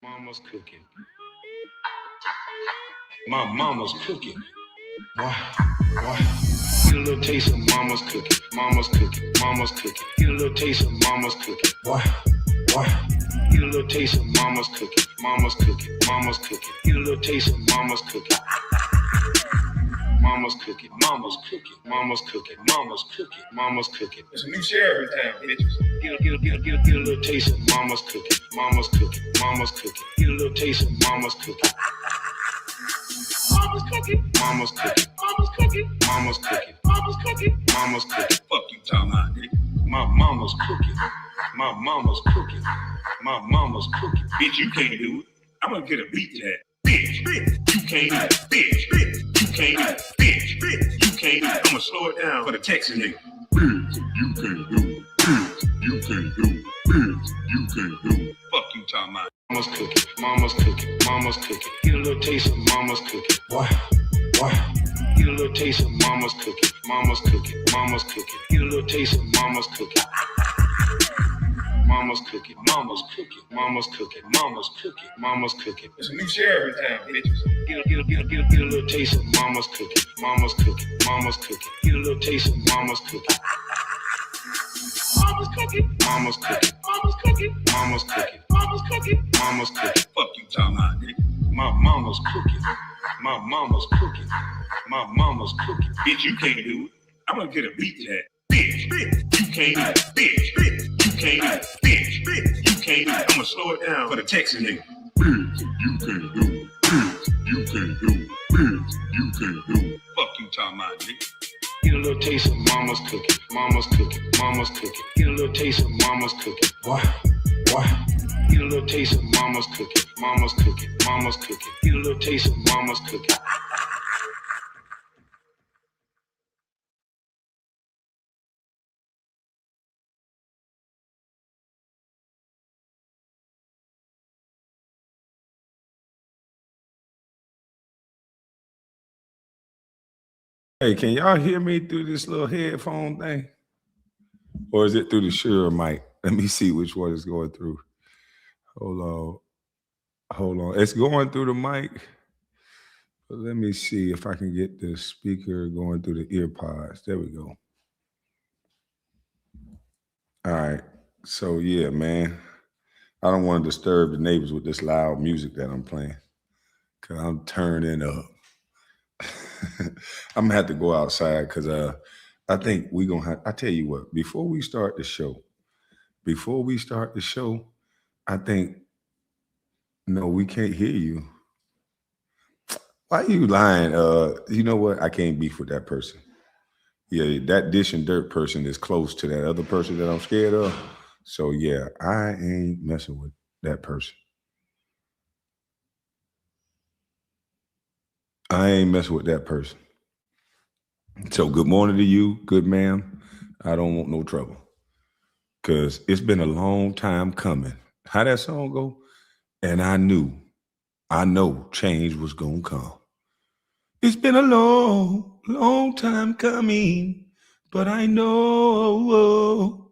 Mama's cooking. My mama's cooking. Why? Get a little taste of mama's cooking. Mama's cooking. Mama's cooking. Get a little taste of mama's cooking. Why? Get a little taste of mama's cooking. Mama's cooking. Mama's cooking. Get a little taste of mama's cooking. Mama's cooking. Mama's cooking. Mama's cooking. Mama's cooking. Mama's cooking. There's a new sheriff in town, bitches. Get a little taste of mama's cooking. Mama's cooking. Mama's cooking. Get a little taste of mama's cooking. Mama's cooking. Mama's cooking. Mama's cooking. Mama's cooking. Mama's cooking. Mama's cooking. Fuck you talking about, nigga. My mama's cooking. My mama's cooking. My mama's cooking. Bitch, you can't do it. I'm gonna get a beat to that. Bitch, you can't do it. Bitch, you can't do it. Bitch, you can't do it. I'm gonna slow it down for the Texas nigga. Bitch, you can't do it. Bitch, you can't do it. Bitch, you can't do it. Fuck you talking about. Mama's cooking. Mama's cooking. Mama's cooking. Get a little taste of mama's cooking. Why? Get a little taste of mama's cooking. Mama's cooking. Mama's cooking. Get a little taste of mama's cooking. Mama's cooking. Mama's cooking. Mama's cooking. Mama's cooking. Mama's cooking. There's a new sheriff in town, bitches. Get a little taste of mama's cooking. Mama's cooking. Mama's cooking. Get a little taste of mama's cooking. Mama's cooking. Mama's cooking. Mama's cooking. Mama's cooking. Mama's cooking. Mama's cooking. Fuck you talking about, nigga. My mama's cooking. My mama's cooking. My mama's cooking. Bitch, you can't do it. I'm gonna get a beat to that. Bitch, you can't do it. Bitch, you can't do it. Bitch, you can't do it. I'm gonna slow it down for the Texas nigga. Bitch, you can't do it. Bitch, you can't do it. Bitch, you can't do it. Fuck you talking about, nigga. Get a little taste of mama's cooking. Mama's cooking. Mama's cooking. Get a little taste of mama's cooking. Why? Get a little taste of mama's cooking. Mama's cooking. Mama's cooking. Get a little taste of mama's cooking. Hey, can y'all hear me through this little headphone thing? Or is it through the Shure mic? Let me see which one is going through. Hold on. It's going through the mic. But let me see if I can get the speaker going through the ear pods. There we go. All right. So, yeah, man. I don't want to disturb the neighbors with this loud music that I'm playing because I'm turning up. I'm going to have to go outside because I think we're going to have, I tell you what, before we start the show, I think, no, we can't hear you. Why are you lying? You know what? I can't beef with that person. Yeah, that dish and dirt person is close to that other person that I'm scared of. So, yeah, I ain't messing with that person. I ain't messing with that person. So, good morning to you. Good, ma'am. I don't want no trouble. Because it's been a long time coming. How that song go? And I know change was going to come. It's been a long, long time coming, but I know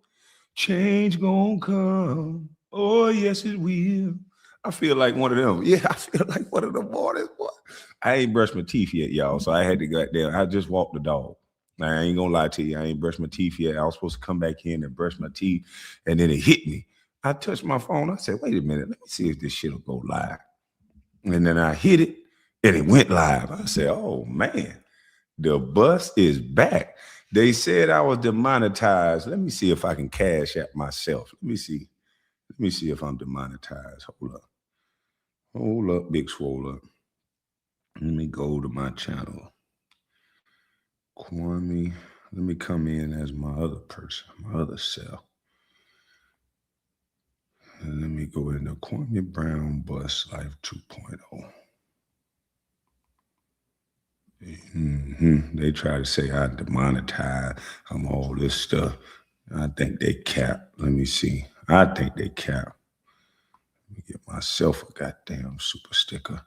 change gonna come. Oh, yes, it will. I feel like one of them. Yeah, I feel like one of them mornings, boy. I ain't brushed my teeth yet, y'all, so I had to go there. I just walked the dog. I ain't gonna lie to you. I ain't brushed my teeth yet. I was supposed to come back in and brush my teeth, and then it hit me. I touched my phone. I said, wait a minute. Let me see if this shit will go live. And then I hit it, and it went live. I said, oh, man, the bus is back. They said I was demonetized. Let me see if I can cash at myself. Let me see if I'm demonetized. Hold up, Big Swole up. Let me go to my channel. Kwame, let me come in as my other person, my other self. And let me go into Kwame Brown Bustlife 2.0. They try to say I'm demonetized. I'm all this stuff. I think they cap. Let me see. I think they cap. Let me get myself a goddamn super sticker.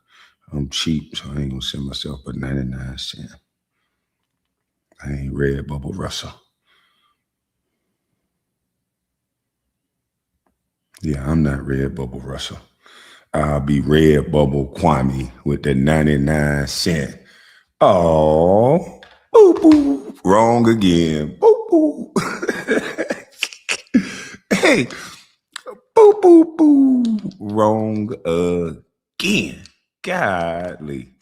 I'm cheap, so I ain't gonna send myself but 99 cents. I ain't Red Bubble Russell. Yeah, I'm not Red Bubble Russell. I'll be Red Bubble Kwame with the 99 cent. Oh, boo boo. Wrong again. Boo boo. Hey, boo boo boo. Wrong again. Godly.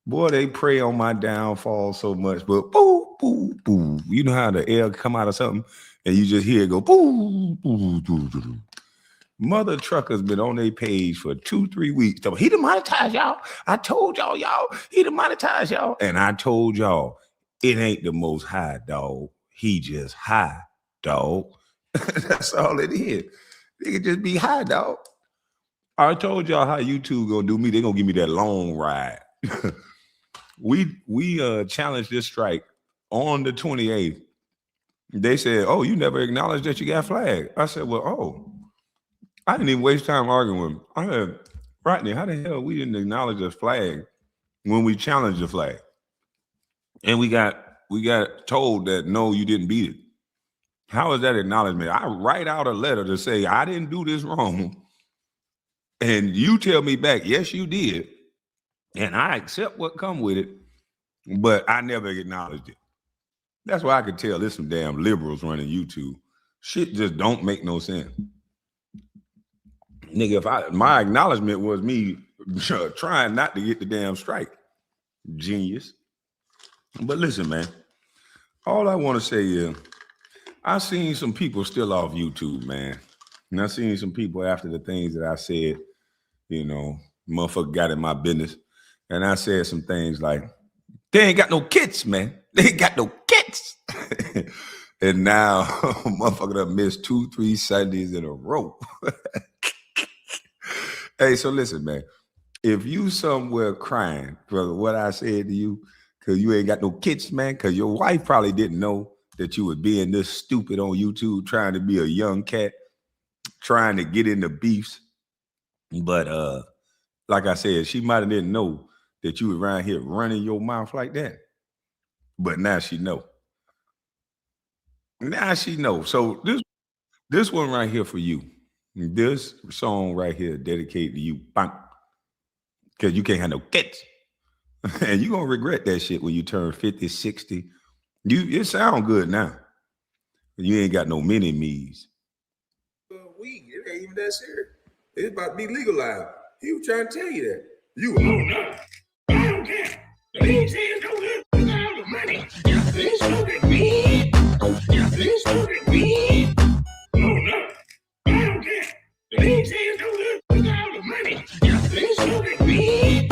Boy, they pray on my downfall so much, but boo, boo, boo. You know how the air come out of something and you just hear it go boo, boo, boo, boo. Mother truckers been on their page for 2-3 weeks. He demonetized y'all. I told y'all, he demonetized y'all. And I told y'all, it ain't the most high, dog. He just high, dog. That's all it is. It could just be high, dog. I told y'all how YouTube gonna do me. They gonna give me that long ride. We challenged this strike on the 28th. They said, "Oh, you never acknowledged that you got flagged." I said, "Well, I didn't even waste time arguing with him." I said, "Rodney, how the hell we didn't acknowledge the flag when we challenged the flag?" And we got told that no, you didn't beat it. How is that acknowledgement? I write out a letter to say I didn't do this wrong, and you tell me back, yes, you did, and I accept what come with it, but I never acknowledged it. That's why I could tell there's some damn liberals running YouTube. Shit just don't make no sense. Nigga, if my acknowledgement was me trying not to get the damn strike. Genius. But listen, man, all I want to say is I seen some people still off YouTube, man. And I seen some people after the things that I said, motherfucker got in my business. And I said some things like, they ain't got no kits, man. They ain't got no kits. And now motherfucker done missed 2-3 Sundays in a row. Hey, so listen, man. If you somewhere crying for what I said to you, because you ain't got no kids, man, because your wife probably didn't know that you was being this stupid on YouTube, trying to be a young cat, trying to get into beefs. But like I said, she might have didn't know that you was around here running your mouth like that. But now she know. Now she know. So this one right here for you. This song right here dedicated to you. Because you can't have no kids. And you're going to regret that shit when you turn 50, 60. It sound good now. You ain't got no mini me's. Weed, it ain't even that serious. It's about to be legalized. He was trying to tell you that. You no. I don't care. The league says no good with all the money. This stupid weed. This stupid weed. No. I don't care. The league says no good with all the money. This stupid weed.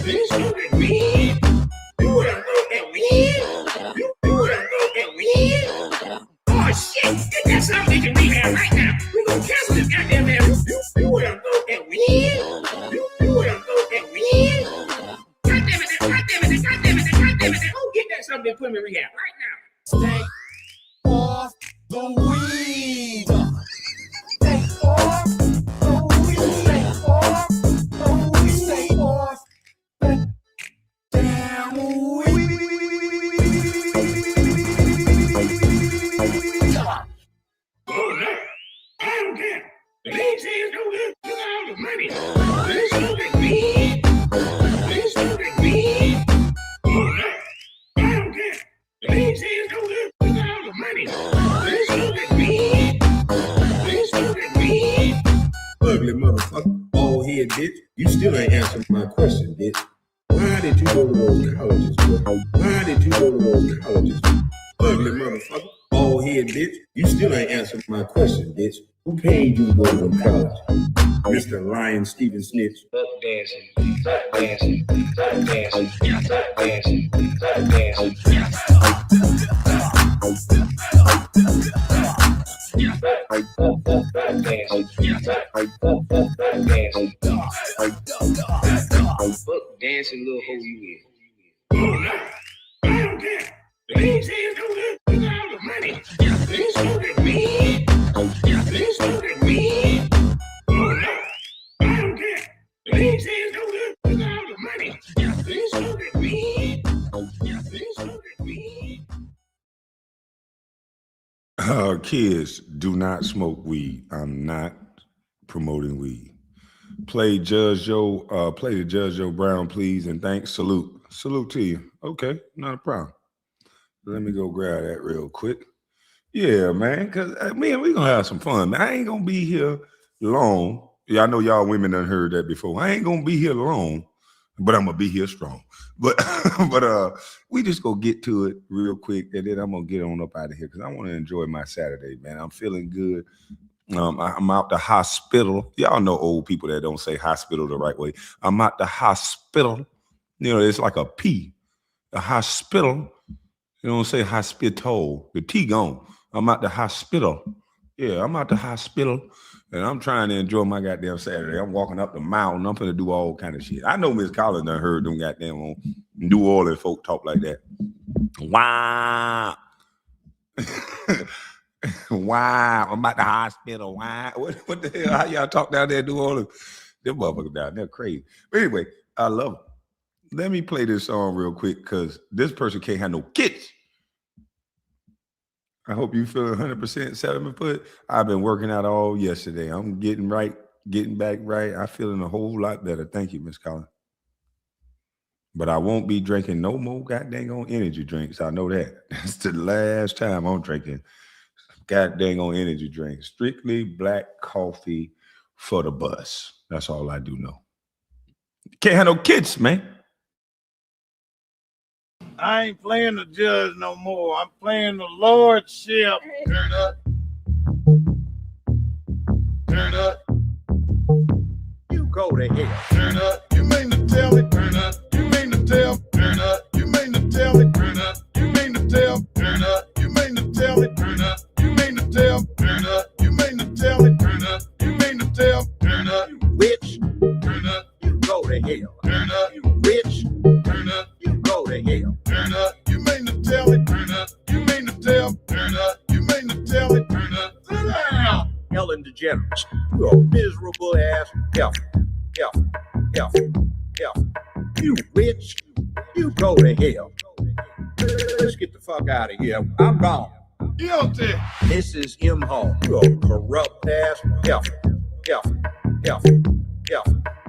This stupid weed. You would have wrote that weed. You would have wrote that weed. Oh shit! Get that something in rehab right now. We gonna cancel this goddamn man. You would have wrote that weed. You would have wrote that weed. God damn it! Go get that something and put him in rehab right now. Stay off the weed. Stay off the weed. Stay off the weed. Stay off the damn weed. Oh no, I don't care. The league says no good with all the money. This stupid weed. This stupid weed. Oh no, I don't care. The league says no good with all the money. This stupid weed. This stupid weed. Ugly motherfucker, bald head bitch. You still ain't answering my question, bitch. Why did you go to those colleges, bro? Why did you go to those colleges? Ugly motherfucker, bald head bitch. You still ain't answering my question, bitch. Who paid you to go to those colleges? Mr. Lion Steven Snitch. Buck dancing, buck dancing, buck dancing, buck dancing, buck dancing. Buck dancing, little hoe you is. Oh no, I don't care. The league says no good with all the money. This stupid weed. This stupid weed. Oh no, I don't care. The league says no good with all the money. This stupid weed. This stupid weed. Kids, do not smoke weed. I'm not promoting weed. Play Judge Joe. Play the Judge Joe Brown, please, and thanks. Salute to you. Okay, not a problem. Let me go grab that real quick. Yeah, man, because man, we gonna have some fun. Man. I ain't gonna be here long. Yeah, I know y'all women done heard that before. I ain't gonna be here long, but I'm gonna be here strong. But we just gonna get to it real quick, and then I'm gonna get on up out of here because I want to enjoy my Saturday, man. I'm feeling good. I'm out the hospital. Y'all know old people that don't say hospital the right way. I'm out the hospital. You know, it's like a P. The hospital. You don't say hospital. The T gone. I'm at the hospital. Yeah, I'm at the hospital, and I'm trying to enjoy my goddamn Saturday. I'm walking up the mountain. I'm gonna do all kind of shit. I know Miss Collins done heard them goddamn on New Orleans folk talk like that. Wow. Wow. I'm at the hospital. Wow. What the hell? How y'all talk down there in New Orleans? Them motherfuckers down there crazy. But anyway, I love them. Let me play this song real quick because this person can't have no kids. I hope you feel 100% 7 foot. I've been working out all yesterday. I'm getting back right. I'm feeling a whole lot better. Thank you, Miss Collins. But I won't be drinking no more goddamn on energy drinks. I know that. That's the last time I'm drinking goddamn on energy drinks. Strictly black coffee for the bus. That's all I do know. Can't have no kids, man. I ain't playing the judge no more. I'm playing the lordship. Turn up. Turn up. You go to hell. Turn up. You mean to tell me? Turn up. You mean to tell? Turn up. You mean to tell me? Turn up. You mean to tell? Turn up. You mean to tell me? Turn up. You mean to tell? Turn up. You mean to tell me? Turn up. You mean to tell? Turn up. You witch. Turn up. You go to hell. Turn up. You witch. Turn up. You go to hell. Turn up. You mean to tell me? Turn up. You mean to tell? Turn up. You mean to tell me? Turn up. Sit down. Ellen DeGeneres. You a miserable ass elf. You witch. You go to hell. Let's get the fuck out of here. I'm gone. Guilty. Mrs. M. Hall. You a corrupt ass elf.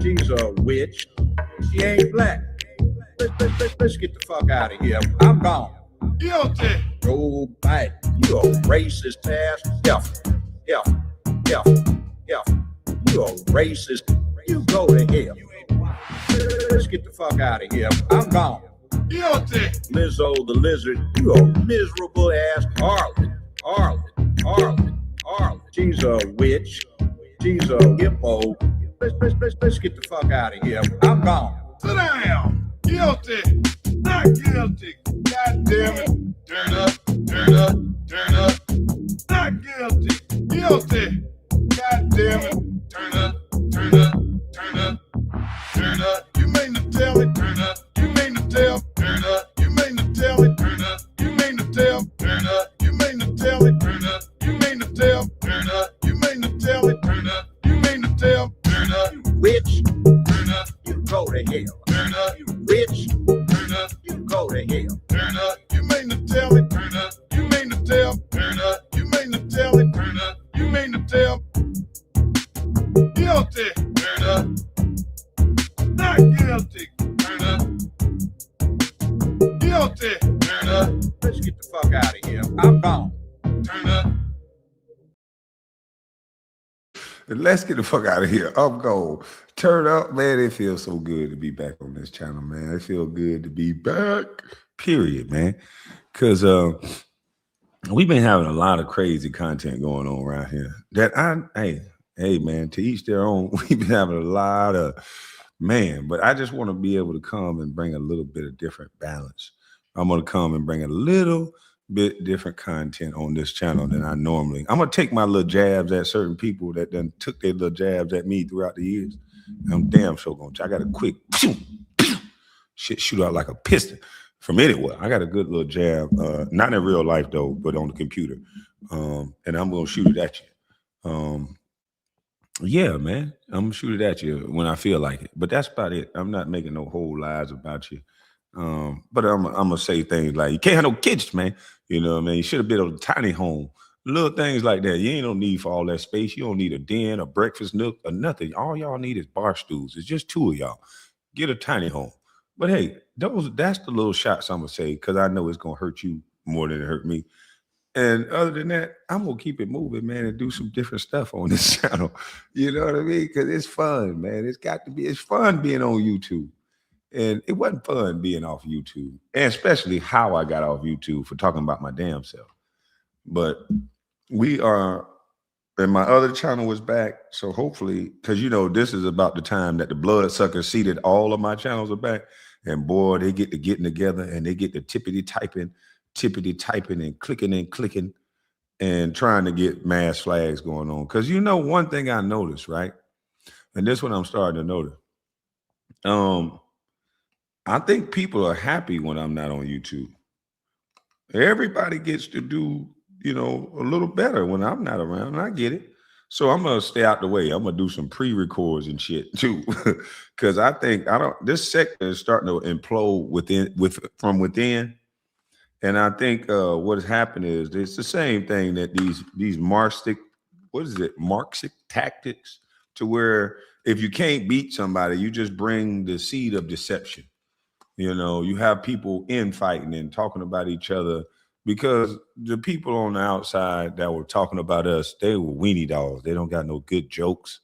She's a witch. She ain't black. Let's get the fuck out of here. I'm gone. Guilty. Go back. You a racist ass elf. You a racist. You go to hell. Let's get the fuck out of here. I'm gone. Guilty. Lizzo the lizard. You a miserable ass harlot. She's a witch. She's a hippo. Let's get the fuck out of here. I'm gone. Sit down. Guilty. Not guilty. God damn it. Turn up. Not guilty. Guilty. God damn it. Turn up. You mean to tell me? Turn up. You mean to tell? Turn up. You mean to tell me? Turn up. You mean to tell? Turn up. You mean to tell me? Turn up. You mean to tell? Turn up. You mean to tell me? Turn up. You mean to tell? Turn up. You witch. Turn up. You go to hell. Turn up. You witch. Turn up. You go to hell. Turn up. You mean to tell me? Turn up. You mean to tell? Turn up. You mean to tell me? Turn up. You mean to tell? Guilty. Turn up. Not guilty. Turn up. Guilty. Turn up. Let's get the fuck out of here. I'm gone. Turn up. Let's get the fuck out of here. I'm gone. Turn up, man. It feels so good to be back on this channel, man. It feels good to be back. Period, man. Because we've been having a lot of crazy content going on around here. Hey, man, to each their own. We've been having a lot of, man, but I just want to be able to come and bring a little bit of different balance. I'm going to come and bring a little bit different content on this channel than I normally. I'm going to take my little jabs at certain people that done took their little jabs at me throughout the years. I'm damn sure going to. I got a quick shit shoot out like a piston from anywhere. I got a good little jab, not in real life though, but on the computer. And I'm going to shoot it at you. Yeah, man, I'm gonna shoot it at you when I feel like it. But that's about it. I'm not making no whole lies about you. But I'm gonna say things like you can't have no kids, man. You know what I mean? You should have been on a tiny home. Little things like that. You ain't no need for all that space. You don't need a den, a breakfast nook, or nothing. All y'all need is bar stools. It's just two of y'all. Get a tiny home. But hey, that's the little shots I'm gonna say because I know it's gonna hurt you more than it hurt me. And other than that, I'm gonna keep it moving, man, and do some different stuff on this channel. You know what I mean? Because it's fun, man. It's got to be. It's fun being on YouTube, and it wasn't fun being off YouTube, and especially how I got off YouTube for talking about my damn self. But we are, and my other channel was back. So hopefully, because this is about the time that the bloodsuckers see that all of my channels are back, and boy, they get to getting together and they get to tippity typing and clicking and trying to get mass flags going on. Because one thing I noticed, right? And this one I'm starting to notice. I think people are happy when I'm not on YouTube. Everybody gets to do, a little better when I'm not around. And I get it. So I'm gonna stay out the way. I'm gonna do some pre-records and shit too. Cause I think this sector is starting to implode from within. And I think what has happened is it's the same thing that these Marxist tactics, to where if you can't beat somebody, you just bring the seed of deception. You have people infighting and talking about each other because the people on the outside that were talking about us, they were weenie dogs. They don't got no good jokes.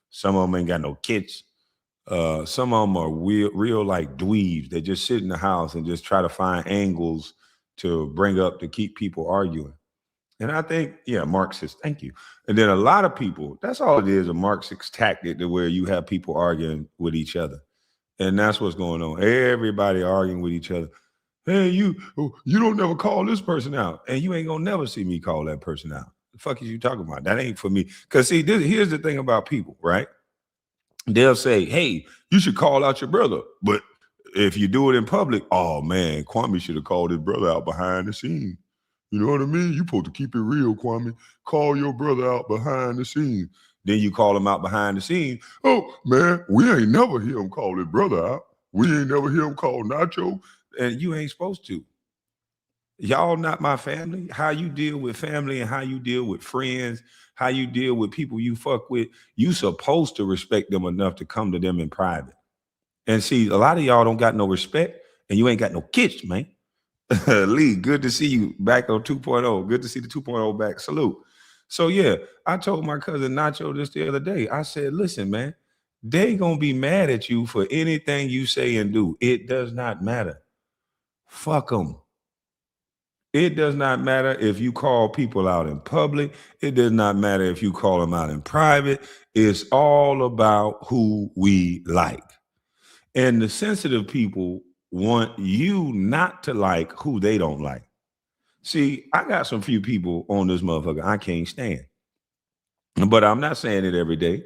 Some of them ain't got no kids. Some of them are real like dweebs. They just sit in the house and just try to find angles to bring up to keep people arguing. And I think, yeah, Marxist, thank you. And then a lot of people, that's all it is, a Marxist tactic to where you have people arguing with each other. And that's what's going on. Everybody arguing with each other. Hey, you don't never call this person out. And you ain't gonna never see me call that person out. The fuck is you talking about? That ain't for me. Because see, here's the thing about people, right? They'll say, hey, you should call out your brother. But if you do it in public, oh man, Kwame should have called his brother out behind the scenes. You know what I mean? You supposed to keep it real, Kwame. Call your brother out behind the scenes. Then you call him out behind the scenes. Oh, man, we ain't never hear him call his brother out. We ain't never hear him call Nacho. And you ain't supposed to. Y'all not my family. How you deal with family and how you deal with friends, how you deal with people you fuck with, you supposed to respect them enough to come to them in private. And see, a lot of y'all don't got no respect and you ain't got no kids, man. Lee, good to see you back on 2.0. Good to see the 2.0 back. Salute. So yeah, I told my cousin Nacho this the other day. I said, listen, man, they gonna be mad at you for anything you say and do. It does not matter. Fuck them. It does not matter if you call people out in public. It does not matter if you call them out in private. It's all about who we like. And the sensitive people want you not to like who they don't like. See, I got some few people on this motherfucker I can't stand. But I'm not saying it every day.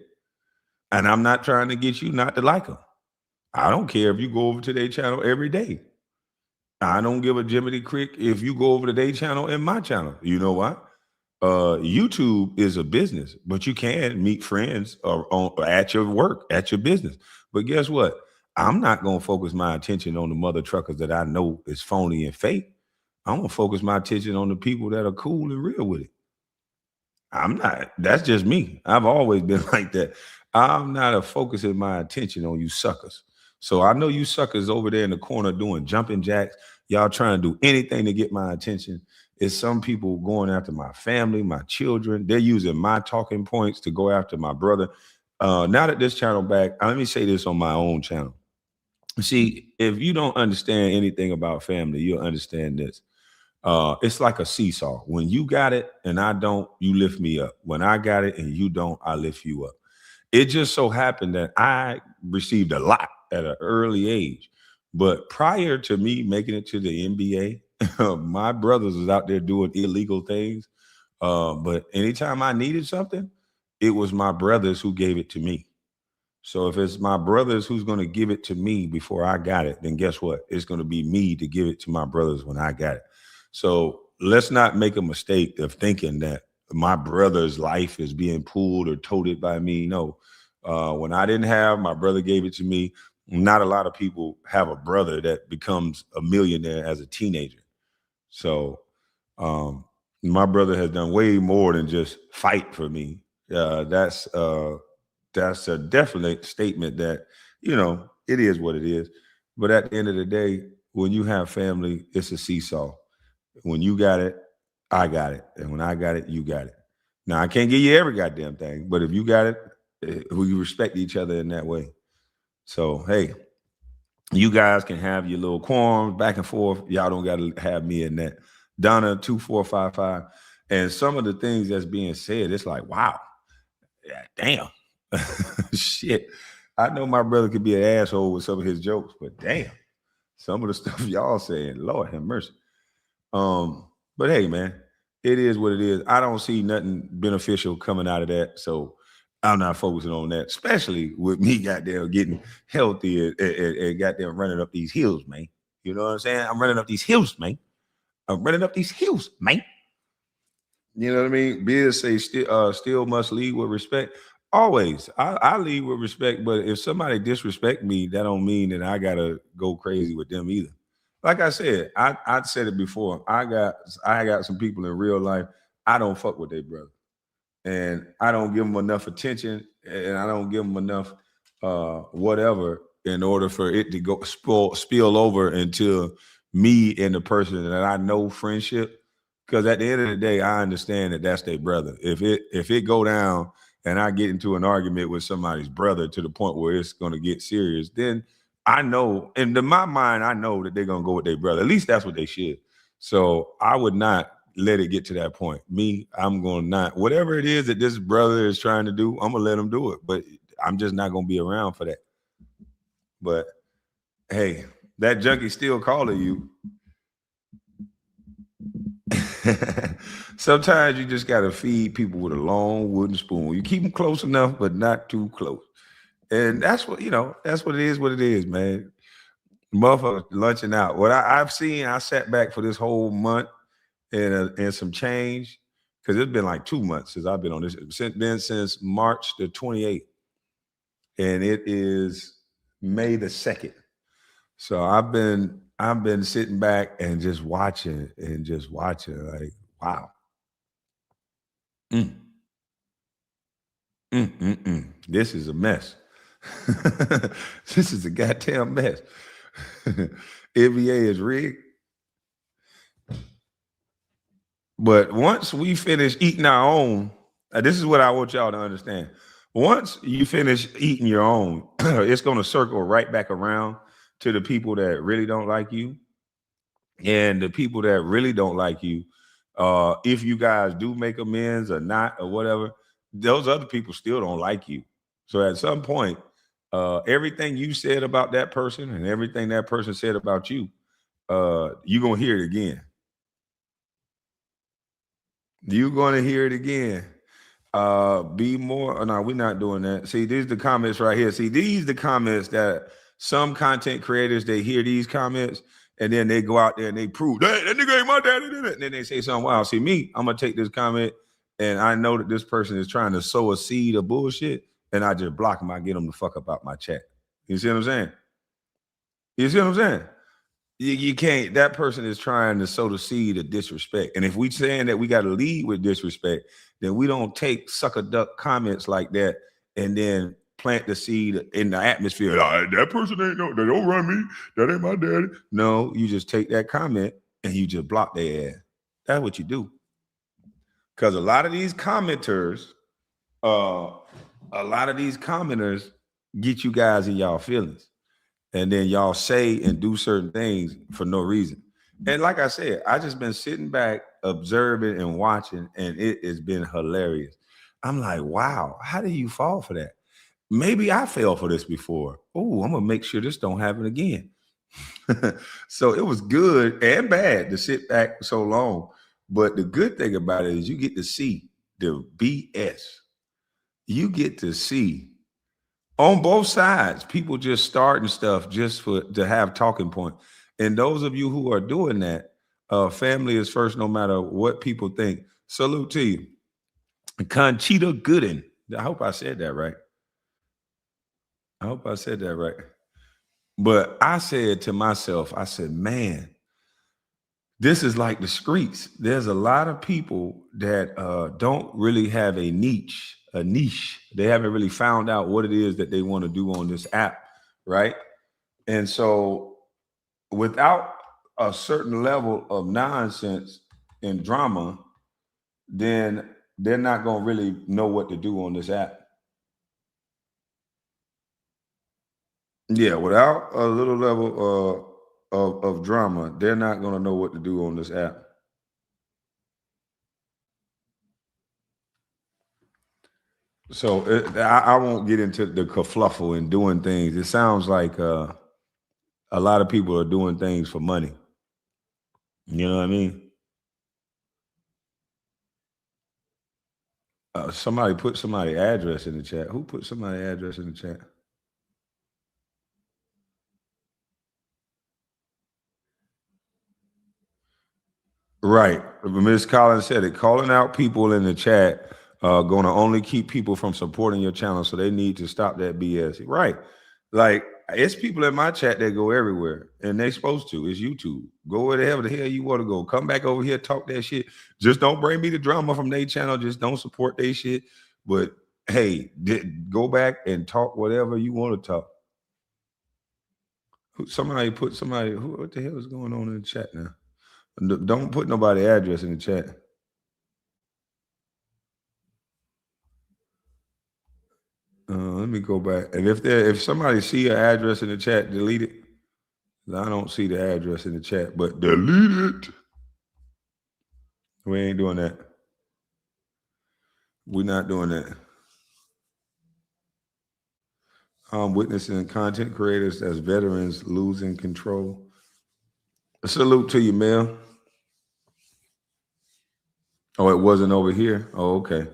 And I'm not trying to get you not to like them. I don't care if you go over to their channel every day. I don't give a Jiminy Crick if you go over to their channel and my channel. You know why? YouTube is a business, but you can meet friends at your work, at your business. But guess what? I'm not going to focus my attention on the mother truckers that I know is phony and fake. I'm going to focus my attention on the people that are cool and real with it. I'm not. That's just me. I've always been like that. I'm not focusing my attention on you suckers. So I know you suckers over there in the corner doing jumping jacks. Y'all trying to do anything to get my attention. It's some people going after my family, my children. They're using my talking points to go after my brother. Now that this channel back, let me say this on my own channel. See, if you don't understand anything about family, you'll understand this. It's like a seesaw. When you got it and I don't, you lift me up. When I got it and you don't, I lift you up. It just so happened that I received a lot at an early age. But prior to me making it to the NBA, my brothers was out there doing illegal things. But anytime I needed something, it was my brothers who gave it to me. So if it's my brothers who's going to give it to me before I got it, then guess what? It's going to be me to give it to my brothers when I got it. So let's not make a mistake of thinking that my brother's life is being pulled or toted by me. No, when I didn't have, my brother gave it to me. Not a lot of people have a brother that becomes a millionaire as a teenager. So My brother has done way more than just fight for me. That's a definite statement that, it is what it is. But at the end of the day, when you have family, it's a seesaw. When you got it, I got it. And when I got it, you got it. Now, I can't give you every goddamn thing, but if you got it, we respect each other in that way. So, hey, you guys can have your little quorums back and forth. Y'all don't got to have me in that. Donna 2455. And some of the things that's being said, it's like, wow, yeah, damn. Shit. I know my brother could be an asshole with some of his jokes, but damn, some of the stuff y'all saying, Lord have mercy. But hey, man, it is what it is. I don't see nothing beneficial coming out of that. So I'm not focusing on that, especially with me goddamn getting healthy and goddamn running up these hills, man. You know what I'm saying? I'm running up these hills, man. I'm running up these hills, man. You know what I mean? Biz say still must lead with respect. Always. I lead with respect, but if somebody disrespect me, that don't mean that I gotta go crazy with them either. Like I said, I said it before. I got some people in real life. I don't fuck with their brother, and I don't give them enough attention, and I don't give them enough whatever in order for it to go spill over into me and the person that I know friendship. Because at the end of the day, I understand that that's their brother. If it go down and I get into an argument with somebody's brother to the point where it's going to get serious, then I know, and in my mind, I know that they're going to go with their brother. At least that's what they should. So I would not let it get to that point. Me, I'm going to not, whatever it is that this brother is trying to do, I'm going to let him do it. But I'm just not going to be around for that. But hey, that junkie still calling you. Sometimes you just got to feed people with a long wooden spoon. You keep them close enough, but not too close. And that's what, that's what it is, man. Motherfuckers lunching out. What I've seen, I sat back for this whole month and some change, because it's been like 2 months since I've been on this. Since March the 28th. And it is May the 2nd. So I've been sitting back and just watching like, wow. This is a mess. This is a goddamn mess. NBA is rigged. But once we finish eating our own, this is what I want y'all to understand. Once you finish eating your own, it's going to circle right back around to the people that really don't like you. And the people that really don't like you, if you guys do make amends or not or whatever, those other people still don't like you. So at some point, everything you said about that person and everything that person said about you, you're going to hear it again. You're going to hear it again. Be more. No, we're not doing that. See, these are the comments right here. See, these are the comments that some content creators, they hear these comments and then they go out there and they prove that nigga ain't my daddy. And then they say something wild. See, me, I'm going to take this comment and I know that this person is trying to sow a seed of bullshit and I just block them. I get them the fuck up out my chat. You see what I'm saying? You see what I'm saying? You can't, that person is trying to sow the seed of disrespect. And if we saying that we got to lead with disrespect, then we don't take sucker duck comments like that and then plant the seed in the atmosphere. That person ain't no, they don't run me. That ain't my daddy. No, you just take that comment and you just block their ass. That's what you do. Because a lot of these commenters get you guys in y'all feelings. And then y'all say and do certain things for no reason. And like I said, I just been sitting back, observing and watching, and it has been hilarious. I'm like, wow, how do you fall for that? Maybe I fell for this before. Oh, I'm gonna make sure this don't happen again. So it was good and bad to sit back so long. But the good thing about it is you get to see the BS. You get to see on both sides, people just starting stuff just to have talking point. And those of you who are doing that, family is first, no matter what people think. Salute to you. Conchita Gooden. I hope I said that right. But I said to myself, I said, man, this is like the streets. There's a lot of people that don't really have a niche, They haven't really found out what it is that they want to do on this app, right? And so without a certain level of nonsense and drama, then they're not going to really know what to do on this app. Yeah, without a little level of drama, they're not going to know what to do on this app. So I won't get into the kerfluffle and doing things. It sounds like a lot of people are doing things for money. You know what I mean? Somebody put somebody's address in the chat. Who put somebody's address in the chat? Right. Ms. Collins said it. Calling out people in the chat going to only keep people from supporting your channel, so they need to stop that BS. Right. Like, it's people in my chat that go everywhere, and they supposed to. It's YouTube. Go wherever the hell you want to go. Come back over here, talk that shit. Just don't bring me the drama from their channel. Just don't support their shit. But hey, go back and talk whatever you want to talk. Somebody put somebody. What the hell is going on in the chat now? Don't put nobody's address in the chat. Let me go back. And if somebody see an address in the chat, delete it. I don't see the address in the chat, but delete it. We ain't doing that. We're not doing that. I'm witnessing content creators as veterans losing control. A salute to you, Mel. Oh, it wasn't over here? Oh, okay.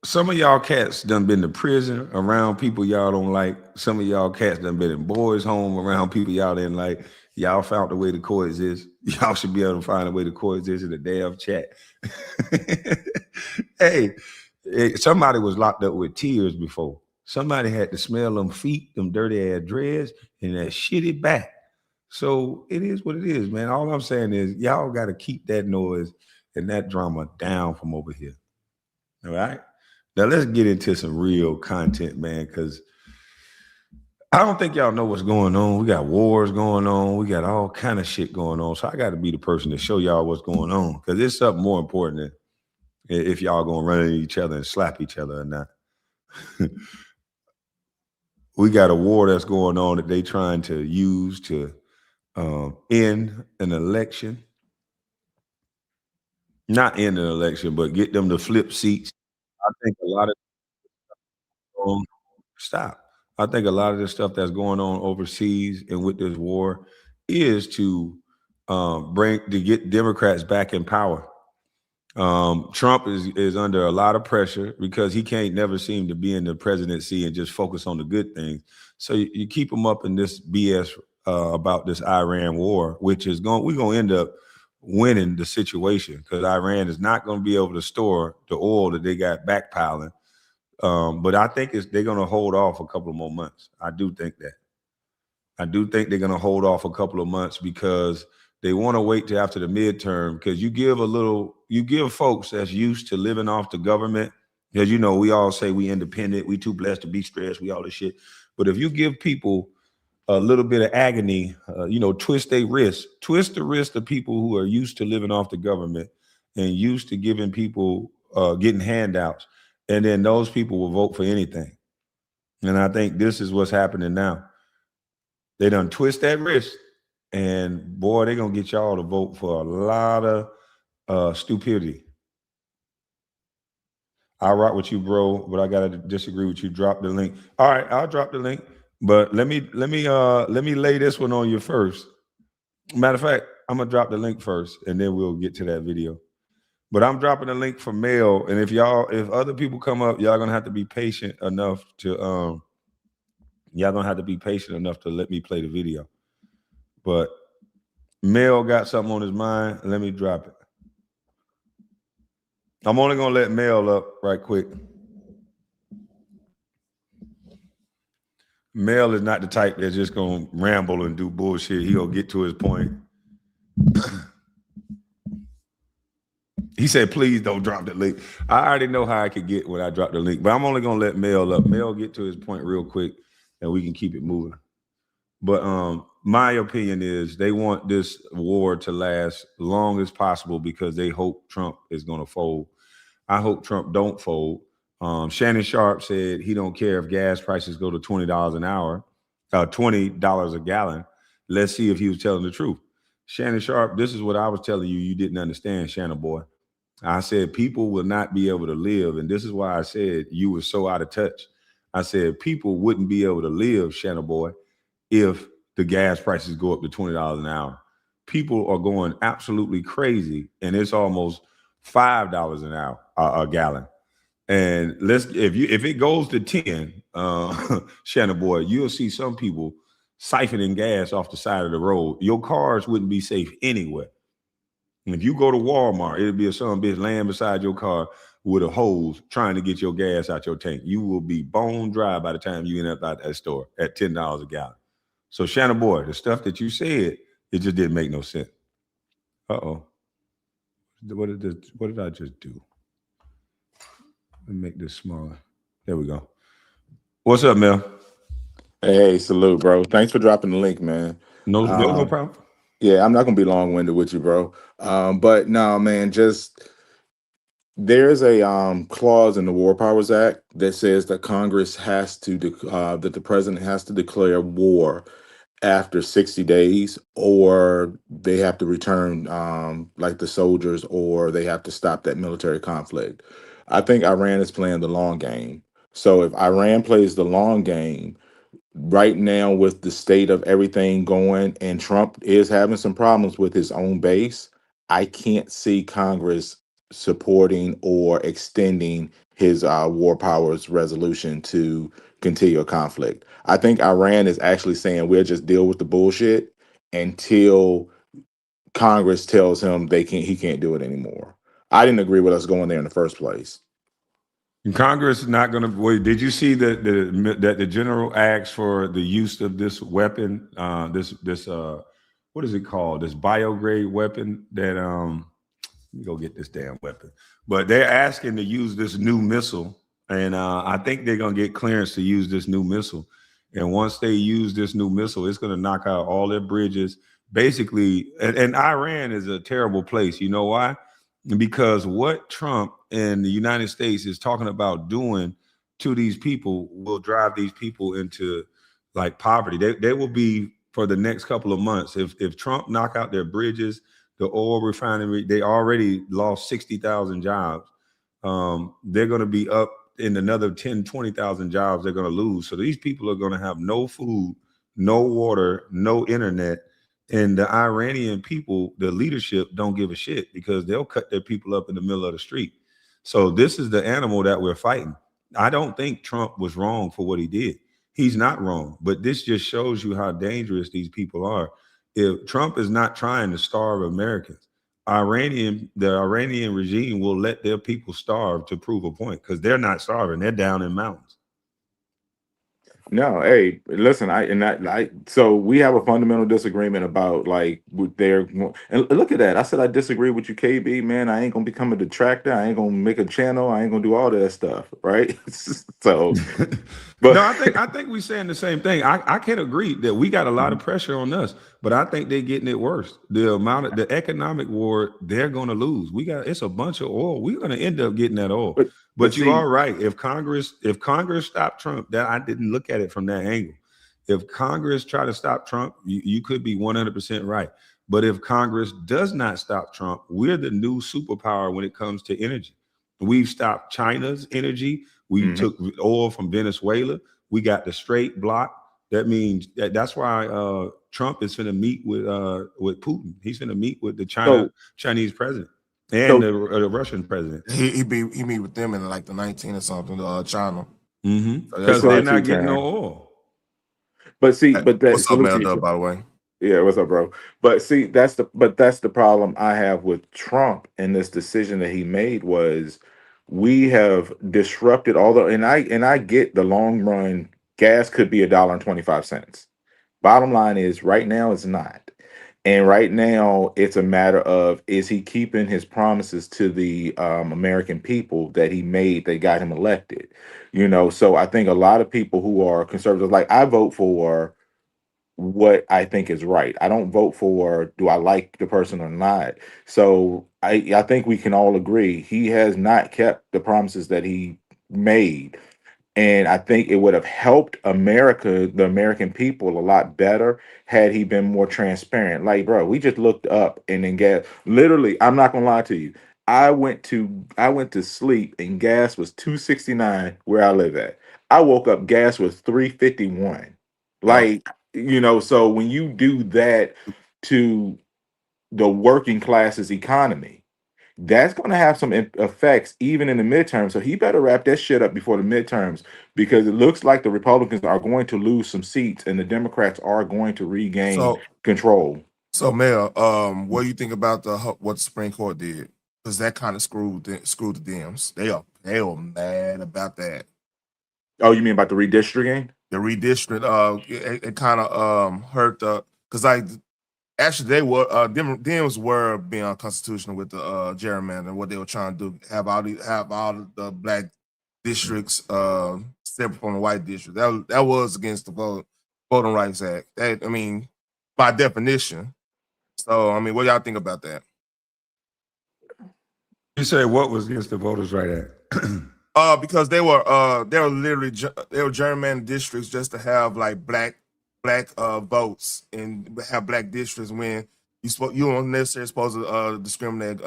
Some of y'all cats done been to prison around people y'all don't like. Some of y'all cats done been in boys' home around people y'all didn't like. Y'all found a way to coexist. Y'all should be able to find a way to coexist in the damn chat. Hey, somebody was locked up with tears before. Somebody had to smell them feet, them dirty ass dreads, and that shitty back. So it is what it is, man. All I'm saying is y'all got to keep that noise and that drama down from over here. All right? Now let's get into some real content, man, because I don't think y'all know what's going on. We got wars going on. We got all kind of shit going on. So I got to be the person to show y'all what's going on, because it's something more important than if y'all going to run into each other and slap each other or not. We got a war that's going on that they trying to use to end an election. Not end an election, but get them to flip seats. I think a lot of stop. I think a lot of the stuff that's going on overseas and with this war is to get Democrats back in power. Trump is under a lot of pressure because he can't never seem to be in the presidency and just focus on the good things. So you keep him up in this BS about this Iran war, which is we're gonna end up winning the situation because Iran is not going to be able to store the oil that they got backpiling. But I think they're going to hold off a couple of more months. I do think that. I do think they're going to hold off a couple of months because they want to wait till after the midterm, because you give folks that's used to living off the government, because we all say we independent, we too blessed to be stressed, we all this shit. But if you give people a little bit of agony, twist the wrist of people who are used to living off the government and used to giving people getting handouts, and then those people will vote for anything. And I think this is what's happening now. They done twist that wrist, and boy, they're gonna get y'all to vote for a lot of stupidity. I'll rock with you, bro, but I gotta disagree with you. Drop the link. All right, I'll drop the link, but let me lay this one on you first. Matter of fact, I'm gonna drop the link first, and then we'll get to that video. But I'm dropping the link for mail, and if other people come up, y'all gonna have to be patient enough to let me play the video. But Mel got something on his mind. Let me drop it. I'm only gonna let Mel up right quick. Mel is not the type that's just gonna ramble and do bullshit. He gonna get to his point. He said, please don't drop the link. I already know how I could get when I drop the link, but I'm only gonna let Mel up. Mel get to his point real quick and we can keep it moving. But my opinion is they want this war to last long as possible because they hope Trump is gonna fold. I hope Trump don't fold. Shannon Sharp said he don't care if gas prices go to $20 an hour, $20 a gallon. Let's see if he was telling the truth. Shannon Sharp, this is what I was telling you. You didn't understand, Shannon boy. I said people will not be able to live, and this is why I said you were so out of touch. I said people wouldn't be able to live, Shannon boy, if the gas prices go up to $20 an hour. People are going absolutely crazy, and it's almost $5 an hour a gallon. And if it goes to 10, Shannon boy, you'll see some people siphoning gas off the side of the road. Your cars wouldn't be safe anywhere. And if you go to Walmart, it'll be a son bitch laying beside your car with a hose trying to get your gas out your tank. You will be bone dry by the time you end up out that store at $10 a gallon. So Shannon boy, the stuff that you said, it just didn't make no sense. Uh-oh. What did I just do? Let me make this smaller. There we go. What's up, Mel? Hey, salute, bro. Thanks for dropping the link, man. No problem. Yeah, I'm not gonna be long winded with you, bro. But no, man, just there's a clause in the War Powers Act that says that Congress has to that the president has to declare war after 60 days, or they have to return like the soldiers, or they have to stop that military conflict. I think Iran is playing the long game. So if Iran plays the long game right now with the state of everything going, and Trump is having some problems with his own base, I can't see Congress supporting or extending his war powers resolution to continue a conflict. I think Iran is actually saying we'll just deal with the bullshit until Congress tells him he can't do it anymore. I didn't agree with us going there in the first place. Congress is not going to. Wait, did you see that the general asked for the use of this weapon? This what is it called? This biograde weapon that let me go get this damn weapon. But they're asking to use this new missile, and I think they're gonna get clearance to use this new missile. And once they use this new missile, it's gonna knock out all their bridges. Basically, and Iran is a terrible place. You know why? Because what Trump and the United States is talking about doing to these people will drive these people into like poverty. They will be for the next couple of months. If Trump knock out their bridges, the oil refinery, they already lost 60,000 jobs. They're going to be up in another 10, 20,000 jobs they're going to lose. So these people are going to have no food, no water, no internet. And the Iranian people, the leadership don't give a shit because they'll cut their people up in the middle of the street. So this is the animal that we're fighting. I don't think Trump was wrong for what he did. He's not wrong, but this just shows you how dangerous these people are. If Trump is not trying to starve Americans, the Iranian regime will let their people starve to prove a point because they're not starving. They're down in mountains. No, hey, listen, so we have a fundamental disagreement about like with their, and look at that. I said I disagree with you, KB, man. I ain't gonna become a detractor. I ain't gonna make a channel. I ain't gonna do all that stuff, right? So, but No, I think we're saying the same thing. I can agree that we got a lot of pressure on us, but I think they're getting it worse. The amount of the economic war they're going to lose. It's a bunch of oil. We're going to end up getting that oil. But you are right. If Congress stopped Trump, that I didn't look at it from that angle. If Congress try to stop Trump, you could be 100% right. But if Congress does not stop Trump, we're the new superpower when it comes to energy. We've stopped China's energy. We took oil from Venezuela. We got the straight block. That means that's why Trump is going to meet with Putin. He's going to meet with the Chinese president and the Russian president. He meet with them in like the 19 or something, China. Because they're not getting no oil. But see, what's up, Mel? By the way. Yeah, what's up, bro? But see, that's the problem I have with Trump and this decision that he made was we have disrupted and I get the long run gas could be $1.25. Bottom line is, right now it's not. And right now, it's a matter of, is he keeping his promises to the American people that he made that got him elected? So I think a lot of people who are conservatives, like I vote for what I think is right. I don't vote for do I like the person or not. So I think we can all agree he has not kept the promises that he made. And I think it would have helped America, the American people, a lot better had he been more transparent. Like, bro, we just looked up and then gas. Literally, I'm not gonna lie to you. I went to sleep and gas was 269 where I live at. I woke up, gas was 351. Yep. Like, so when you do that to the working classes economy, that's going to have some effects even in the midterms. So he better wrap that shit up before the midterms, because it looks like the Republicans are going to lose some seats and the Democrats are going to regain So, control. Mayor, what do you think about what the Supreme Court did? Because that kind of screwed the Dems. They are mad about that. Oh, you mean about the redistricting? The redistrict, it kind of hurt because actually they were Dems were being unconstitutional with the gerrymander. What they were trying to do, have all the black districts separate from the white district. That was against the Voting Rights Act. That, I mean, by definition. So I mean, what y'all think about that? You say what was against the Voters' Right Act? Because they were literally they were gerrymandered districts just to have like black votes and have black districts when you don't necessarily supposed to discriminate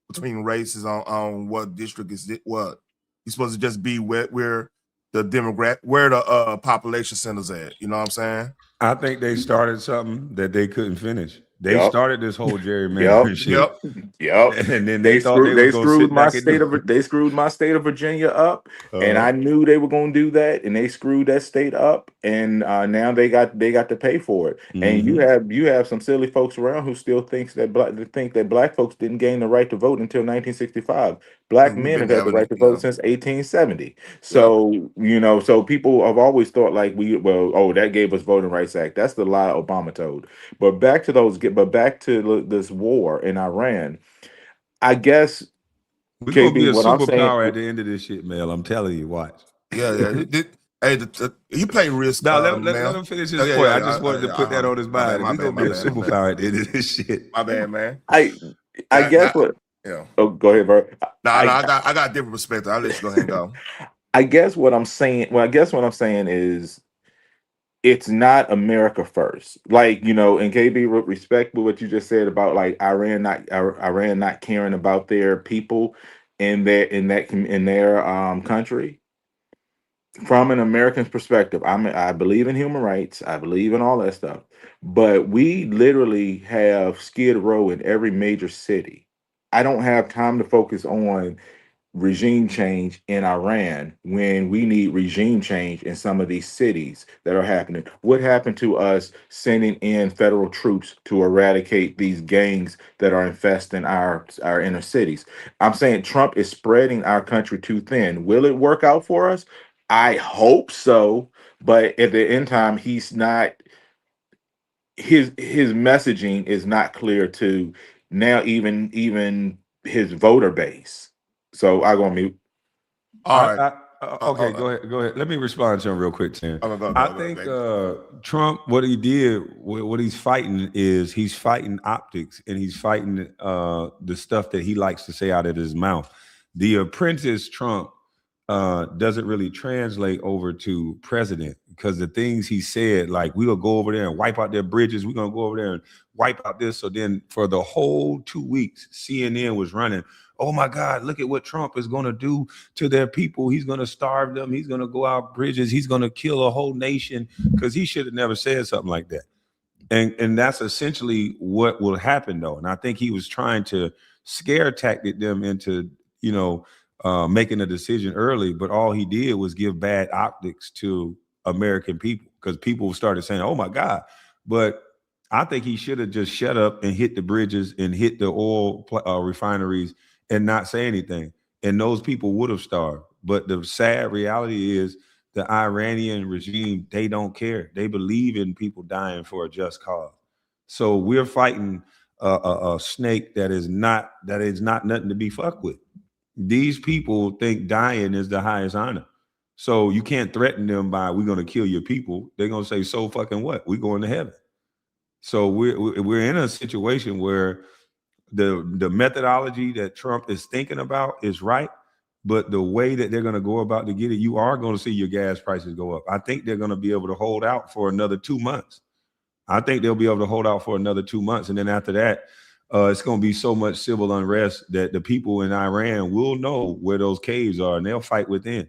between races on what district is what. You're supposed to just be where the population centers at. You know what I'm saying? I think they started something that they couldn't finish. They Yep. started this whole Yep. gerrymandering shit. Yep. And then they thought they was gonna screwed sit my back and do it. they screwed my state of Virginia up, and I knew they were going to do that, and they screwed that state up, and now they got to pay for it. And you have some silly folks around who still think that black folks didn't gain the right to vote until 1965. Black We've men been have had the having right that. to vote Yeah. since 1870. Yep. So so people have always thought like that gave us Voting Rights Act. That's the lie Obama told. But back to this war in Iran. I guess, We're gonna be KB, a what I'm saying, superpower at the end of this shit, Mel. I'm telling you, watch. Yeah. Hey, you play Risk, Now let man. him finish Oh, his yeah, point. yeah, I just wanted to put that on his mind. My We're gonna bad, be a my bad. superpower at the end of this shit. My bad, man. I guess what. Yeah. Oh, go ahead, bro. I got a different perspective. I'll let you go ahead and go. I guess what I'm saying. Well, I guess what I'm saying is it's not America first. Like, and KB, respect what you just said about like Iran not caring about their people in their country. From an American's perspective, I believe in human rights. I believe in all that stuff. But we literally have Skid Row in every major city. I don't have time to focus on regime change in Iran when we need regime change in some of these cities that are happening. What happened to us sending in federal troops to eradicate these gangs that are infesting our inner cities? I'm saying Trump is spreading our country too thin. Will it work out for us? I hope so, but at the end time, he's not. His messaging is not clear to now even his voter base. So I go on mute. All right. Okay, go ahead. Go ahead. Let me respond to him real quick, Sam. Go, I think Trump, what he did, what he's fighting is he's fighting optics and he's fighting the stuff that he likes to say out of his mouth. The apprentice Trump doesn't really translate over to president, because the things he said, like, we'll go over there and wipe out their bridges, we're gonna go over there and wipe out this. So then for the whole 2 weeks, CNN was running, oh my God, look at what Trump is gonna do to their people. He's gonna starve them, he's gonna go out bridges, he's gonna kill a whole nation, because he should have never said something like that. And that's essentially what will happen, though. And I think he was trying to scare tactic them into, making a decision early. But all he did was give bad optics to American people, because people started saying, oh my God. But I think he should have just shut up and hit the bridges and hit the oil refineries and not say anything. And those people would have starved. But the sad reality is The Iranian regime, they don't care. They believe in people dying for a just cause. So we're fighting a snake that is not nothing to be fucked with. These people think dying is the highest honor. So you can't threaten them by we're gonna kill your people. They're gonna say so fucking what? We're going to heaven. So we're in a situation where the methodology that Trump is thinking about is right, but the way that they're going to go about to get it, you are going to see your gas prices go up. I think they're going to be able to hold out for another 2 months. I think they'll be able to hold out for another 2 months, and then after that, it's going to be so much civil unrest that the people in Iran will know where those caves are, and they'll fight within.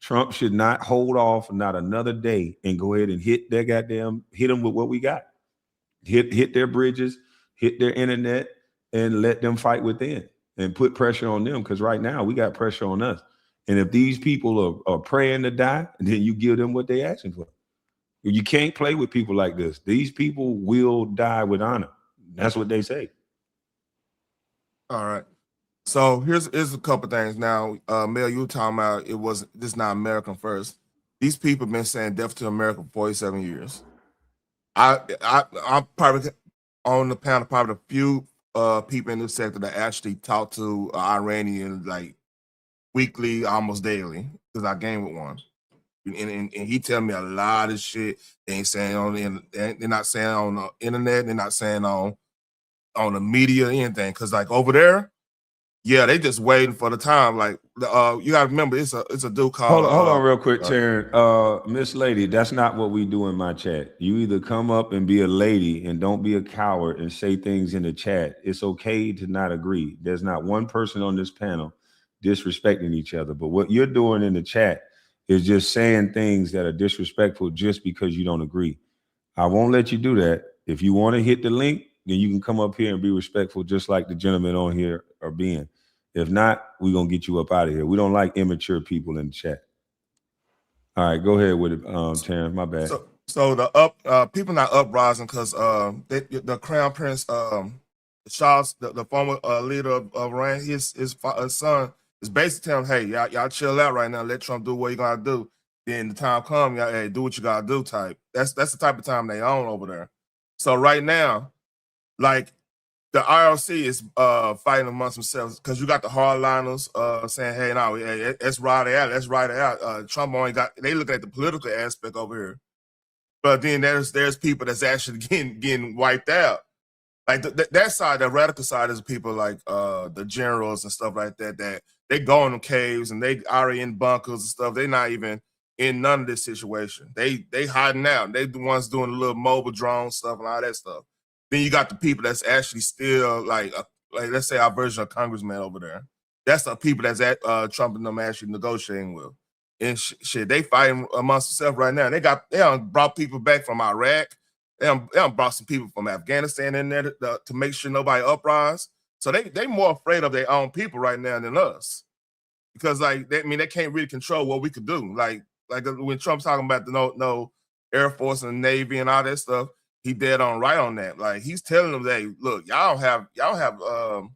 Trump should not hold off not another day and go ahead and hit them with what we got. Hit their bridges, hit their internet, and let them fight within and put pressure on them. Because right now we got pressure on us. And if these people are praying to die, then you give them what they're asking for. You can't play with people like this. These people will die with honor. That's what they say. All right. So here's a couple things. Now, Mel, you were talking about this not American first. These people have been saying death to America for 47 years. I'm probably on the panel, probably a few people in this sector that actually talk to Iranian like weekly, almost daily, because I game with one. And he tell me a lot of shit they ain't saying they're not saying on the internet, they're not saying on the media, anything. Cause like over there, yeah, they just waiting for the time. Like you gotta remember, it's a dude called. Hold on real quick, Taryn. Miss Lady, that's not what we do in my chat. You either come up and be a lady and don't be a coward and say things in the chat. It's okay to not agree. There's not one person on this panel disrespecting each other. But what you're doing in the chat is just saying things that are disrespectful just because you don't agree. I won't let you do that. If you want to hit the link, then you can come up here and be respectful just like the gentlemen on here are being. If not, we're going to get you up out of here. We don't like immature people in the chat. All right, go ahead with it, Terrence. My bad. So the people not uprising because the crown prince, Charles, the former leader of Iran, his son is basically telling him, hey, y'all chill out right now. Let Trump do what he gotta do. Then the time come, y'all, hey, do what you gotta do type. That's the type of time they own over there. So right now, like, the IRC is fighting amongst themselves because you got the hardliners saying, "Hey, no, hey, let's ride it out. Let's ride it out." Trump only they looking at the political aspect over here, but then there's people that's actually getting wiped out. Like that side, the radical side, is people like the generals and stuff like that. That they go in the caves and they already in bunkers and stuff. They're not even in none of this situation. They hiding out. They the ones doing the little mobile drone stuff and all that stuff. Then you got the people that's actually still like let's say our version of congressman over there. That's the people that's at Trump and them actually negotiating with. And shit, they fighting amongst themselves right now. They brought people back from Iraq. They brought some people from Afghanistan in there to make sure nobody uprise. So they more afraid of their own people right now than us. Because like they can't really control what we could do. Like when Trump's talking about the no Air Force and Navy and all that stuff. He dead on right on that. Like he's telling them, "Hey, look, y'all have a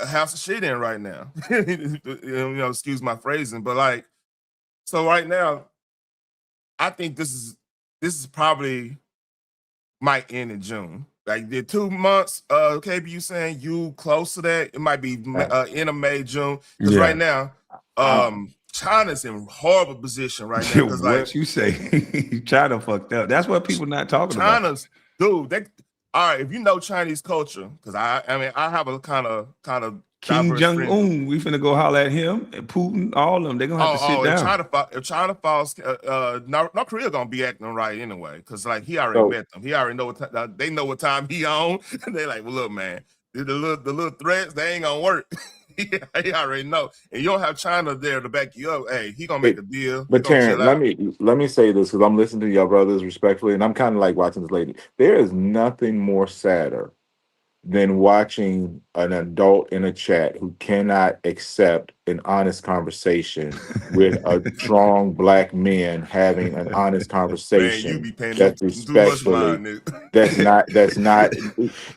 house of shit in right now." Excuse my phrasing, but like, so right now, I think this is probably might end in June. Like the 2 months, KB, you saying you close to that? It might be end of May, June. Because right now, China's in horrible position right now. What like, you say? China fucked up. That's what people not talking about. Dude. All right. If you know Chinese culture, because I have a kind of Kim Jong-un. We finna go holler at him and Putin. All of them. They're gonna have to sit down. If China falls, North Korea gonna be acting right anyway. Because like he already met them. He already know what they know what time he on. They like, well, look, man, the little threats they ain't gonna work. He already know, and you don't have China there to back you up. Hey, he gonna make a deal. But Terrence, let me say this because I'm listening to your brothers respectfully, and I'm kind of like watching this lady. There is nothing more sadder than watching an adult in a chat who cannot accept an honest conversation with a strong black man having an honest conversation. Man, you be paying that's respectfully. That's not.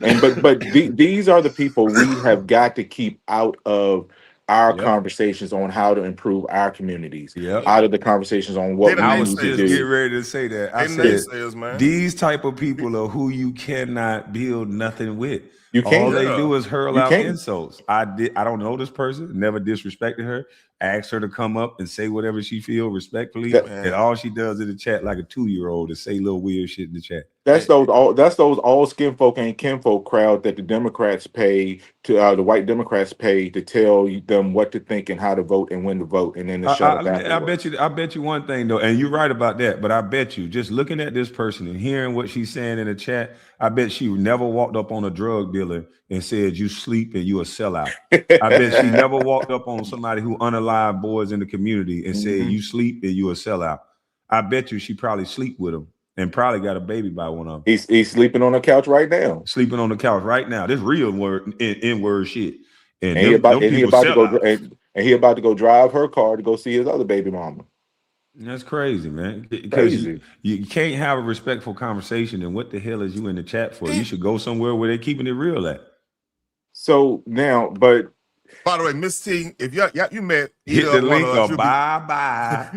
And but these are the people we have got to keep out of our Yep. conversations on how to improve our communities, Yep. out of the conversations on They what the we I was need to just naysayers. getting do. ready to say that. I They said naysayers, man. these type of people are who you cannot build nothing with. You All can't. they Yeah. do is hurl You out can't. insults. I don't know this person, never disrespected her. Asked her to come up and say whatever she feel respectfully. That, And Man. all she does in the chat like a 2-year-old is say little weird shit in the chat. that's Hey, those all skin folk and kinfolk crowd that the Democrats pay to the white Democrats pay to tell them what to think and how to vote and when to vote, and then to shut up I afterwards. bet you one thing though, and you're right about that. But I bet you, just looking at this person and hearing what she's saying in the chat, I bet she never walked up on a drug dealer and said, "You sleep and you a sellout." I bet she never walked up on somebody who unalive boys in the community and said, Mhm. "You sleep and you a sellout." I bet you she probably sleep with them and probably got a baby by one of them, He's sleeping on the couch right now, sleeping on the couch right now. This real word in word shit, and and them he people about to sell go out. and he about to go drive her car to go see his other baby mama. That's crazy, man. Because Crazy. you can't have a respectful conversation. And what the hell is you in the chat for? You and should go somewhere where they're keeping it real at. So now, but by the way, Miss T, if you met Hit either the one of link us, or you'll be bye bye.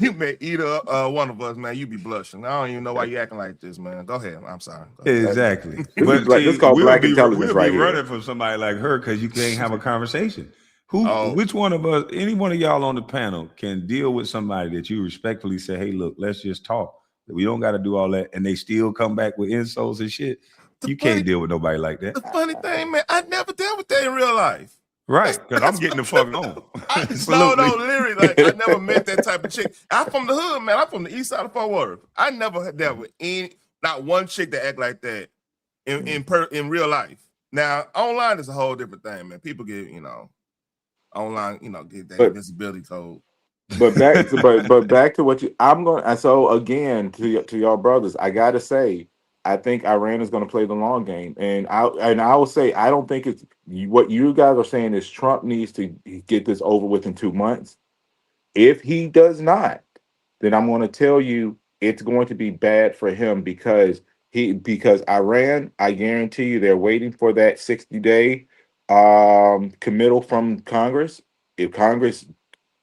you met either one of us, man. You be blushing. I don't even know why you acting like this, man. Go ahead. I'm sorry. Go ahead. Exactly. this is But black. This is see, called black intelligence we'll be right here. running from somebody like her because you can't have a conversation. Oh, Which one of us, any one of y'all on the panel, can deal with somebody that you respectfully say, "Hey, look, let's just talk. We don't got to do all that," and they still come back with insults and shit. the You funny can't deal with nobody like that, the funny thing, man, I never dealt with that in real life. right? That's Because I'm that's getting what the fuck on. no, Absolutely. literally, like I never met that type of chick. I'm from the hood, man. I'm from the east side of Fort Worth. I never had dealt with not one chick that act like that in real life. Now, online is a whole different thing, man. People get, online, get that But invisibility code. but back to what you. I'm going. So again, to y'all brothers, I gotta say, I think Iran is going to play the long game, and I will say I don't think it's what you guys are saying is Trump needs to get this over with in 2 months. If he does not, then I'm going to tell you it's going to be bad for him because Iran, I guarantee you, they're waiting for that 60-day committal from Congress. If Congress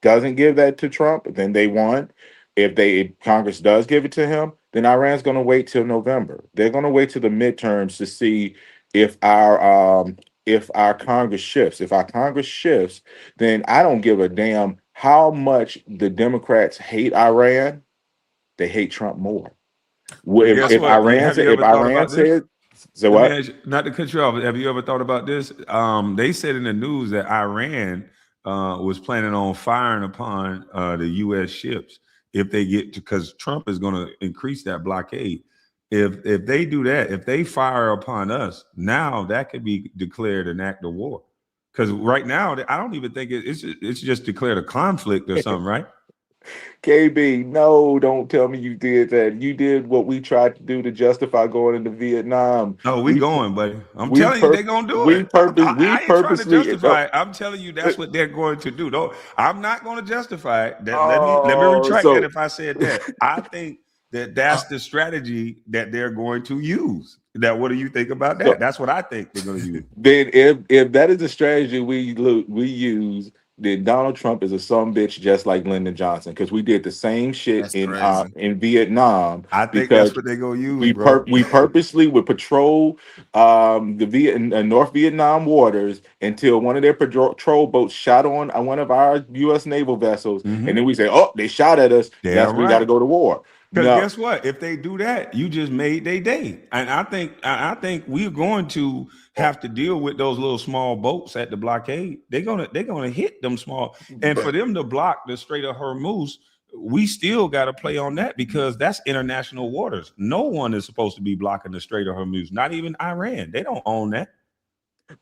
doesn't give that to Trump, then they won. If Congress does give it to him, then Iran's going to wait till November. They're going to wait till the midterms to see if our Congress shifts. If our Congress shifts, then I don't give a damn how much the Democrats hate Iran. They hate Trump more. But guess what? Have you If ever thought Iran about this? said so, Let me what? ask you, not to cut you off. Have you ever thought about this? They said in the news that Iran was planning on firing upon the U.S. ships if they get to, because Trump is going to increase that blockade. If they do that, if they fire upon us, now that could be declared an act of war. Because right now, I don't even think it's just declared a conflict or something, right? KB, no, don't tell me you did that. You did what we tried to do to justify going into Vietnam. Oh, we going, buddy. I'm We telling you, pur they're gonna do we it. purpose we I ain't trying to purposely justify it. I'm telling you, that's what they're going to do. No, I'm not going to justify it. Let me oh retract that so if I said that. I think that that's the strategy that they're going to use. Now, what do you think about that? so That's what I think they're going to use. then if that is the strategy we use, then Donald Trump is a some bitch just like Lyndon Johnson because we did the same shit That's crazy. in Vietnam I think that's because what they're going to use, bro. we purposely would patrol North Vietnam waters until one of their patrol boats shot on one of our U.S. naval vessels, and then Hmm. we say, "Oh, they shot at us. Guess Damn we got to right. go to war." Because No, guess what? If they do that, you just made their day. And I think we're going to have to deal with those little small boats at the blockade. They're gonna hit them small. And for but them to block the Strait of Hormuz, we still got to play on that because that's international waters. No one is supposed to be blocking the Strait of Hormuz, not even Iran. They don't own that.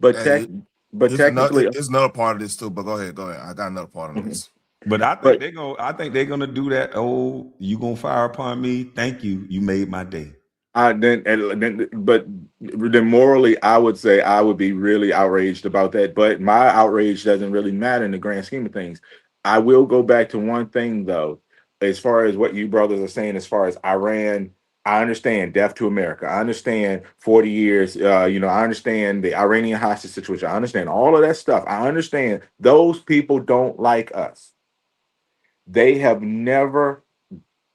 but tech Hey, but technically, it's another part of this too, but go ahead. I got another part on Mhm. this. But but I think they're gonna do that. Oh, you gonna fire upon me? Thank you. You made my day. but then morally, I would say I would be really outraged about that. But my outrage doesn't really matter in the grand scheme of things. I will go back to one thing though, as far as what you brothers are saying, as far as Iran. I understand death to America. I understand 40 years. I understand the Iranian hostage situation. I understand all of that stuff. I understand those people don't like us. They have never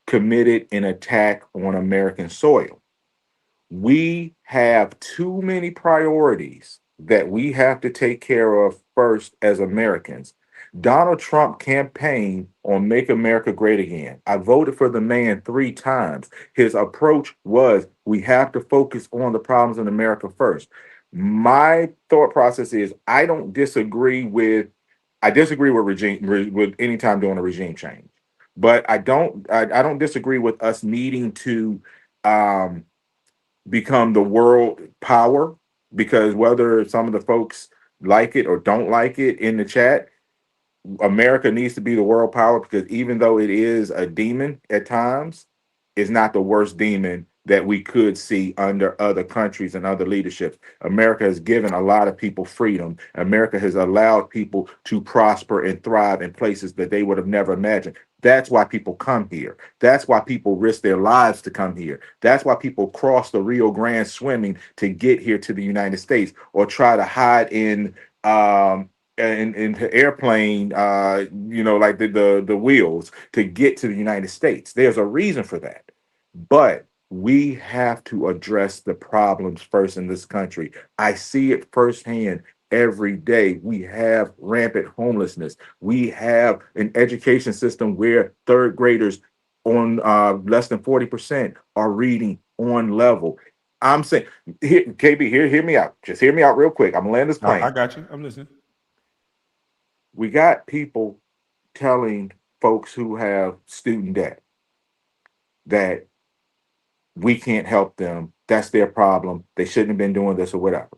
committed an attack on American soil. We have too many priorities that we have to take care of first as Americans. Donald Trump campaigned on Make America Great Again. I voted for the man 3 times. His approach was we have to focus on the problems in America first. My thought process is I disagree with with any time doing a regime change. But I don't disagree with us needing to um become the world power, because whether some of the folks like it or don't like it in the chat, America needs to be the world power, because even though it is a demon at times, it's not the worst demon that we could see under other countries and other leaderships. America has given a lot of people freedom. America has allowed people to prosper and thrive in places that they would have never imagined. That's why people come here. That's why people risk their lives to come here. That's why people cross the Rio Grande swimming to get here to the United States, or try to hide in the airplane, like the wheels to get to the United States. There's a reason for that. But we have to address the problems first in this country. I see it firsthand every day. We have rampant homelessness. We have an education system where third graders on less than 40% are reading on level. I'm saying, KB, hear me out. Just hear me out real quick. I'm gonna land this I plane. got you. I'm listening. We got people telling folks who have student debt that we can't help them. That's their problem. They shouldn't have been doing this or whatever.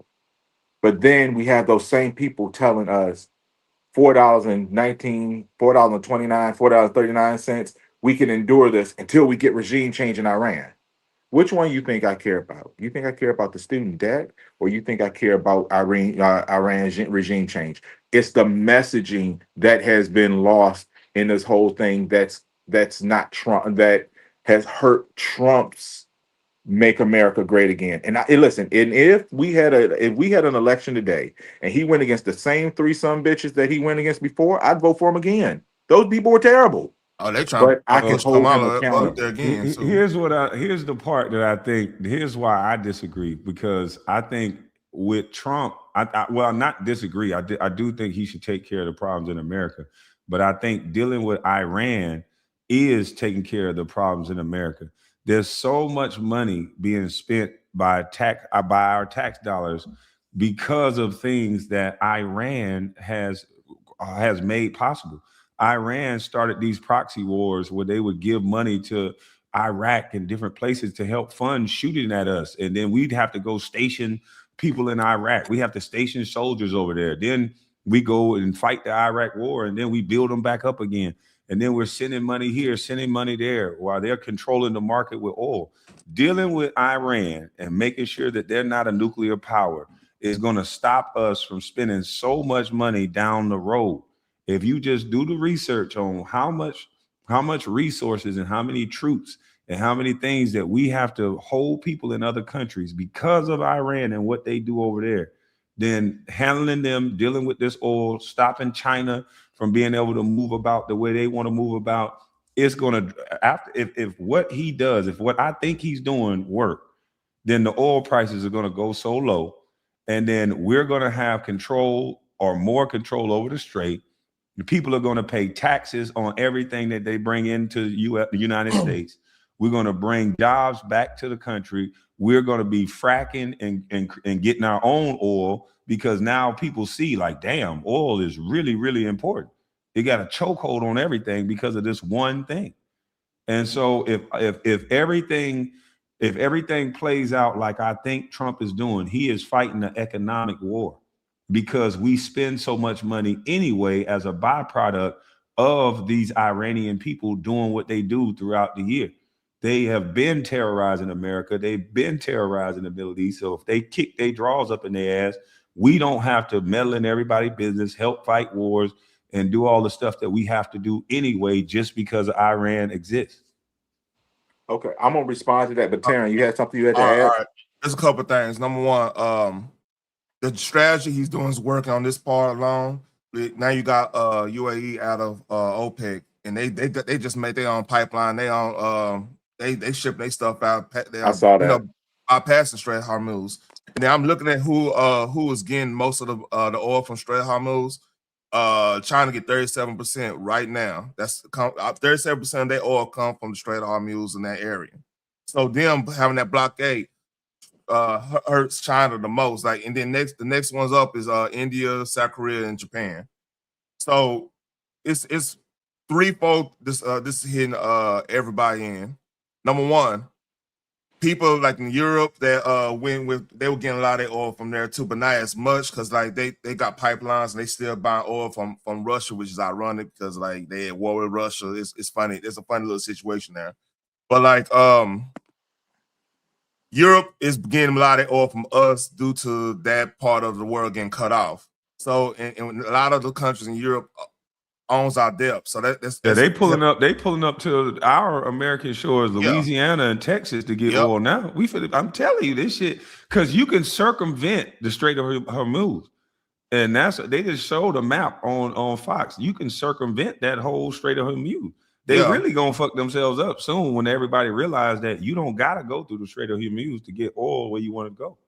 But then we have those same people telling us $4.19, $4.29, $4.39. We can endure this until we get regime change in Iran. Which one you think I care about? You think I care about the student debt, or you think I care about Iran's regime change? It's the messaging that has been lost in this whole thing. That's not Trump. That has hurt Trump's "Make America Great Again." And listen, and if we had an election today and he went against the same three some bitches that he went against before, I'd vote for him again. Those people were terrible, Oh, they trying but I to can hold him Kamala up there accountable. again. So Here's the part that I think. Here's why I disagree, because I think with Trump, well, not disagree. I do think he should take care of the problems in America, but I think dealing with Iran is taking care of the problems in America. There's so much money being spent by our tax dollars because of things that Iran has made possible. Iran started these proxy wars where they would give money to Iraq and different places to help fund shooting at us. And then we'd have to go station people in Iraq. We have to station soldiers over there. Then we go and fight the Iraq war, and then we build them back up again. And then we're sending money here, sending money there, while they're controlling the market with oil. Dealing with Iran and making sure that they're not a nuclear power is going to stop us from spending so much money down the road. If you just do the research on how much resources and how many troops and how many things that we have to hold people in other countries because of Iran and what they do over there, then handling them, dealing with this oil, stopping China from being able to move about the way they want to move about, it's going to, after if what he does, if what I think he's doing work, then the oil prices are going to go so low, and then we're going to have control or more control over the strait. The people are going to pay taxes on everything that they bring into the United States. We're going to bring jobs back to the country. We're going to be fracking and getting our own oil, because now people see, like, damn, oil is really, really important. It got a chokehold on everything because of this one thing. And so if everything plays out like I think Trump is doing, he is fighting an economic war, because we spend so much money anyway as a byproduct of these Iranian people doing what they do throughout the year. They have been terrorizing America. They've been terrorizing the Middle East. So if they kick their drawers up in their ass, we don't have to meddle in everybody's business, help fight wars, and do all the stuff that we have to do anyway, just because Iran exists. Okay, I'm gonna respond to that. But Uh, Taryn, you had something you had to all right, all add? right. There's a couple of things. Number one, the strategy he's doing is working on this part alone. Now you got UAE out of OPEC, and they just made their own pipeline. They ship their stuff out. They I are, saw you know, that. bypassing Strait Hormuz. And then I'm looking at who is getting most of the oil from Strait Hormuz. China get 37% right now. That's 37% of their oil come from the Strait of Hormuz in that area. So them having that blockade hurts China the most. Like, and then the next ones up is India, South Korea, and Japan. So it's threefold. This is hitting everybody in. Number one, people like in Europe that they were getting a lot of oil from there too, but not as much because like they got pipelines and they still buying oil from Russia, which is ironic because like they at war with Russia. It's funny. It's a funny little situation there. But like Europe is getting a lot of oil from us due to that part of the world getting cut off. So, and a lot of the countries in Europe owns our depth. So Yeah, they pulling up. They pulling up to our American shores, yeah, Louisiana and Texas, to get yep, oil. Now I'm telling you this shit because you can circumvent the Strait of Hormuz, and they just showed a map on Fox. You can circumvent that whole Strait of Hormuz. They yeah, really gonna fuck themselves up soon when everybody realize that you don't gotta go through the Strait of Hormuz to get oil where you want to go.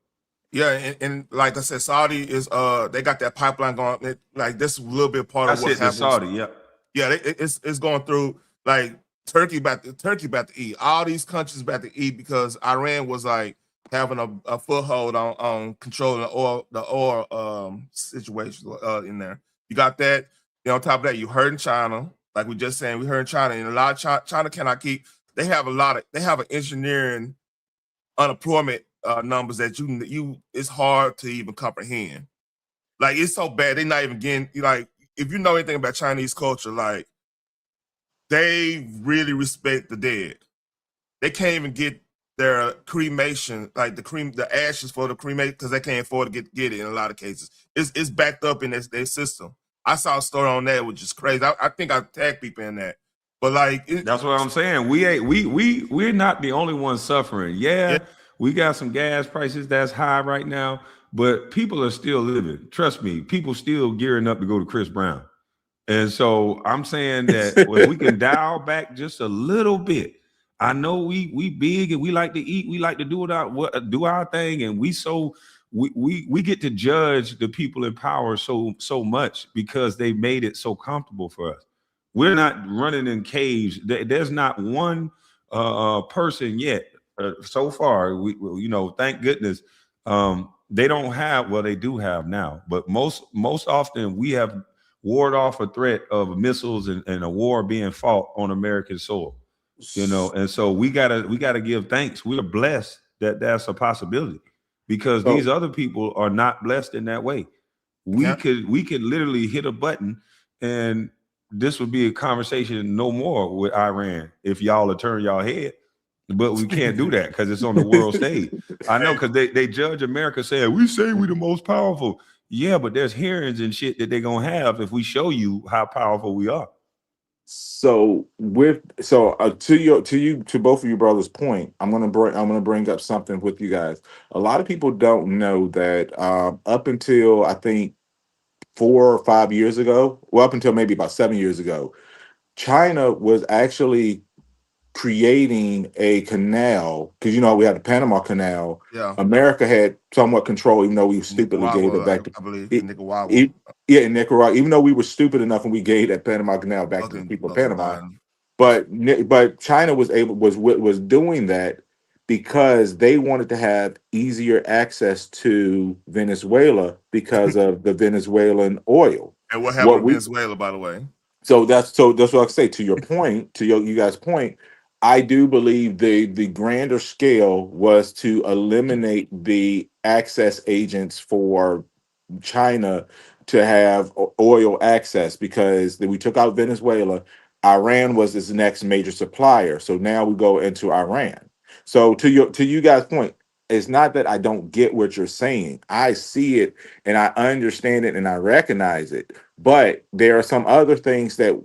yeah. And like I said, Saudi is they got that pipeline going. Like this is a little bit part of That's what it. The happens. Saudi. Yep. Yeah, it's going through like Turkey about to eat. All these countries about to eat because Iran was like having a foothold on controlling the oil situation in there. You got that. On top of that, you heard in China, like we just saying, we heard in China, and a lot of China cannot keep. They have an engineering unemployment numbers that it's hard to even comprehend. Like it's so bad, they're not even getting like if you know anything about Chinese culture, like they really respect the dead. They can't even get their cremation, like the ashes for the cremation, because they can't afford to get it in a lot of cases. It's backed up in their system. I saw a story on that, which is crazy. I think I tagged people in that. But like That's what I'm saying. We're not the only ones suffering. yeah, Yeah, we got some gas prices that's high right now, but people are still living. Trust me, people still gearing up to go to Chris Brown. And so I'm saying that if we can dial back just a little bit, I know we big and we like to eat, we like to do our thing, and we get to judge the people in power so much because they made it so comfortable for us. We're not running in caves. There's not one person yet so far. Thank goodness. They don't have. Well, they do have now, but most often we have ward off a threat of missiles and a war being fought on American soil. And so we gotta give thanks. We're blessed that that's a possibility because these So other people are not blessed in that way. We yeah. could literally hit a button and this would be a conversation no more with Iran if y'all would turn y'all head. But we can't do that because it's on the world stage. I know because they judge America saying we say we the most powerful. Yeah, but there's hearings and shit that they're gonna have if we show you how powerful we are. to both of you brothers' point, I'm gonna bring up something with you guys. A lot of people don't know that up until I think 4 or 5 years ago, well, up until maybe about 7 years ago, China was actually creating a canal because we had the Panama Canal. Yeah. America had somewhat control, even though we stupidly gave it back Nicaragua, to I believe. it. Nicaragua. it yeah, in Nicaragua, even though we were stupid enough and we gave that Panama Canal back to the Fucking people of fucking Panama, Biden. but China was doing that because they wanted to have easier access to Venezuela because of the Venezuelan oil. And what happened What in we Venezuela, by the way? so that's what I say to your point, to you guys' point. I do believe the grander scale was to eliminate the access agents for China to have oil access because we took out Venezuela. Iran was its next major supplier. So now we go into Iran. So to you guys' point, it's not that I don't get what you're saying. I see it and I understand it and I recognize it. But there are some other things that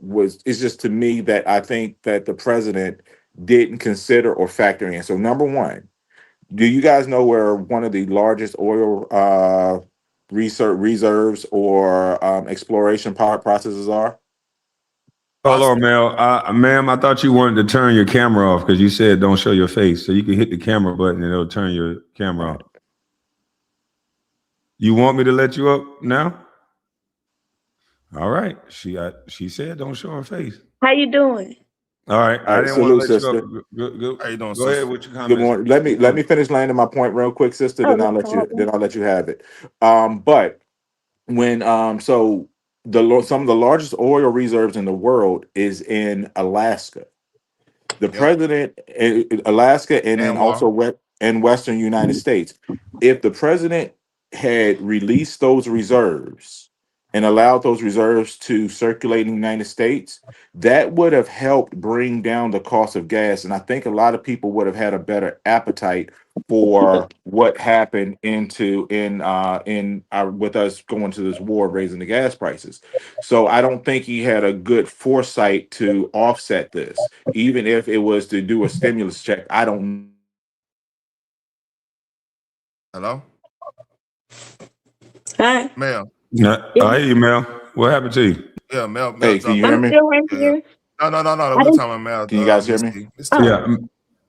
it's just to me that I think that the president didn't consider or factor in. So number one, do you guys know where one of the largest oil research reserves or exploration power processes are? Hold on, Bustlife. Mel. Ma'am, I thought you wanted to turn your camera off because you said don't show your face. So you can hit the camera button and it'll turn your camera off. You want me to let you up now? All right. She said don't show her face. How you doing? All right. All I right, didn't want to salute, let you up. sister. How you doing, Go ahead sister? with your Good comments. morning. Let me finish landing my point real quick, sister. Oh, Then no then problem. I'll let you have it. But when so some of the largest oil reserves in the world is in Alaska. The Yep. president, Alaska, and then Anwar. also in Western United States. If the president had released those reserves and allowed those reserves to circulate in the United States, that would have helped bring down the cost of gas. And I think a lot of people would have had a better appetite for what happened with us going to this war, raising the gas prices. So I don't think he had a good foresight to offset this, even if it was to do a stimulus check. I don't. Hello? Hi. Mel. Yeah, I hear you, Mel. What happened to you? Yeah, Mel Hey, can you dropped hear I'm out. me? still right Yeah, yeah. here. No. I We're didn't. talking about Mel. Can you guys hear Miss me? T. Miss T. Oh, Yeah.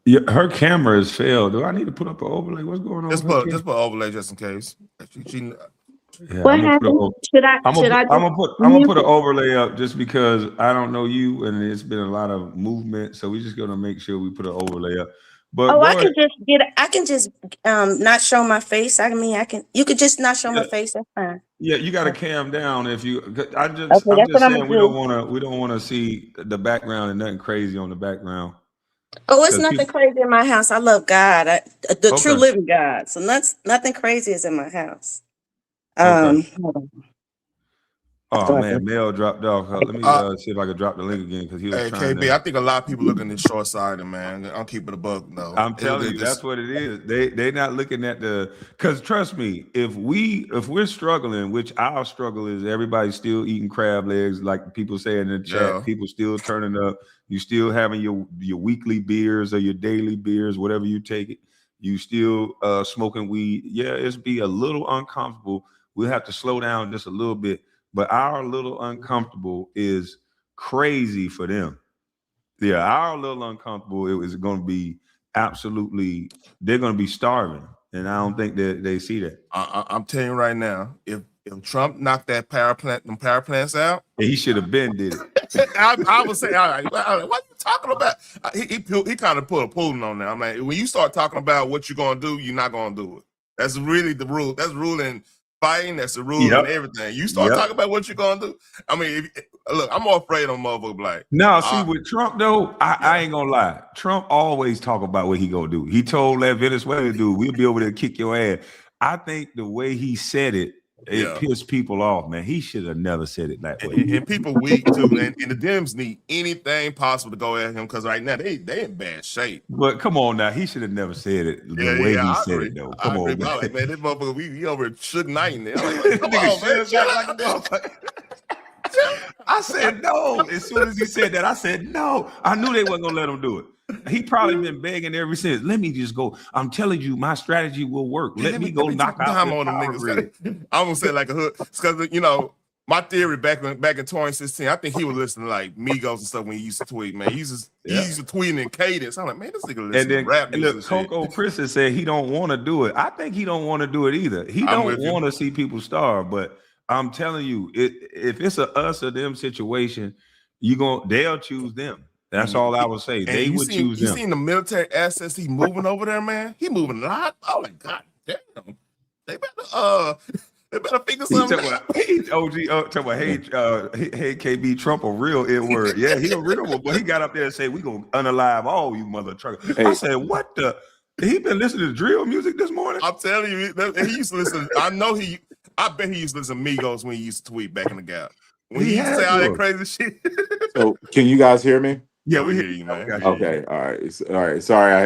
Yeah, her camera is failed. Do I need to put up an overlay? What's going on with her camera? Just put overlay just in case. She Yeah, what I'm gonna put happened? Should I just I'm gonna mute put an it? overlay up just because I don't know you and it's been a lot of movement, so we're just gonna make sure we put an overlay up. But Oh, I go ahead. can just get. I can just not show my face. I mean, I can. You could just not show my Yeah, face. That's fine. yeah, you got to cam down if you. Okay, I'm that's what just I'm gonna saying do. we don't want to see the background and nothing crazy on the background Oh, it's because nothing people. crazy in my house. I love God, the true Okay, living God. So nothing crazy is in my house. okay. Hold on. How Oh do I do man, Mel dropped off. Let me uh see if I can drop the link again because he was hey trying KB, to. I think a lot of people looking at short sighted, man. I'll keep it a buck though. I'm telling you, that's This what it is. They not looking at the because trust me, if we're struggling, which our struggle is everybody's still eating crab legs, like people say in the chat, yeah. people still turning up, you still having your weekly beers or your daily beers, whatever you take it, you still smoking weed. Yeah, it's be a little uncomfortable. We'll have to slow down just a little bit, but our little uncomfortable is crazy for them. Yeah, our little uncomfortable. It was going to be absolutely. They're going to be starving, and I don't think that they see that. I'm telling you right now, if Trump knocked them power plants out, He should have been did it. I would say, all right, what are you talking about? He kind of put a pulling on there. I'm like, when you start talking about what you're gonna do, you're not gonna do it. That's really the rule. That's rule in fighting. That's the rule in Yep. everything. You start Yep. talking about what you're gonna do. I mean, look, I'm more afraid of motherfucker like, Now, see uh, with Trump though, I yeah, ain't gonna lie. Trump always talk about what he gonna do. He told that Venezuelan dude, "We'll be over there to kick your ass." I think the way he said it, it yeah. pissed people off. Man, he should have never said it that way. And people weak too, and the Dems need anything possible to go at him because right now they in bad shape. But come on now, he should have never said it the way Yeah, he I said agree. it though. I Come agree. on, But man. I'm like, man, this motherfucker, we over Suge Knight in there. I'm like, come Nigga on, man, should chill back like a out, man. motherfucker. I said no. As soon as he said that, I said no. I knew they wasn't gonna let him do it. He probably been begging ever since. Let me just go. I'm telling you, my strategy will work. Yeah, Let me let go me knock drop a out dime this on them power grid. niggas. I won't say like a hood because my theory back in 2016, I think he was listening to like Migos and stuff when he used to tweet. Man, he Yeah. used to tweet in cadence. I'm like, man, this nigga And listen to then rap music and look, shit. Coco Christian said he don't want to do it. I think he don't want to do it either. He I'm don't with you. want to see people starve. But I'm telling you, if it's a us or them situation, they'll choose them. That's And, all I would say. and They would choose you them. seen the military assets he moving over there, man. He moving a lot. Oh my god, damn. They better they better figure He something talking about out. hey OG talking about hey KB Trump a real N word. Yeah, he a real one, but he got up there and said we gonna unalive all you mother truckers. I Hey, said, what the he been listening to drill music this morning? I'm telling you, he used to listen. I bet he used to listen to Migos when he used to tweet back in the gap. When He he used to say had all that to. crazy shit. so can you guys hear me? Yeah, Yeah, we we hear hear you you, now. We man. got We you. hear you. Okay, all right. Sorry, I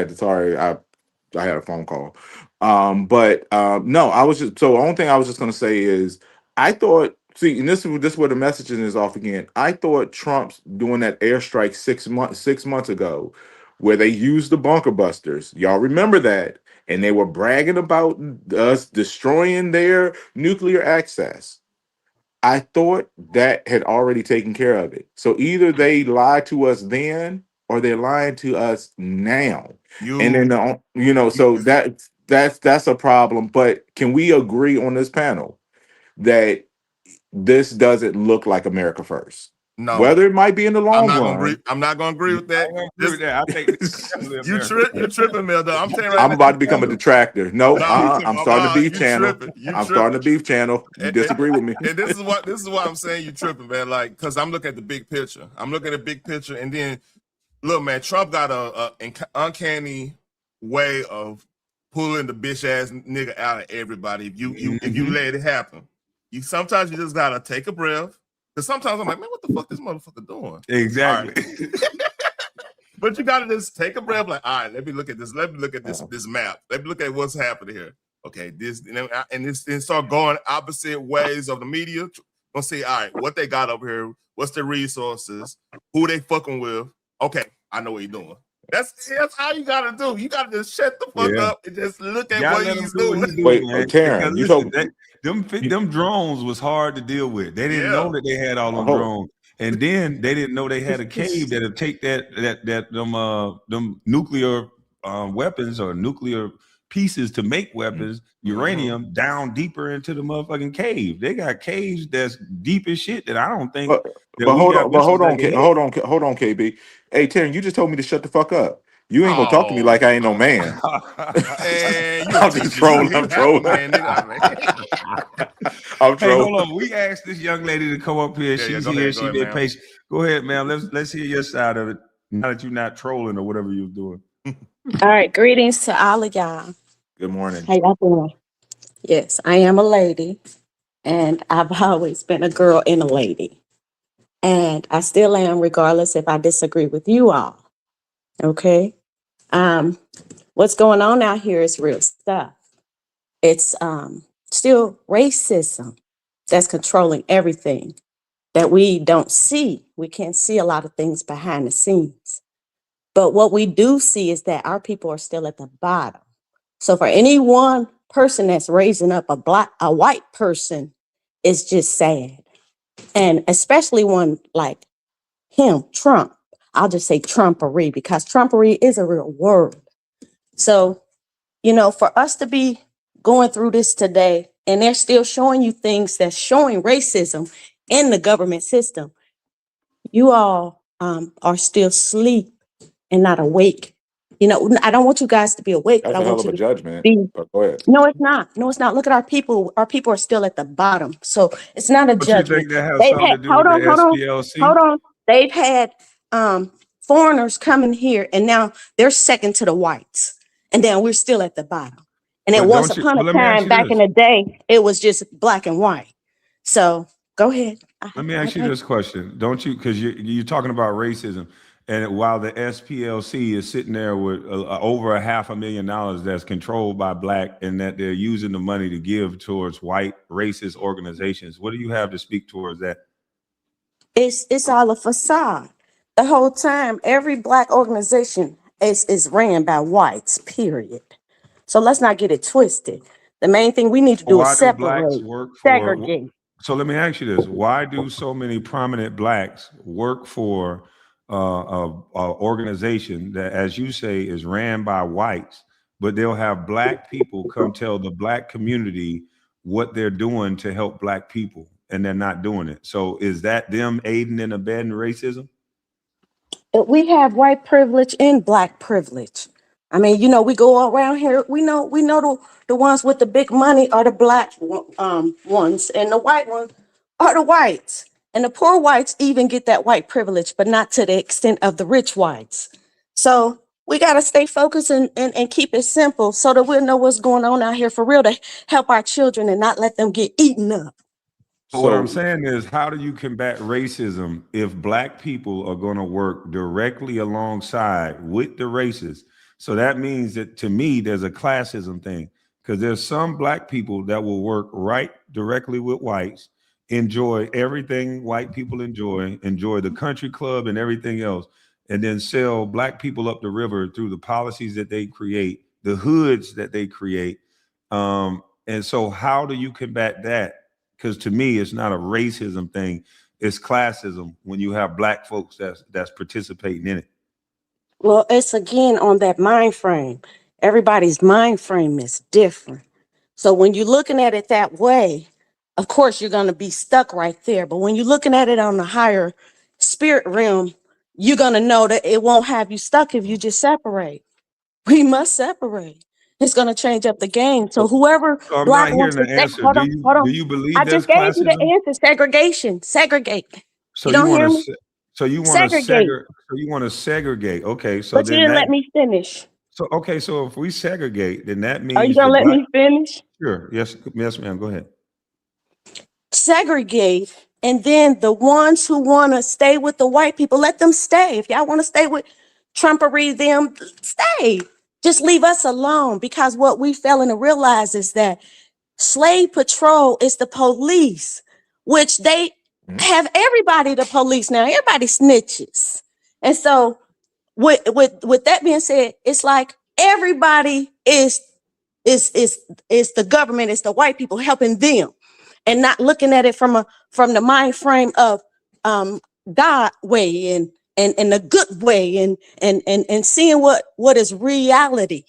had a phone call. But no, I was just so the only thing I was just gonna say is I thought see, and this is where the messaging is off again. I thought Trump's doing that airstrike 6 months ago where they used the bunker busters. Y'all remember that? And they were bragging about us destroying their nuclear access. I thought that had already taken care of it. So either they lied to us then or they're lying to us now. And then so that's a problem. But can we agree on this panel that this doesn't look like America First? No, Whether it might be in the I'm long not gonna agree. run, I'm not gonna agree with that. I don't agree with that. I think it's definitely You America. you tripping, Melda. I'm telling you right I'm now. about to become a detractor. No, No, I'm starting the beef you channel. tripping. You I'm starting the tripping. beef channel. You disagree with me? And this is why I'm saying you tripping, man. Like, cause I'm looking at the big picture. I'm looking at the big picture, and then look, man, Trump got a uncanny way of pulling the bitch ass nigga out of everybody. If you let it happen, sometimes you just gotta take a breath. Cause sometimes I'm like, man, what the fuck this motherfucker doing? Exactly. But you gotta just take a breath, like, all right, let me look at this. Let me look at this map. Let me look at what's happening here. Okay, this and this then start going opposite ways of the media. Gonna say, all right, what they got over here, what's their resources, who they fucking with. Okay, I know what you're doing. That's all you gotta do. You gotta just shut the fuck up and just look at what he's doing. Wait, man. Taryn, you Listen, told them drones was hard to deal with. They didn't know that they had all them drones, and then they didn't know they had a cave that'll take them nuclear weapons or nuclear pieces to make weapons, uranium down deeper into the motherfucking cave. They got caves that's deep as shit that I don't think. hold on, KB. Hey, Taryn, you just told me to shut the fuck up. You ain't gonna talk to me like I ain't no man. I'm just trolling. I'm trolling. I'm trolling. Hey, hold on. We asked this young lady to come up here. She's here. She been patient. Go ahead, ma'am. Let's hear your side of it. Now that you're not trolling or whatever you're doing. All right, greetings to all of y'all. Good morning. How y'all doing? Yes, I am a lady, and I've always been a girl and a lady. And I still am, regardless if I disagree with you all. Okay? What's going on out here is real stuff. It's still racism that's controlling everything that we don't see. We can't see a lot of things behind the scenes. But what we do see is that our people are still at the bottom. So for any one person that's raising up a white person, it's just sad. And especially one like him, Trump. I'll just say Trumpery because Trumpery is a real word. So, for us to be going through this today, and they're still showing you things that's showing racism in the government system, you all are still asleep and not awake. I don't want you guys to be awake, That's but I a hell want of you a to judgment. be. But go ahead. No, it's not. No, it's not. Look at our people. Our people are still at the bottom. So it's not a But you judgment. think that has They've something had, to do with the SPLC? hold on. They've had foreigners coming here, and now they're second to the whites, and then we're still at the bottom. And then But once don't you? upon But a let me ask time, you back in this. the day, it was just black and white. So go ahead. Let me ask you this question. Don't you? Because you're talking about racism, and while the SPLC is sitting there with over $500,000 that's controlled by black, and that they're using the money to give towards white racist organizations, what do you have to speak towards that? It's all a facade. The whole time, every black organization is ran by whites, period. So let's not get it twisted. The main thing we need to do is Why do blacks separate, work for? segregate. So let me ask you this: why do so many prominent blacks work for a organization that, as you say, is ran by whites, but they'll have black people come tell the black community what they're doing to help black people, and they're not doing it? So is that them aiding and abetting racism? We have white privilege and black privilege. I mean, we go around here. We know the ones with the big money are the black ones, and the white ones are the whites. And the poor whites even get that white privilege, but not to the extent of the rich whites. So we got to stay focused and keep it simple so that we'll know what's going on out here for real to help our children and not let them get eaten up. But what I'm saying is, how do you combat racism if black people are going to work directly alongside with the racists? So that means that, to me, there's a classism thing, because there's some black people that will work right directly with whites, enjoy everything white people enjoy the country club and everything else. and then sell black people up the river through the policies that they create, the hoods that they create. And so how do you combat that? Because to me, it's not a racism thing, it's classism when you have black folks that's participating in it. Well, it's again on that mind frame. Everybody's mind frame is different. So when you're looking at it that way, of course you're going to be stuck right there. But when you're looking at it on the higher spirit realm, you're going to know that it won't have you stuck if you just separate. We must separate. It's going to change up the game. So So, whoever so I'm black not wants hearing to the say, answer. hold on, hold on. Do you believe I there's just gave you the classism? answer. Segregation. Segregate. So You you don't want hear me? to so you want to Segregate. segregate. So you want to segregate. Okay, so But you then didn't that let me finish. so okay, so if we segregate, then that Are you means going the to let black. me finish? Sure. Yes, ma'am. Go ahead. Segregate, and then the ones who want to stay with the white people, let them stay. If y'all want to stay with Trumpery, them stay. Just leave us alone, because what we failing to realize is that slave patrol is the police, which they Mhm. have everybody the police now. Everybody snitches. And so with that being said, it's like everybody is is the government, it's the white people helping them, and not looking at it from the mind frame of um God way, and the good way, and seeing what is reality.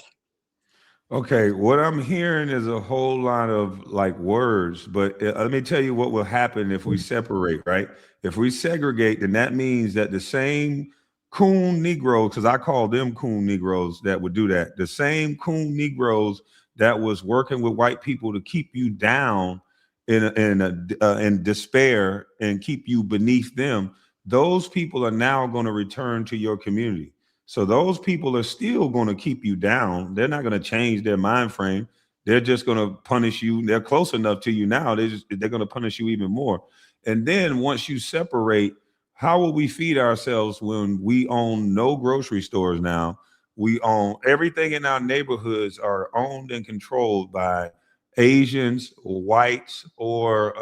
Okay, what I'm hearing is a whole lot of like words, but let me tell you what will happen if we separate, right? If we segregate, then that means that the same coon Negroes, because I call them coon Negroes that would do that, the same coon Negroes that was working with white people to keep you down in despair and keep you beneath them, those people are now going to return to your community. So those people are still going to keep you down. They're not going to change their mind frame. They're just going to punish you. They're close enough to you now. They're going to punish you even more. And then once you separate, how will we feed ourselves when we own no grocery stores now? We own everything in our neighborhoods are owned and controlled by Asians, or whites, or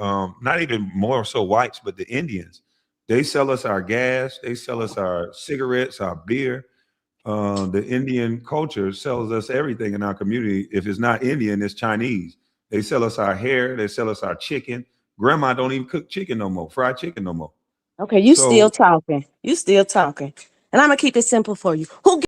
not even more so whites, but the Indians. They sell us our gas. They sell us our cigarettes, our beer. The Indian culture sells us everything in our community. If it's not Indian, it's Chinese. They sell us our hair. They sell us our chicken. Grandma don't even cook chicken no more, fried chicken no more. Okay, you still So, talking. You still talking. And I'm gonna keep it simple for you. Who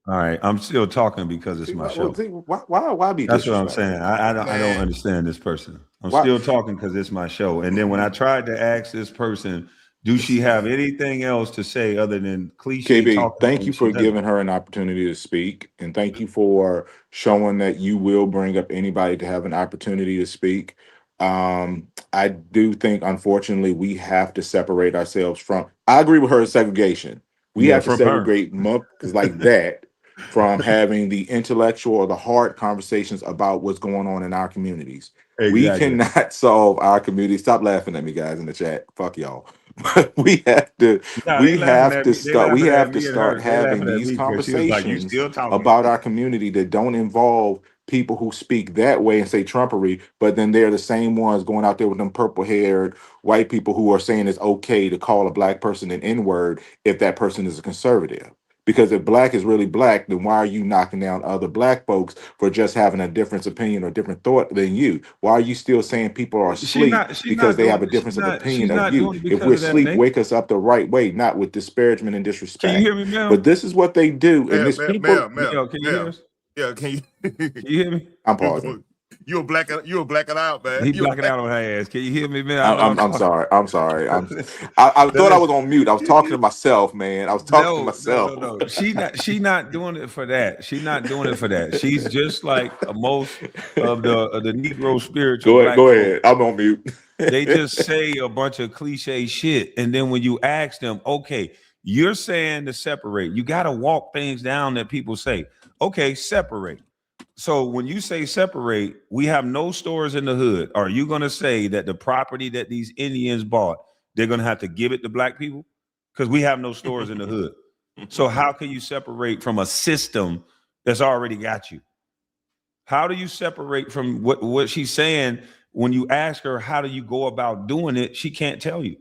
all right, I'm still talking because it's See, my show. why be That's what I'm saying. disrespectful? I don't Man, understand this person. I'm Why, still talking because it's my show. And then when I tried to ask this person, do she have anything else to say other than cliche KB? talking Thank you points? She for doesn't. giving her an opportunity to speak, and thank you for showing that you will bring up anybody to have an opportunity to speak. I do think, unfortunately, we have to separate ourselves from. I agree with her segregation. We Yeah, have to from her. segregate because like that from having the intellectual or the hard conversations about what's going on in our communities. We Exactly. cannot solve our community. Stop laughing at me, guys, in the chat. Fuck y'all. But we have to No, they we laughing have at to me. They start we laughing at have to me and start her. They having laughing at these me because she was like, "You conversations still talking?" about our community that don't involve people who speak that way and say Trumpery, but then they're the same ones going out there with them purple haired white people who are saying it's okay to call a black person an N-word if that person is a conservative. Because if black is really black, then why are you knocking down other black folks for just having a different opinion or different thought than you? Why are you still saying people are She asleep not. She because not they have doing. a difference of opinion She's of not you? doing it If because we're of that, asleep, Nate. wake us up the right way, not with disparagement and Can you hear disrespect. me, Mel? But this is what they do, and Mel, this Mel, people. Mel, Mel, Mel, can you hear Mel. us? Yeah, can you? Can you hear me? I'm pausing. You were blacking out, man. He You were blocking out on her ass. Can you hear me, Mel? I I- know I'm I'm I'm talking. sorry. I'm sorry. I Now thought I was listen. on mute. I was talking to myself, man. I was talking to No, no, myself. no, no. She not doing it for that. She not doing it for that. She's just like most of the Negro spiritual Go ahead. black Go folk. ahead. I'm on mute. They just say a bunch of cliche shit. And then when you ask them, okay, you're saying to separate, you got to walk things down that people say, okay, separate. So when you say separate, we have no stores in the hood. Are you going to say that the property that these Indians bought, they're going to have to give it to black people? Because we have no stores in the hood. So how can you separate from a system that's already got you? How do you separate from what she's saying when you ask her how do you go about doing it? She can't tell you.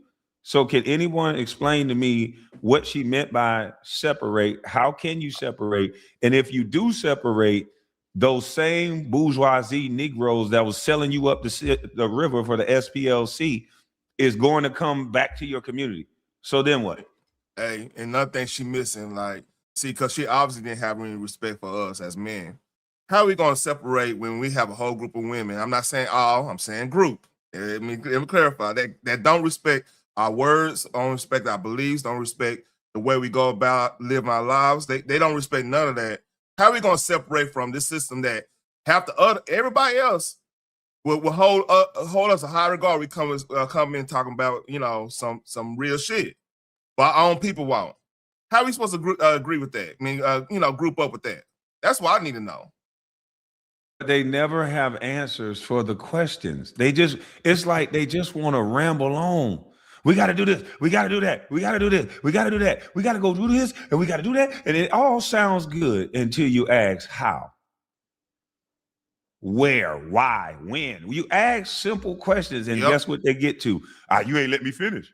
So can anyone explain to me what she meant by separate? How can you separate? And if you do separate, those same bourgeoisie Negroes that was selling you up the river for the SPLC is going to come back to your community. So then what? Hey, and another thing she missing, like, see, because she obviously didn't have any respect for us as men. How are we going to separate when we have a whole group of women? I'm not saying all, I'm saying group. Let me clarify that don't respect our words, don't respect our beliefs, don't respect the way we go about living our lives. They don't respect none of that. How are we going to separate from this system that everybody else will hold us a high regard? We come in talking about, you know, some real shit, but our own people won't. How are we supposed to agree with that? I mean, you know, group up with that. That's what I need to know. They never have answers for the questions. It's like they just want to ramble on. We got to do this. We got to do that. We got to do this. We got to do that. We got to go do this and we got to do that. And it all sounds good until you ask how, where, why, when. You ask simple questions and guess what they get to? You ain't let me finish.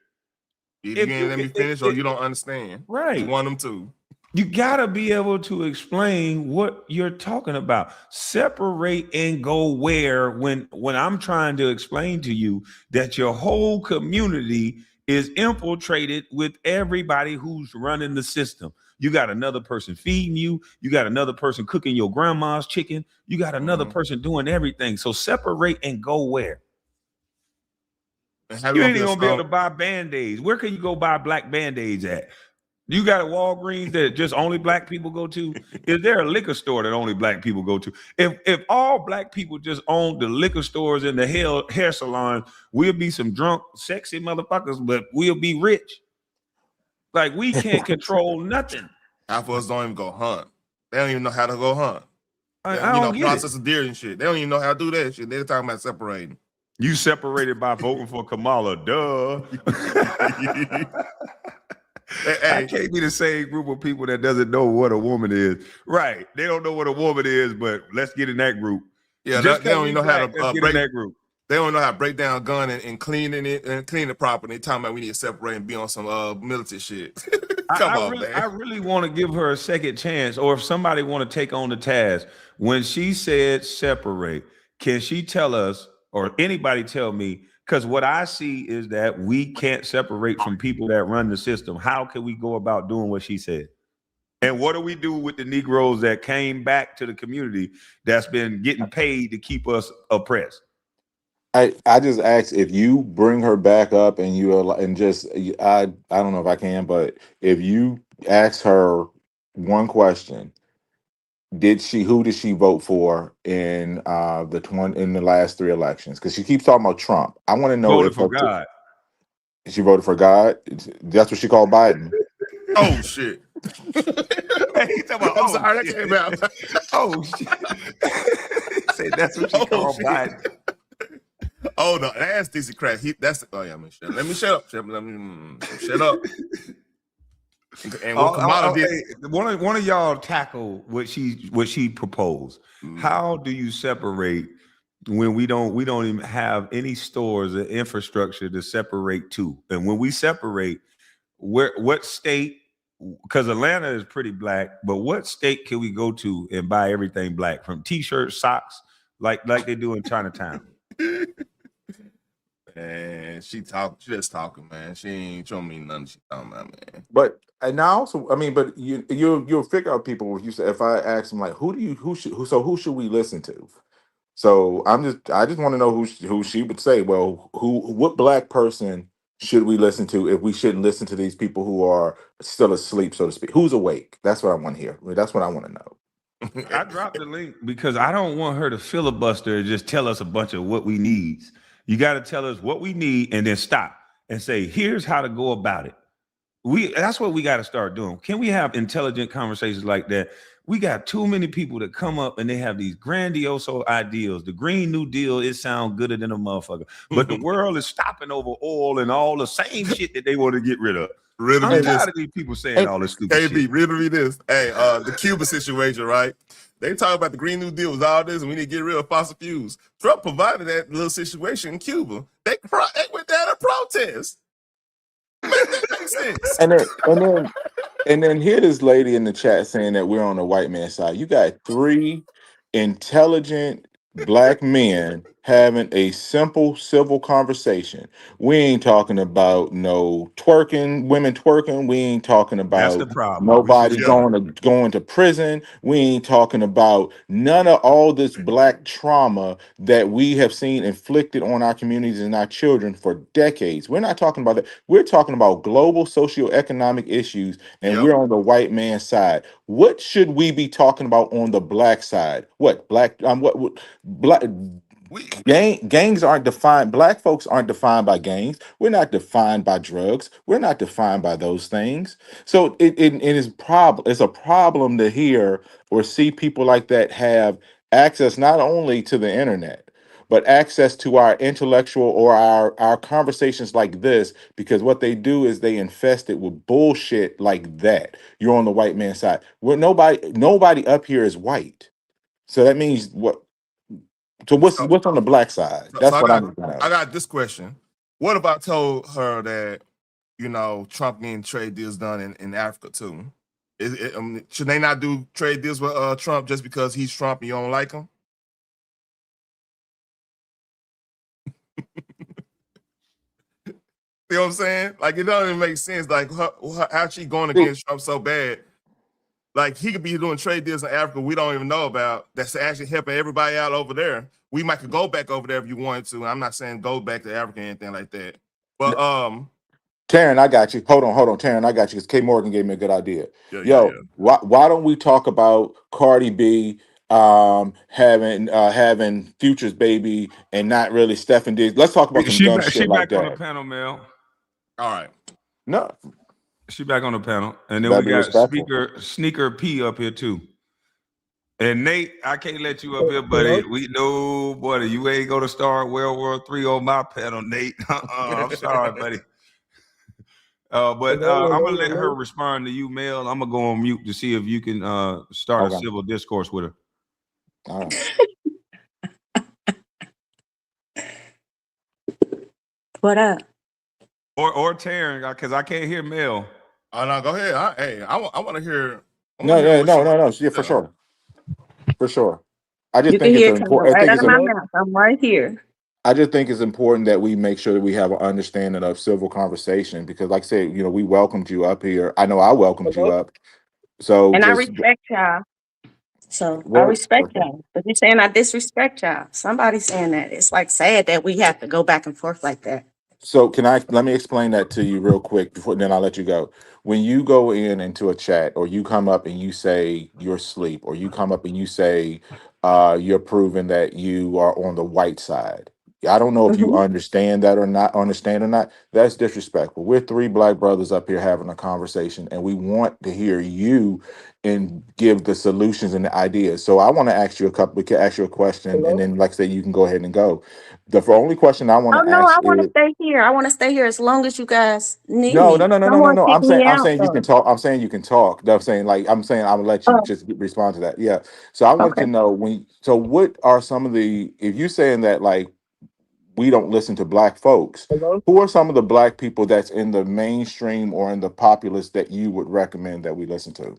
Either you ain't let me finish or you don't understand. Right. You want them to. You got to be able to explain what you're talking about. Separate and go where when I'm trying to explain to you that your whole community is infiltrated with everybody who's running the system. You got another person feeding you. You got another person cooking your grandma's chicken. You got another person doing everything. So separate and go where? You ain't even gonna be able to buy Band-Aids. Where can you go buy black Band-Aids at? You got a Walgreens that just only black people go to? Is there a liquor store that only black people go to? If all black people just owned the liquor stores and the hair salons, we'll be some drunk, sexy motherfuckers, but we'll be rich. Like, we can't control nothing. Half of us don't even go hunt. They don't even know how to go hunt. I don't get process of deer and shit. They don't even know how to do that shit. They're talking about separating. You separated by voting for Kamala, duh. I can't be the same group of people that doesn't know what a woman is. Right. They don't know what a woman is, but let's get in that group. Yeah, they don't even know how to break in that group. They don't know how to break down a gun and cleaning it and clean it properly. They talking about we need to separate and be on some military shit. Come on, man. I really want to give her a second chance, or if somebody want to take on the task. When she said separate, can she tell us, or anybody tell me, because what I see is that we can't separate from people that run the system. How can we go about doing what she said? And what do we do with the Negroes that came back to the community that's been getting paid to keep us oppressed? I just asked if you bring her back up and I don't know if I can, but if you ask her one question, who did she vote for in the last 3 elections? Because she keeps talking about Trump. I want to know voted for God. She voted for God. That's what she called Biden. Oh shit. Hey, about, I'm sorry, that came out. Oh shit. Say that's what she called Biden. Oh no, that's DC Crack. Let me shut up. Let me shut up. And what one of y'all tackle what she proposed. How do you separate when we don't even have any stores or infrastructure to separate to? And when we separate, what state? Because Atlanta is pretty black, but what state can we go to and buy everything black, from t-shirts, socks, like they do in Chinatown? Man, she just talking, man. She ain't showing me nothing she talking about, man. But you'll figure out people. If you say, if I ask them like, who should we listen to? So I just want to know who she would say. Well, what black person should we listen to if we shouldn't listen to these people who are still asleep, so to speak? Who's awake? That's what I want to hear. That's what I want to know. I dropped the link because I don't want her to filibuster and just tell us a bunch of what we need. You got to tell us what we need and then stop and say, here's how to go about it. That's what we got to start doing. Can we have intelligent conversations like that? We got too many people that come up and they have these grandiose ideals. The Green New Deal, it sounds gooder than a motherfucker. But the world is stopping over oil and all the same shit that they want to get rid of. I'm tired of these people saying all this stupid shit. Riddle me this. Hey, the Cuba situation, right? They talk about the Green New Deal was all this, and we need to get rid of fossil fuels. Trump provided that little situation in Cuba. They went down to protest. That makes sense. And then here this lady in the chat saying that we're on the white man's side. You got three intelligent black men having a simple civil conversation. We ain't talking about no twerking, women twerking. We ain't talking That's the about problem. We should nobody Yeah. going to prison. We ain't talking about none of all this black trauma that we have seen inflicted on our communities and our children for decades. We're not talking about that. We're talking about global socioeconomic issues, and Yep. we're on the white man's side. What should we be talking about on the black side? What black what black We gangs aren't defined, black folks aren't defined by gangs. We're not defined by drugs. We're not defined by those things. So it is problem, it's a problem to hear or see people like that have access not only to the internet, but access to our intellectual or our conversations like this, because what they do is they infest it with bullshit like that. You're on the white man's side. Well, nobody up here is white. So that means what? So so, what's on the black side? so That's what I need to I know. got this question. What if I told her that, you know, Trump getting trade deals done in Africa too? Should they not do trade deals with Trump just because he's Trump and you don't like him? You know what I'm saying? Like, it doesn't even make sense. Like, how she going See, against Trump so bad? Like, he could be doing trade deals in Africa we don't even know about. That's actually helping everybody out over there. We might could go back over there if you wanted to. I'm not saying go back to Africa or anything like that. But Taryn, I got you. Hold on, Taryn, I got you. Because K Morgan gave me a good idea. yeah. Yo, why don't we talk about Cardi B having Future's baby and not really Stephen Diggs? Let's talk about some dumb She shit like back on the that. panel, Mel. All right. No, She back on the panel, and you then better we be got respectful. Sneaker P up here too. And Nate, I can't let you up here, buddy. We know, buddy, you ain't gonna start World War III on my panel, Nate. I'm sorry, buddy. But I'm gonna let her respond to you, Mel. I'm gonna go on mute to see if you can start a Okay. civil discourse with her. All right. What up? Or Taryn, because I can't hear Mel. Oh no, go ahead. I want to hear. I want No, to hear no, what she. no, no, no. Yeah, for Yeah. sure. For sure. I just You can think it's hear it coming important. right out of my mouth. I'm right here. I just think it's important that we make sure that we have an understanding of civil conversation, because, like I said, we welcomed you up here. I know I welcomed you up. So And I just respect y'all. So I well, respect y'all. But you're saying I disrespect y'all. Somebody's saying that. It's like sad that we have to go back and forth like that. so let me explain that to you real quick before then I'll let you go. When you go into a chat, or you come up and you say you're asleep, or you come up and you say you're proving that you are on the white side. I don't know if you Hmm. understand that or not understand or not. That's disrespectful. We're three black brothers up here having a conversation, and we want to hear you and give the solutions and the ideas. So I want to ask you we can ask you a question, and then, like I said, you can go ahead and go. The only question I want Oh to no, ask I want to is, stay here. I want to stay here as long as you guys need no, no, me. no, no, no, no, Someone no. kick me I'm out saying you can though. talk. I'm saying you can talk. I'm gonna let you Oh, just respond to that. Yeah. So I wanted okay. to know so what are some of if you're saying that, like, we don't listen to black folks, who are some of the black people that's in the mainstream or in the populace that you would recommend that we listen to?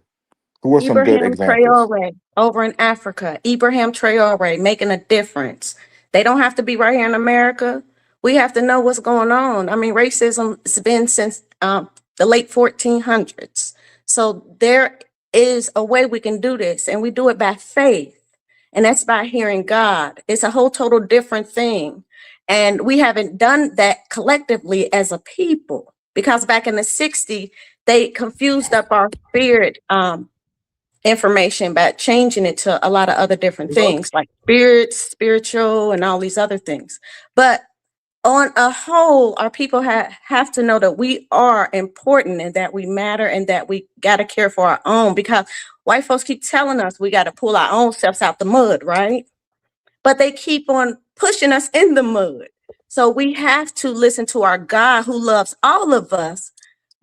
Who are some good Ibrahim examples? Traore over in Africa. Ibrahim Traore making a difference. They don't have to be right here in America. We have to know what's going on. I mean, racism has been since the late 1400s. So there is a way we can do this, and we do it by faith. And that's by hearing God. It's a whole total different thing. And we haven't done that collectively as a people, because back in the 60s, they confused up our spirit information by changing it to a lot of other different things like spiritual, and all these other things. But on a whole, our people have to know that we are important and that we matter and that we got to care for our own, because white folks keep telling us we got to pull our own selves out the mud, right? But they keep on pushing us in the mud. So we have to listen to our God who loves all of us.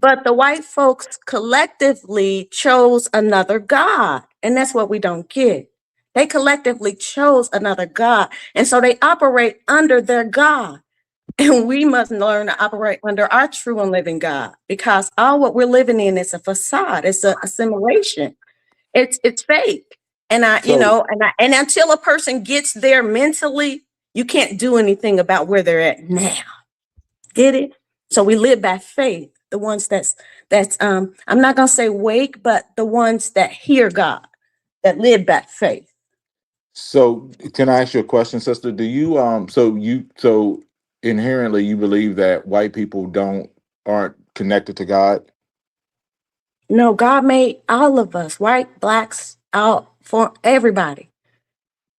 But the white folks collectively chose another God. And that's what we don't get. They collectively chose another God. And so they operate under their God. And we must learn to operate under our true and living God, because all what we're living in is a facade. It's a assimilation. It's fake. And So and until a person gets there mentally, you can't do anything about where they're at now. Get it? So we live by faith. The ones that's I'm not gonna say wake, but the ones that hear God, that live by faith. So can I ask you a question, sister? Do you so inherently you believe that white people don't aren't connected to God? No, God made all of us, white, blacks, all for everybody.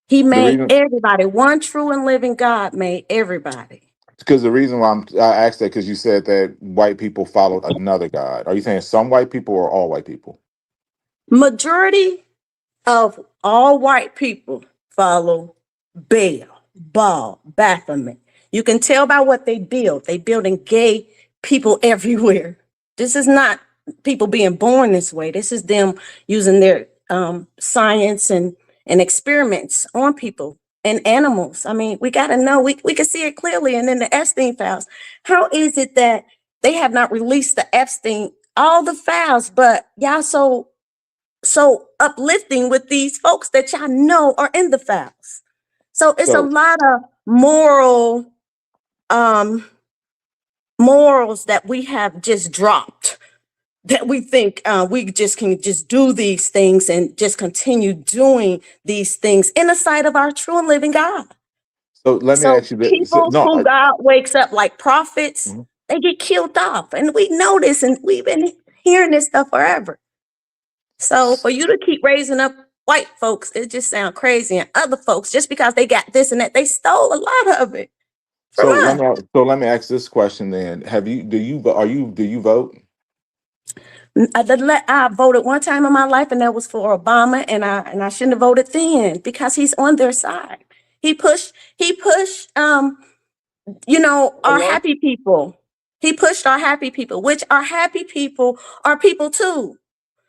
He The made reason everybody. One true and living God made everybody. because the reason why I asked that because you said that white people followed another God. Are you saying some white people or all white people? Majority of all white people follow Baal, Baphomet. You can tell by what they build. They building gay people everywhere. This is not people being born this way. This is them using their science and experiments on people and animals. I mean, we got to know. We can see it clearly. And in the Epstein files, how is it that they have not released the Epstein all the files, but y'all so uplifting with these folks that y'all know are in the files. So it's a So lot of um morals that we have just dropped, that we think we just can just do these things and just continue doing these things in the sight of our true and living God. so let me So ask you this. So, people no, who God wakes up like prophets, mhm. they get killed off. And we know this, and we've been hearing this stuff forever. So for you to keep raising up white folks, it just sounds crazy. And other folks, just because they got this and that, they stole a lot of it from So us. let me ask this question then. Have you do you are you do you vote? I voted one time in my life, and that was for Obama, and I shouldn't have voted then because he's on their side. He pushed our happy people. He pushed our happy people, which our happy people are people too.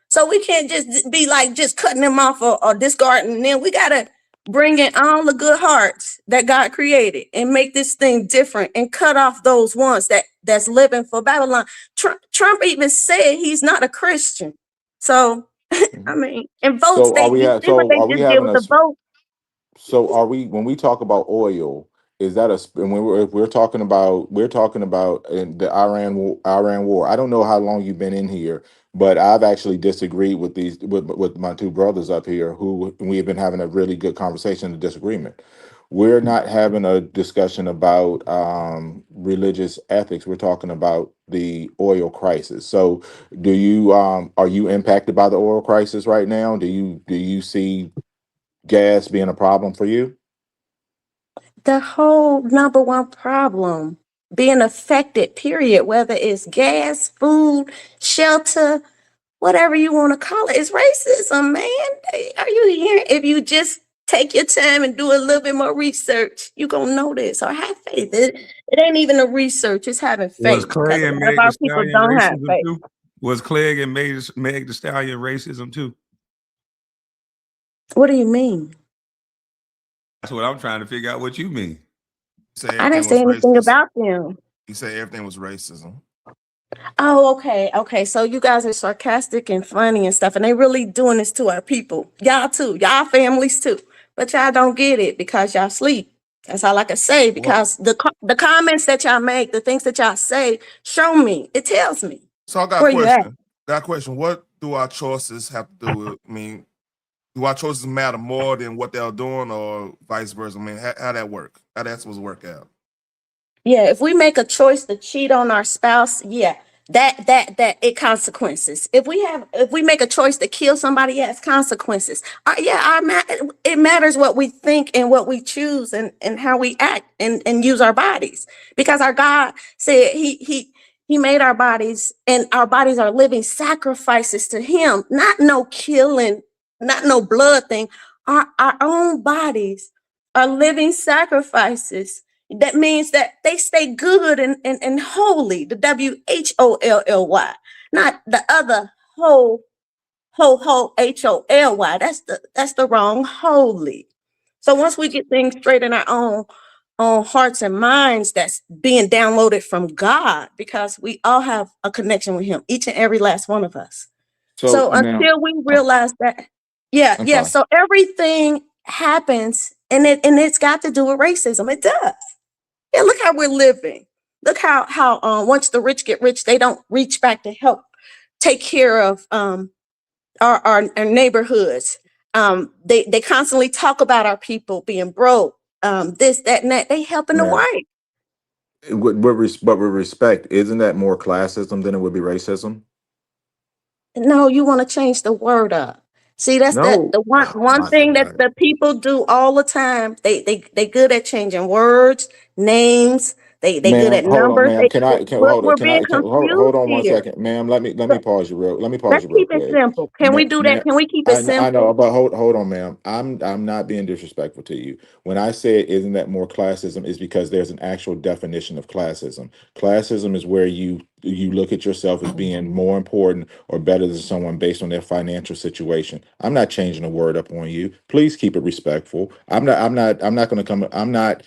So we can't just be like just cutting them off or discarding them. We gotta bring in all the good hearts that God created and make this thing different and cut off those ones that's living for Babylon. Trump even said he's not a Christian. So I Mhm. mean, and votes, they you see what So they are we just did having with a the vote. so are we when we talk about oil, is that and if we're talking about in the Iran war. I don't know how long you've been in here, but I've actually disagreed with these with my two brothers up here who we have been having a really good conversation and disagreement. We're not having a discussion about religious ethics. We're talking about the oil crisis. So do you are you impacted by the oil crisis right now? Do you see gas being a problem for you? The whole number one problem being affected, period, whether it's gas, food, shelter, whatever you want to call it, is racism, man. Are you hearing? If you just take your time and do a little bit more research, you're going to know this or have faith. It ain't even a research, it's having Was faith, because Clay a and lot of Meg the our people Stallion don't have racism faith. too? Was Clegg and Meg the Stallion racism too? What do you mean? That's what I'm trying to figure out what you mean. Say I didn't everything say was anything racist. about them. He said everything was racism. Oh, okay, okay. So you guys are sarcastic and funny and stuff, and they really doing this to our people. Y'all too, y'all families too. But y'all don't get it because y'all sleep. That's all I can say. What? Because the comments that y'all make, the things that y'all say, show me. It tells me So I got a where you at. question. Got a question. What do our choices have to do with? I mean, do our choices matter more than what they're doing, or vice versa? I mean, how that work? How that's supposed to work out? Yeah, if we make a choice to cheat on our spouse, yeah, that it consequences. If we make a choice to kill somebody, yeah, it's consequences. It matters what we think and what we choose and how we act and use our bodies, because our God said he made our bodies, and our bodies are living sacrifices to him, not no killing, not no blood thing. Our own bodies are living sacrifices. That means that they stay good and holy, the WHOLLY, not the other HOLY. That's the wrong holy. So once we get things straight in our own on hearts and minds that's being downloaded from God, because we all have a connection with him, each and every last one of us. So So now, until we oh, realize that, I'm yeah. sorry. So everything happens, and it's got to do with racism. It does. Yeah, look how we're living. Look how once the rich get rich, they don't reach back to help take care of our neighborhoods. They constantly talk about our people being broke, this, that, and that. They helping the Ma'am, white. but with respect, isn't that more classism than it would be racism? No, you want to change the word up. See, that's No. the one Oh one my thing that God. the people do all the time. They good at changing words, names. They good Ma'am, at hold on, numbers. ma'am. Can We're, hold on? we're being Hold confused on one here. second, ma'am. Let me pause you Let's real keep it quick. simple. Can we do that? Can we keep it I know, simple? but hold on, ma'am. I'm not being disrespectful to you. When I say isn't that more classism, is because there's an actual definition of classism. Classism is where you look at yourself as being more important or better than someone based on their financial situation. I'm not changing the word up on you. Please keep it respectful. I'm not going to come. I'm not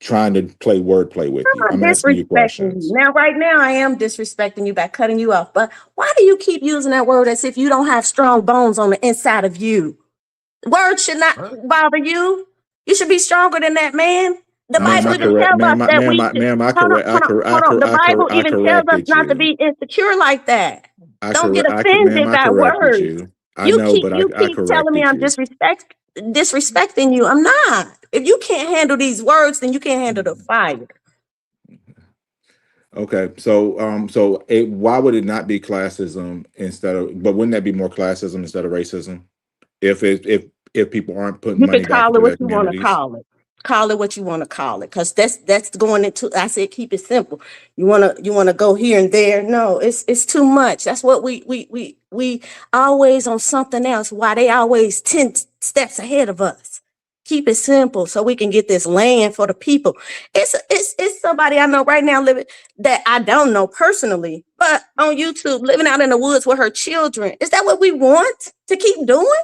trying to play wordplay with you. I'm I'm asking you disrespecting you. questions. Now, right now, I am disrespecting you by cutting you off. But why do you keep using that word as if you don't have strong bones on the inside of you? Words should not What? bother you. You should be stronger than that, man. The I was Ma'am, Bible I even speaking. correct, tells us ma'am, that we should, ma'am, hold on, hold on, hold on. The Bible I even tells us corrected not to you. be insecure like that. Don't get Ma'am, offended I by corrected words. you. I know, but You I keep telling me corrected I'm you. disrespecting you. I'm not. If you can't handle these words, then you can't handle the fire. Okay, why would it not be classism instead of? But wouldn't that be more classism instead of racism? If people aren't putting You can money back call it into what their you want to communities, call it. Call it what you want to call it, because that's going into. I said keep it simple. You wanna go here and there. No, it's too much. That's what we always on something else. Why they always 10 steps ahead of us. Keep it simple so we can get this land for the people. It's somebody I know right now living that I don't know personally, but on YouTube living out in the woods with her children. Is that what we want to keep doing?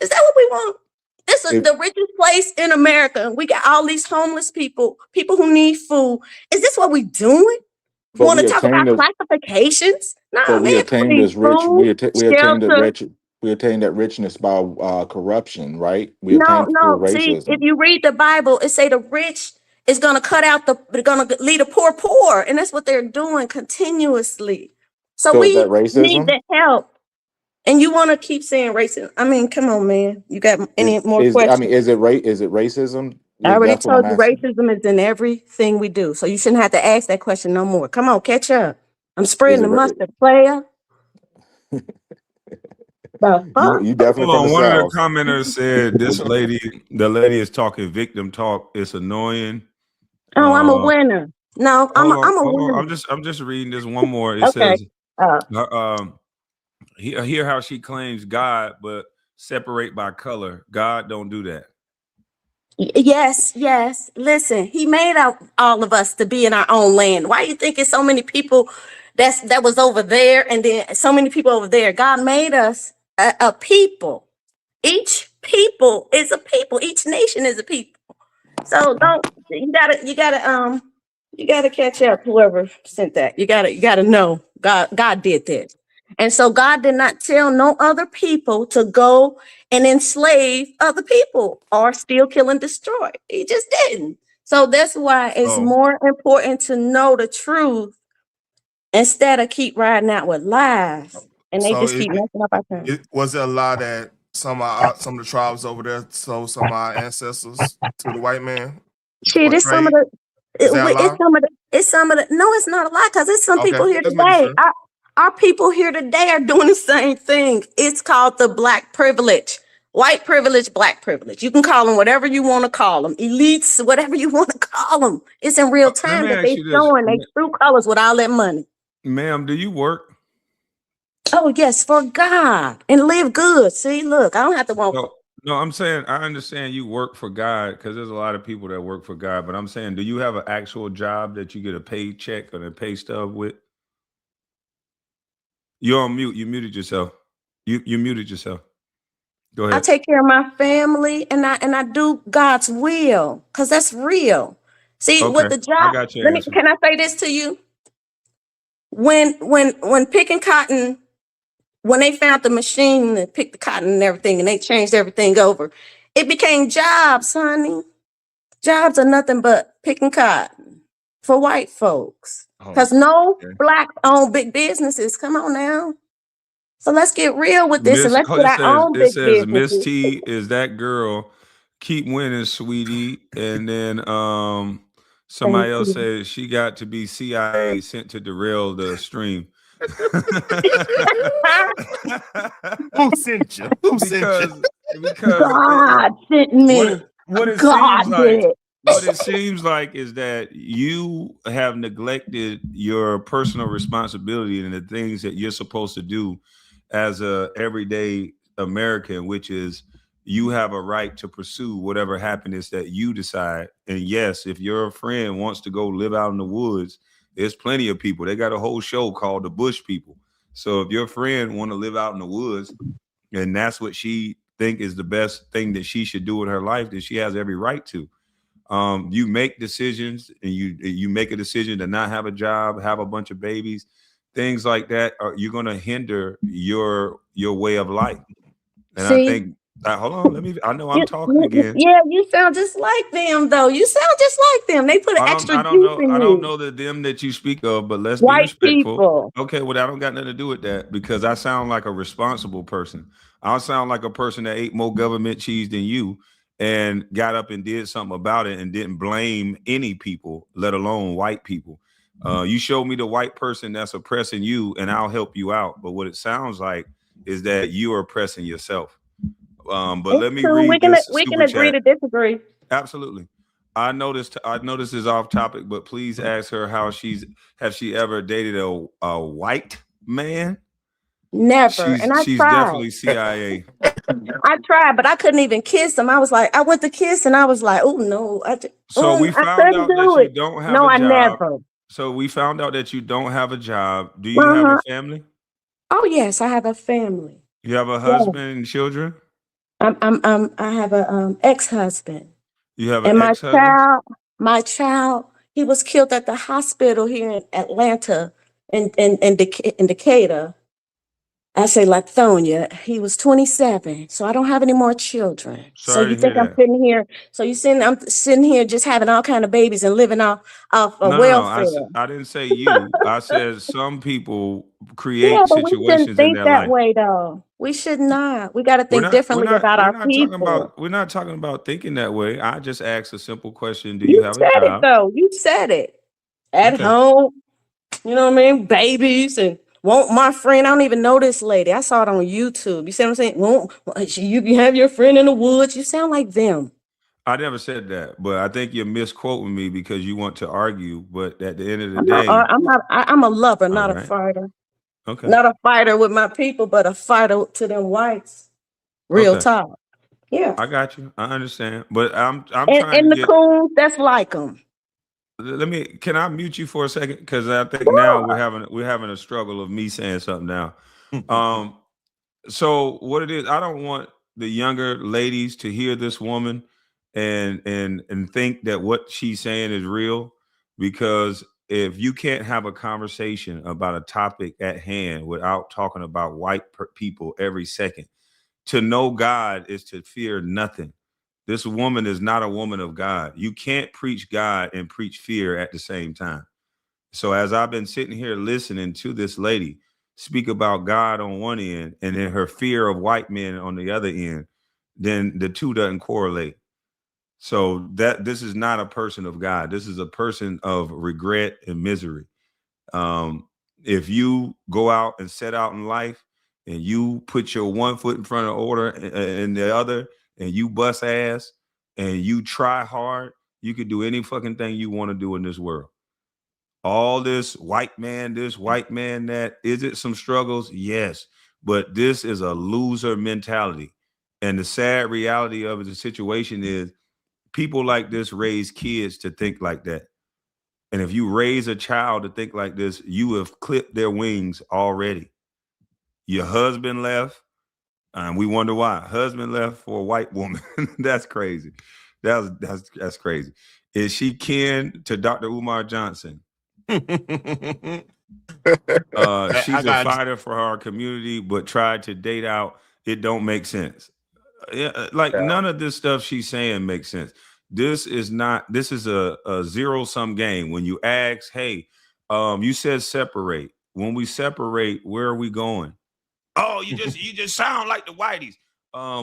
Is that what we want? This is if the richest place in America. We got all these homeless people, people who need food. Is this what we doing? but Want to we talk attain about this, classifications? but Nah, we man, people attain need this rich, food, we attain that shelter. rich, we attain that richness by corruption, right? We No, obtain through no. See, if racism. you read the Bible, it say the rich is gonna cut out they're gonna lead the poor, and that's what they're doing continuously. So So is that we need racism? the help. And you want to keep saying racism? I mean, come on, man. You got any more I mean, questions? is it racism? I already That's what I'm told you asking. racism is in everything we do. So you shouldn't have to ask that question no more. Come on, catch up. I'm Is spreading it the ra- mustard, player. The fuck? you definitely Hold from the on. One of the South? commenters said the lady is talking victim talk. It's annoying. Oh, I'm a Uh, winner. No, I'm a hold on. winner. I'm just reading this one more. It Okay. says, Uh, uh, um, hear how she claims God, but separate by color. God don't do that. yes, yes. Listen, he made all of us to be in our own land. Why you think it's so many people that was over there and then so many people over there? God made us a people. Each people is a people. Each nation is a people. So don't you gotta catch up. Whoever sent that, you gotta know God did that, and so God did not tell no other people to go and enslave other people or steal, kill, and destroy. He just didn't. So that's why it's So more important to know the truth instead of keep riding out with lies, and they so just keep messing up our time. it was there a lot that some of the tribes over there sold some of our ancestors to the white man Shit, for it's some of trade. the Is that a lie? it's some of the no, it's not a lie because it's some Okay, people here just making today. sure. Our people here today are doing the same thing. It's called the black privilege. White privilege, black privilege. You can call them whatever you want to call them. Elites, whatever you want to call them. It's in real Let time me that ask they you this, showing they true colors with all that money. ma'am. Do you work? Oh, yes, for God. And live good. See, look, I don't have to want No, no. I'm saying I understand you work for God because there's a lot of people that work for God. But I'm saying, do you have an actual job that you get a paycheck or a pay stub with? You're on mute. You muted yourself. You muted yourself. Go I ahead. take care of my family, and I do God's will, because that's real. See, with Okay, the I job, got your answer. can I say this to you? When picking cotton, when they found the machine to pick the cotton and everything, and they changed everything over, it became jobs, honey. Jobs are nothing but picking cotton for white folks. Oh, Because no okay. black owned big businesses. Come on now. So let's get real with this and Miss, let's get our own it big says Miss businesses. T is that girl. Keep winning, sweetie. And then Thank somebody else you. says she got to be CIA sent to derail the stream. Who sent you? Who sent you? because because God sent what me. it seems God like, did. is that you have neglected your personal responsibility and the things that you're supposed to do as a everyday American, which is you have a right to pursue whatever happiness that you decide. And yes, if your friend wants to go live out in the woods, there's plenty of people. They got a whole show called the Bush People. So if your friend want to live out in the woods and that's what she think is the best thing that she should do in her life, then she has every right to. You make decisions, and you make a decision to not have a job, have a bunch of babies, things like that. You're going to hinder your way of life. And I See, think hold on, let me. I know I'm talking again. yeah, you sound just like them, though. You sound just like them. They put an extra juice in I don't you. know the them that you speak of, but let's be White respectful. people. Okay, well, I don't got nothing to do with that because I sound like a responsible person. I sound like a person that ate more government cheese than you and got up and did something about it and didn't blame any people, let alone white people. You show me the white person that's oppressing you, and I'll help you out. But what it sounds like is that you are oppressing yourself. But It's let me cool. read this We can super agree chat. to disagree. Absolutely. I noticed is off topic, but please ask her how has she ever dated a white man? Never. And I She's tried. definitely CIA. I tried, but I couldn't even kiss him. I was like, I went to kiss and I was like, oh no, So we I found couldn't out that do you it. don't have No, a I job. never. So we found out that you don't have a job. Do you have a Uh-huh. family? Oh yes, I have a family. You have a Yeah. husband and children? I have a ex-husband. You have an And ex-husband? my child, he was killed at the hospital here in Atlanta in Decatur. I say Lithonia. He was 27, so I don't have any more children. So Sorry you to hear think I'm that. sitting here? I'm sitting here just having all kind of babies and living off of No. welfare. I didn't say you. I said some people Yeah, create but we shouldn't situations in think their that life. way, though. We should not. We got to think differently about our people. We're not talking about thinking that way. I just asked a simple question. Do you You have a said it job? though. You said it. At Okay. home, you know what I mean? Babies and want my friend. I don't even know this lady. I saw it on YouTube. You see what I'm saying? You have your friend in the woods. You sound like them. I never said that, but I think you're misquoting me because you want to argue. But at the end of the I'm not. day, I'm not. I'm a lover, all not a right. fighter. Okay. Not a fighter with my people, but a fighter to them whites. Real Okay. talk. Yeah. I got you. I understand. But I'm And trying to the get coons that's like them. let me can I mute you for a second? Because I think now Sure. we're having a struggle of me saying something now. Um, so what it is, I don't want the younger ladies to hear this woman and think that what she's saying is real, because if you can't have a conversation about a topic at hand without talking about people every second, to know God is to fear nothing. This woman is not a woman of God. You can't preach God and preach fear at the same time. So as I've been sitting here listening to this lady speak about God on one end and then her fear of white men on the other end, then the two doesn't correlate. So that this is not a person of God. This is a person of regret and misery. Um, if you go out and set out in life and you put your one foot in front of order and the other, and you bust ass and you try hard, you could do any fucking thing you want to do in this world. All this white man that, is it some struggles? Yes, but this is a loser mentality. And the sad reality of the situation is people like this raise kids to think like that. And if you raise a child to think like this, you have clipped their wings already. Your husband left. We wonder why. Husband left for a white woman. That's crazy. That's crazy. Is she kin to Dr. Umar Johnson? She's a got fighter for our community, but tried to date out. It don't make sense. Like Yeah. none of this stuff she's saying makes sense. This is not. This is a zero sum game. When you ask, hey, you said separate. When we separate, where are we going? Oh, you just sound like the whiteys.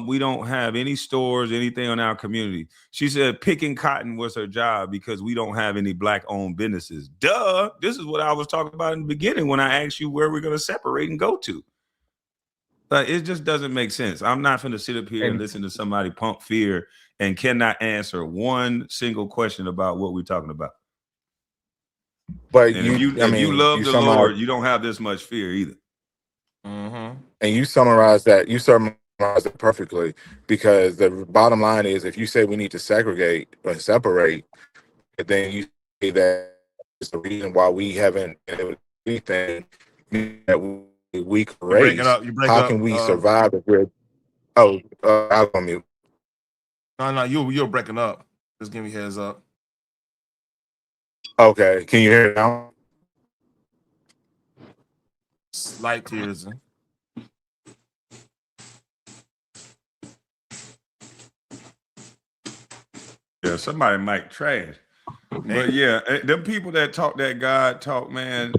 We don't have any stores, anything in our community. She said picking cotton was her job because we don't have any black-owned businesses. Duh. This is what I was talking about in the beginning when I asked you where we're going to separate and go to. Like, it just doesn't make sense. I'm not going to sit up here and listen to somebody pump fear and cannot answer one single question about what we're talking about. But And you, if you love you the somehow, Lord, you don't have this much fear either. Mm-hmm. and you summarize that. You summarize it perfectly, because the bottom line is, if you say we need to segregate or separate, but then you say that is the reason why we haven't been able to do anything, that we weak You're breaking race. up. You break How up. can we survive if we're? Oh, I'll go mute. No, you're breaking up. Just give me a heads up. Okay, can you hear it now? Slight tears. Yeah, somebody might trash. But yeah, them people that talk that God talk, man,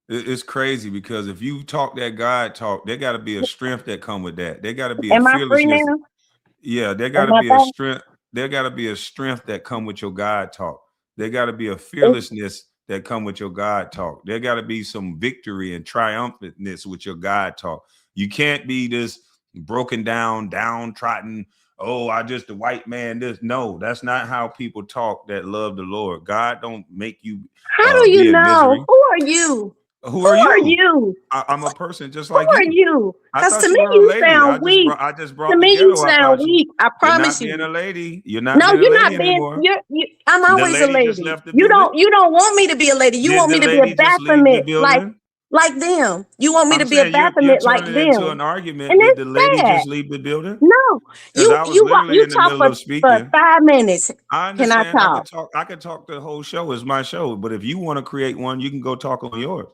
it's crazy, because if you talk that God talk, there got to be a strength that come with that. There got to be a Am I free fearlessness. now? Yeah, there got Am to I be a back? strength. There got to be a strength that come with your God talk. There got to be a It's, fearlessness that come with your God talk. There got to be some victory and triumphantness with your God talk. You can't be this broken down, downtrodden. Oh, I just a white man. This no, that's not how people talk that love the Lord. God don't make you how do you be in know? misery. Who are you? Who Who are are you? you? I'm a person just Who like are you. you? I Because thought to you me, were a you lady. sound weak. I just To brought the me, you ghetto out sound about you. weak. I You're promise not being you. a lady. You're not No, being a you're lady not being. anymore. I'm The always a lady just lady. left the building. You don't want me to be a lady. You Did want the me to be a lady just leave the Baphomet building? like them. You want me I'm to be a saying you're Baphomet like turning it into them, an argument. and Did it's the lady sad. just leave the building? No, Because I was literally you in the talk middle of for speaking. 5 minutes. I Can I understand. talk? I could talk the whole show. It's my show. But if you want to create one, you can go talk on yours.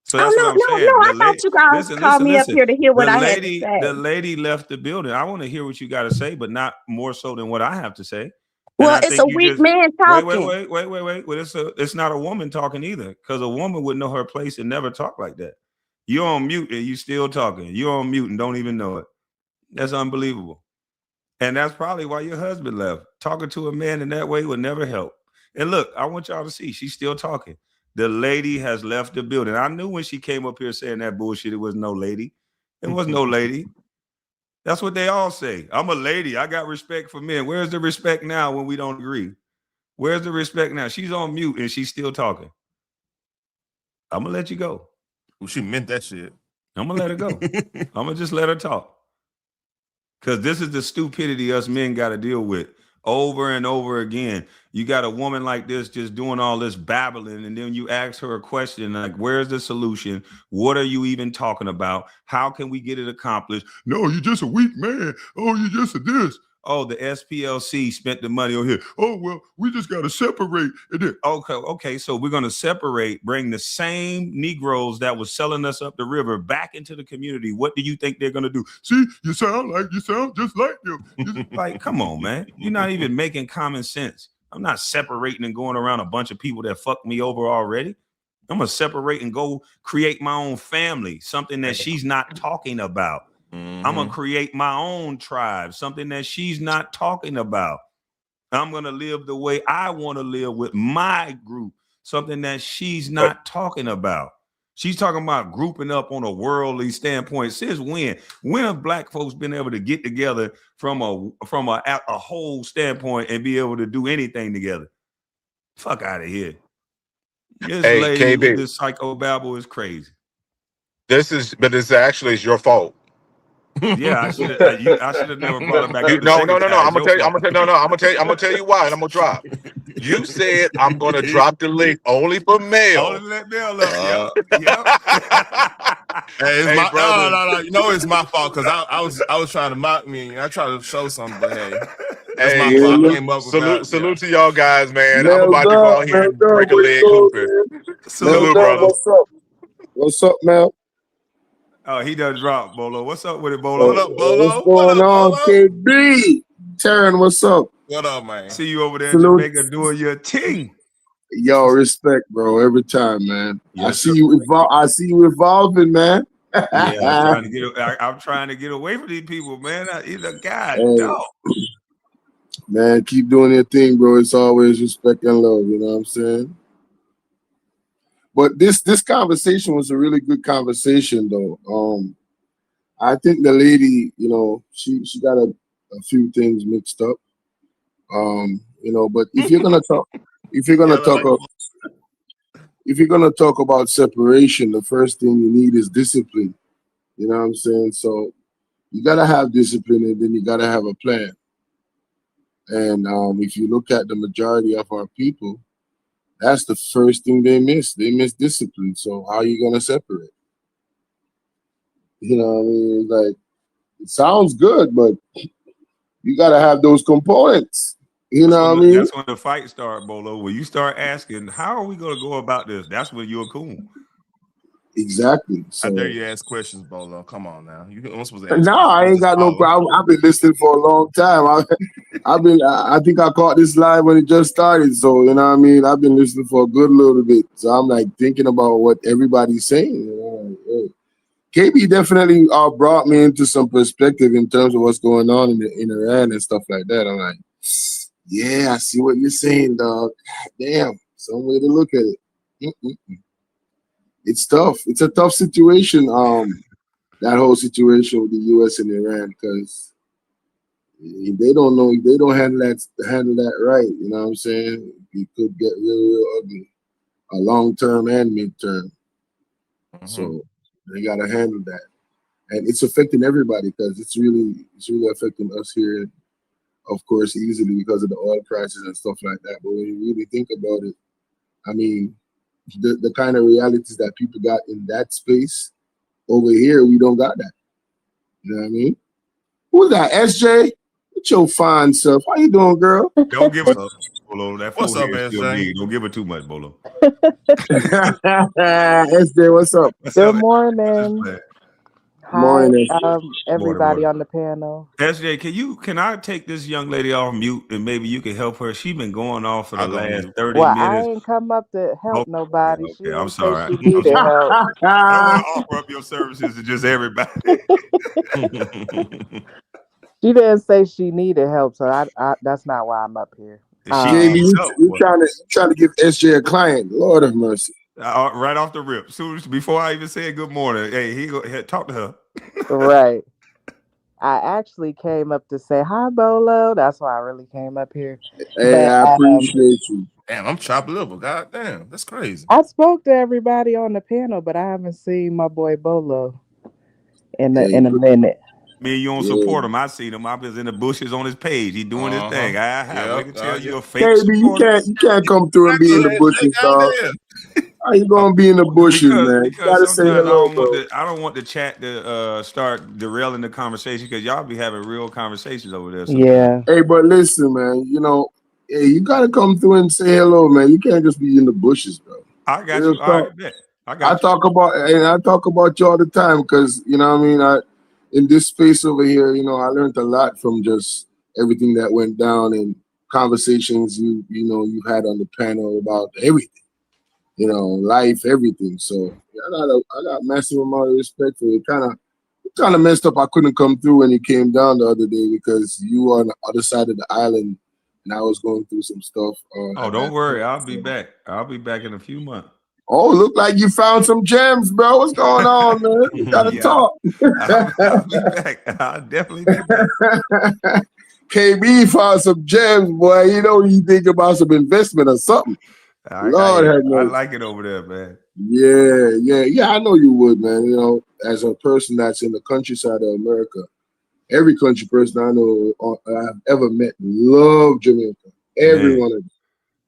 So Oh that's what I'm saying. no! The I thought lady, you guys called me up listen. here to hear what I had to say. The lady left the building. I want to hear what you got to say, but not more so than what I have to say. And Well, I it's think a you weak just man talking. wait. Well, it's not a woman talking either, because a woman would know her place and never talk like that. You're on mute and you still talking. You're on mute and don't even know it. That's unbelievable. And that's probably why your husband left. Talking to a man in that way would never help. And look, I want y'all to see she's still talking. The lady has left the building. I knew when she came up here saying that bullshit, it was no lady. It was no lady. That's what they all say. I'm a lady. I got respect for men. Where's the respect now when we don't agree? Where's the respect now? She's on mute and she's still talking. I'm going to let you go. Well, she meant that shit. I'm going to let her go. I'm going to just let her talk. Because this is the stupidity us men got to deal with over and over again. You got a woman like this just doing all this babbling, and then you ask her a question like, where's the solution? What are you even talking about? How can we get it accomplished? No, you're just a weak man. Oh, you're just a this. Oh, the SPLC spent the money on here. Oh, well, we just got to separate. Okay. So we're going to separate, bring the same Negroes that was selling us up the river back into the community. What do you think they're going to do? See, you sound just like them. Like, come on, man. You're not even making common sense. I'm not separating and going around a bunch of people that fucked me over already. I'm going to separate and go create my own family, something that she's not talking about. Mm-hmm. I'm going to create my own tribe, something that she's not talking about. I'm going to live the way I want to live with my group, something that she's not talking about. She's talking about grouping up on a worldly standpoint. Since when? When have black folks been able to get together from a whole standpoint and be able to do anything together? Fuck out of here. This Hey, lady with KB, this psychobabble is crazy. but it's actually it's your fault. Yeah, I should have never brought it back up the No. second time. It's I'm gonna your tell you. fault. I'm gonna tell you why, and I'm gonna drop. You said I'm gonna drop the link only for mail. Only let mail up. Yep. Hey, it's Hey, my brother. no. You know it's my fault because I was trying to mock me. I tried to show something, but hey, that's my Hey, fault. I came up with salute that. to y'all guys, man. I'm Mel about to go out here and break a what's leg going hooping. on, man? Mel Salute, Dub, brother. what's up? What's up, Mel? Oh, he done dropped, Bolo. What's up with it, What Bolo? up, Bolo? What's going on, KB? Taryn, what's up? What up, man? See you over there in Salute. Jamaica doing your ting. Yo, respect, bro. Every time, man. Yes, I sir. see you evolving, man. Yeah, I'm trying to get away from these people, man. He's a guy, Hey, dog. man, keep doing your thing, bro. It's always respect and love, you know what I'm saying? But this conversation was a really good conversation, though. I think the lady, you know, she got a few things mixed up. You know, but if you're gonna talk about separation, the first thing you need is discipline. You know what I'm saying? So you gotta have discipline, and then you gotta have a plan. And if you look at the majority of our people, that's the first thing they miss. They miss discipline. So how are you gonna separate? You know what I mean? Like, it sounds good, but you gotta have those components. You know what I mean? That's when the fight start, Bolo. When you start asking, how are we going to go about this? That's when you're cool. Exactly. So I dare you ask questions, Bolo. Come on now. You're supposed to ask no, questions. I ain't got no problem. I've been listening for a long time. I think I caught this live when it just started. So, you know what I mean? I've been listening for a good little bit. So I'm like thinking about what everybody's saying. You know? KB definitely brought me into some perspective in terms of what's going on in Iran and stuff like that. I'm like, yeah, I see what you're saying, dog. Damn, some way to look at it. Mm-mm. It's tough. It's a tough situation. That whole situation with the U.S. and Iran, because if they don't handle that right, you know what I'm saying? It could get real ugly, a long term and midterm. So they gotta handle that, and it's affecting everybody because it's really affecting us here, of course, easily because of the oil prices and stuff like that. But when you really think about it, I mean, the kind of realities that people got in that space over here, we don't got that. You know what I mean? Who's that? SJ? What's your fine self? How you doing, girl? Don't give it Bolo. That What's up, forehead is still SJ? big. Don't give it too much, Bolo. SJ, what's up? Good morning. Hi, Morning, everybody Morning. on the panel. SJ, can I take this young lady off mute and maybe you can help her? She's been going off for the I'll go last mute. 30 Well, I minutes. ain't come up to help nobody. She Okay, I'm didn't say sorry. she needed help. I don't want to offer up your services to just everybody. She didn't say she needed help, so I that's not why I'm up here. She JB, needs help. you trying to give SJ a client? Lord have mercy. Right off the rip. Before I even said good morning, hey, talk to her. Right. I actually came up to say hi, Bolo. That's why I really came up here. Hey, I appreciate you. Damn, I'm chopped liver. God damn, that's crazy. I spoke to everybody on the panel, but I haven't seen my boy Bolo in a minute. Me and you don't support him. I seen him. I was in the bushes on his page. He doing his thing. I can tell you a fake KB, you can't come through and be in the bushes, dog. How you gonna be in the bushes, man? You gotta say hello, bro. I don't want the chat to start derailing the conversation because y'all be having real conversations over there sometimes. Yeah. Hey, but listen, man. You know, hey, you gotta come through and say hello, man. You can't just be in the bushes, bro. I got you. All right, bet. I talk about you all the time because you know what I mean. In this space over here, you know, I learned a lot from just everything that went down and conversations you had on the panel about everything, you know, life, everything. So yeah, I got massive amount of respect for you. Kind of messed up. I couldn't come through when you came down the other day because you were on the other side of the island and I was going through some stuff. Don't worry, I'll be back. I'll be back in a few months. Oh, look like you found some gems, bro. What's going on, man? We gotta talk. I'll be back. I'll definitely be back. KB found some gems, boy. You know, you think about some investment or something. Lord have mercy. I like it over there, man. Yeah. I know you would, man. You know, as a person that's in the countryside of America, every country person I know I've ever met love Jamaica. Every one of them.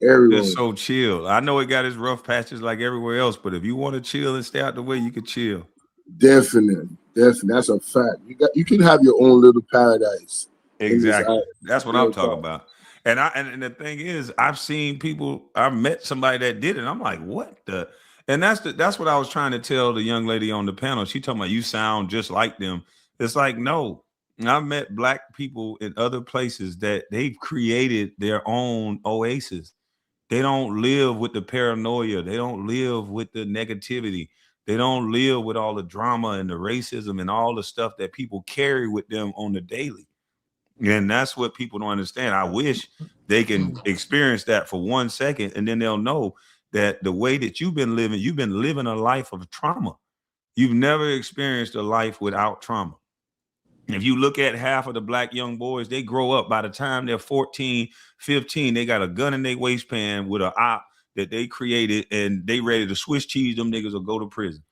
Just Everyone. so chill. I know it got its rough patches like everywhere else, but if you want to chill and stay out the way, you can chill. Definitely. Definitely. That's a fact. You can have your own little paradise in this Exactly. island. That's what I'm Real talking talk. about. And the thing is, I've seen people, I've met somebody that did it. And I'm like, what the? And that's what I was trying to tell the young lady on the panel. She talking about you sound just like them. It's like, no. I've met black people in other places that they've created their own oasis. They don't live with the paranoia. They don't live with the negativity. They don't live with all the drama and the racism and all the stuff that people carry with them on the daily. And that's what people don't understand. I wish they can experience that for 1 second, and then they'll know that the way that you've been living a life of trauma. You've never experienced a life without trauma. If you look at half of the black young boys, they grow up by the time they're 14, 15, they got a gun in their waistband with an op that they created and they ready to Swiss cheese them niggas or go to prison.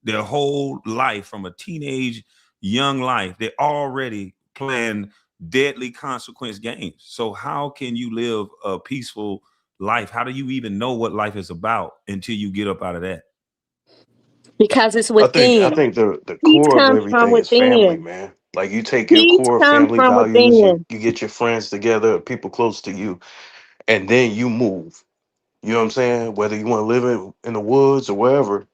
Their whole life from a teenage young life, they're already playing deadly consequence games. So how can you live a peaceful life? How do you even know what life is about until you get up out of that? Because it's I within. think the Peace core of comes from everything is family, within. man. Like you take your Peace core comes family from values, within. you get your friends together, people close to you, and then you move. You know what I'm saying? Whether you want to live in the woods or wherever,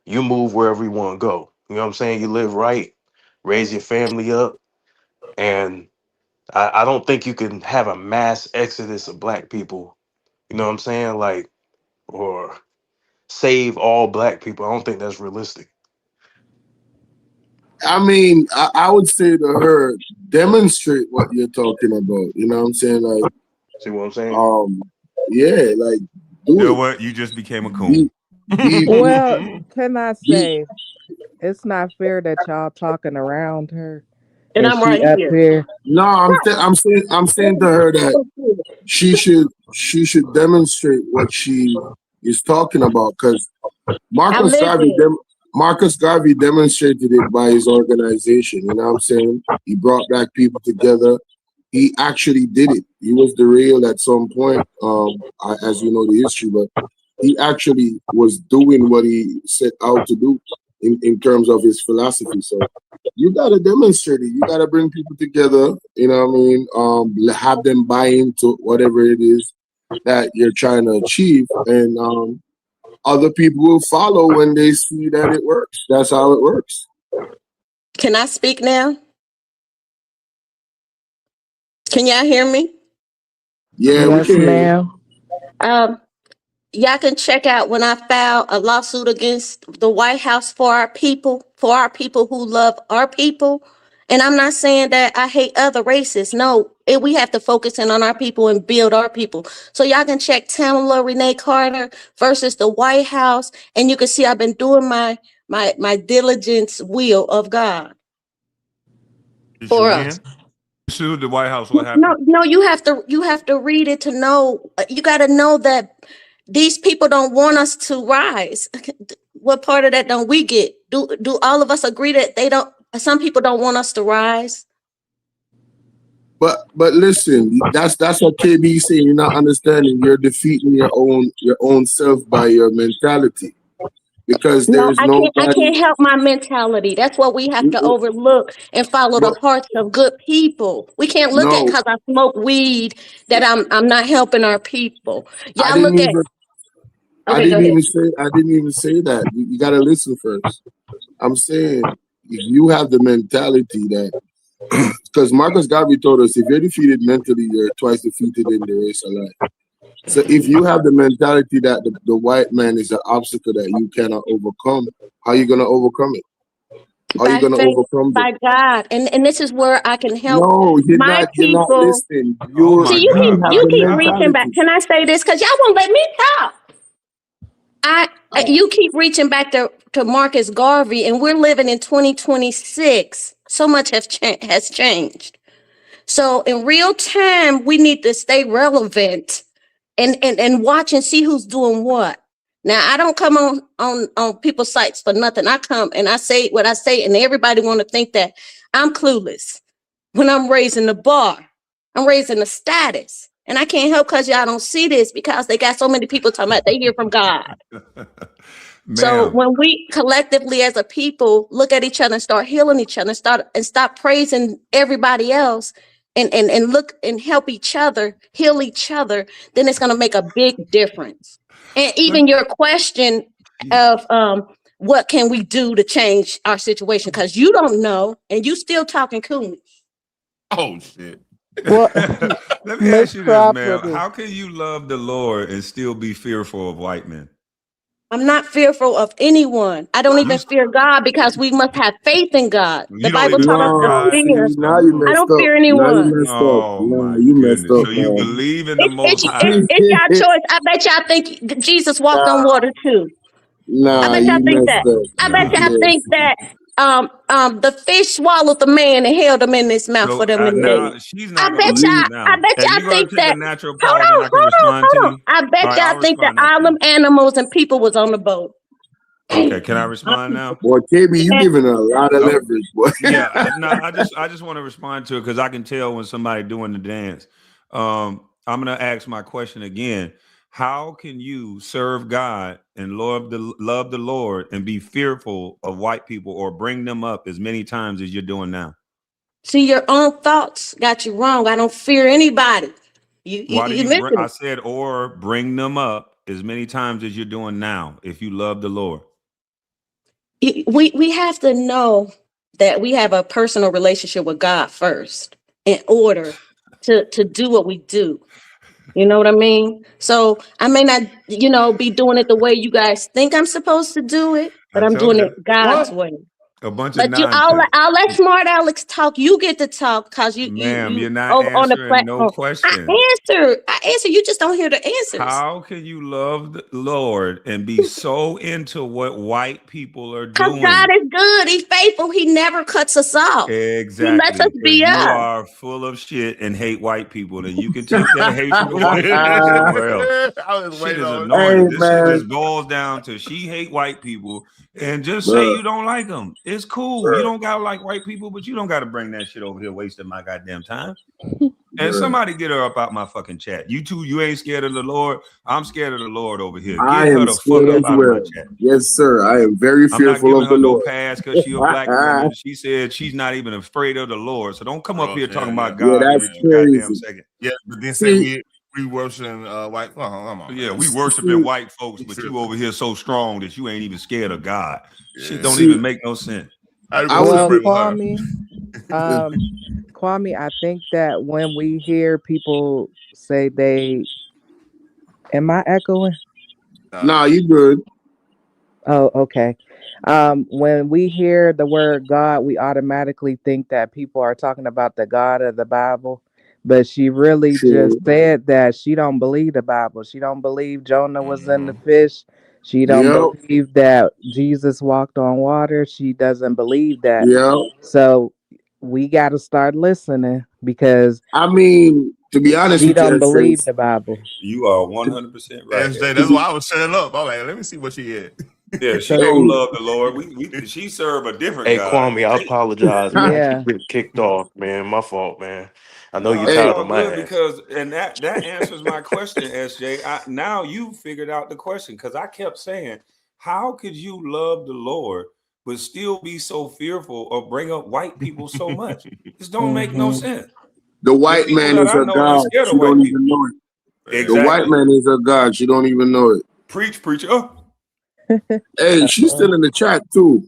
you move wherever you want to go. You know what I'm saying? You live right, raise your family up, and I don't think you can have a mass exodus of black people. You know what I'm saying? Like, or save all black people. I don't think that's realistic. I mean, I would say to her, demonstrate what you're talking about. You know what I'm saying? Like, See what I'm saying? um, yeah, like You do know it. what? You just became a Be coon. be Well, can I be say it's not fair that y'all talking around her And and I'm she right up here. here. no, I'm saying to her that she should demonstrate what she is talking about because I Marcus live Garvey it. Marcus Garvey demonstrated it by his organization. You know what I'm saying? He brought black people together. He actually did it. He was derailed at some point, as you know the history, but he actually was doing what he set out to do in terms of his philosophy. So you gotta demonstrate it. You gotta bring people together. You know what I mean? Have them buy into whatever it is that you're trying to achieve, and other people will follow when they see that it works. That's how it works. Can I speak now? Can y'all hear me? Yeah, we Yes, can hear you. ma'am. Um, y'all can check out when I filed a lawsuit against the White House for our people who love our people. And I'm not saying that I hate other races. No, we have to focus in on our people and build our people. So y'all can check Tamala Renee Carter versus the White House, and you can see I've been doing my diligence will of God Did you for us. win? Sued the White House. What No, happened? no, you have to read it to know. You got to know that these people don't want us to rise. What part of that don't we get? Do all of us agree that they don't? Some people don't want us to rise. But listen, that's what KB saying. You're not understanding. You're defeating your own self by your mentality because there No, is I nobody. can't help my mentality. That's what we have to overlook and follow the But hearts of good people. We can't look at no, because I smoke weed that I'm not helping our people. I Y'all didn't look at. even. I Okay, go didn't ahead. even say. I didn't even say that. You got to listen first. I'm saying if you have the mentality that, because Marcus Garvey told us, if you're defeated mentally, you're twice defeated in the race of life. So if you have the mentality that the white man is an obstacle that you cannot overcome, how are you gonna overcome it? How are you By gonna faith, overcome it? by God, and this is where I can help No, you're my not. You're not people. listening. Oh See, my You God, have you the Marcus, keep how? reaching back. mentality. Can I say this? Because y'all won't let me talk. You keep reaching back to Marcus Garvey, and we're living in 2026. So much has changed. So in real time, we need to stay relevant and watch and see who's doing what. Now I don't come on people's sites for nothing. I come and I say what I say, and everybody want to think that I'm clueless when I'm raising the bar. I'm raising the status. And I can't help because y'all don't see this because they got so many people talking about they hear from God. So Ma'am, when we collectively as a people look at each other and start healing each other and stop praising everybody else and look and help each other, heal each other, then it's gonna make a big difference. And let- even your question of what can we do to change our situation? Because you don't know and you still talking cool. Oh shit. Well, let me Miss ask you this, ma'am. Property. How can you love the Lord and still be fearful of white men? I'm not fearful of anyone. I don't You even fear God because we must have faith in God. The you don't Bible even taught us fear to No, God? fear. see, That's now you I oh, messed don't up. fear Now you anyone. messed up. oh Nah, my you messed goodness. up, So you man. believe in the Most High? It's y'all choice. I bet y'all think Jesus walked on Nah, water too. I nah, bet y'all you think messed that. up. I bet y'all Nah. Yes. think that the fish swallowed the man and held him in his mouth for So them many days. now she's not gonna You, believe I now. bet If y'all you're gonna think take a that. natural Hold pause and on, I can hold on, respond to hold on. you. I All bet right, y'all I'll think that respond all after them you. animals and people was on the boat. Okay, can I respond now? boy, KB, you giving her a lot of Oh, leverage, boy. yeah, no, I just want to respond to it because I can tell when somebody doing the dance. I'm gonna ask my question again. How can you serve God and love the Lord and be fearful of white people or bring them up as many times as you're doing now? See, your own thoughts got you wrong. I don't fear anybody. Why do You you missing I it. said or bring them up as many times as you're doing now if you love the Lord? We have to know that we have a personal relationship with God first in order to do what we do. You know what I mean? So I may not, be doing it the way you guys think I'm supposed to do it, I but I'm told doing you it God's What? way. a bunch of But nonsense. I'll let smart Alex talk. You get to talk because Ma'am, you're you not over on the answering no platform. question. I answer. You just don't hear the answers. How can you love the Lord and be so into what white people are Because God doing? is good. He's faithful. He never cuts us off. He lets us Exactly, because be you us. are full of shit and hate white people, and you can take that hatred of white people somewhere else. I was Shit waiting is on Hey, annoying. This shit man. just boils down to she hate white people, and just say Look, you don't like them. It's cool. You bruh, don't gotta like white people, but you don't gotta bring that shit over here wasting my goddamn time. And bruh. somebody get her up out my fucking chat. You two, you ain't scared of the Lord. I'm scared of the Lord over here. I Get her am the fuck scared up as out of my well. chat. Yes, sir. I am very I'm not fearful giving of the her no Lord. pass because she a black woman. She said she's not even afraid of the Lord. So don't come up bro. here Yeah, talking yeah. about Yeah, God every that's goddamn crazy. second. Yeah, but then say See, we worshiping white. Oh, come on, Yeah, man. we worshiping see, white folks, You but you tripping. over here so strong that you ain't even scared of God. Shit don't Yeah. even see. make no sense. How you I gonna was, Well, celebrate with her? Um, Kwame, I think that when we hear people say am I echoing? Nah. nah, you good. Oh, okay. When we hear the word God, we automatically think that people are talking about the God of the Bible. But she really just True. said that she don't believe the Bible. She don't believe Jonah was in the Mhm. fish. She don't Yep, believe that Jesus walked on water. She doesn't believe that. yep. So we got to start listening because I mean, to be honest she with you, don't SJ, believe the Bible. You are to, 100% right, SJ, to that's SJ. be, why I was shutting up. I'm like, let me see what she had. Yeah, she So don't hey, love the Lord. She serve a different Hey God. Kwame, I apologize, man. I keep yeah. getting kicked off, man. My fault, man. I know you're No, it's hey, tired of all my good ass. because and that answers my question, SJ. Now you figured out the question because I kept saying, how could you love the Lord but still be so fearful or bring up white people so much? This don't make no Hmm. sense. the The white people man that is I a know ain't god. scared of She white don't people. even know it. The Yeah. white Exactly. man is a god. She don't even know it. Preach, preacher. Oh, Hey, she's still in the chat too.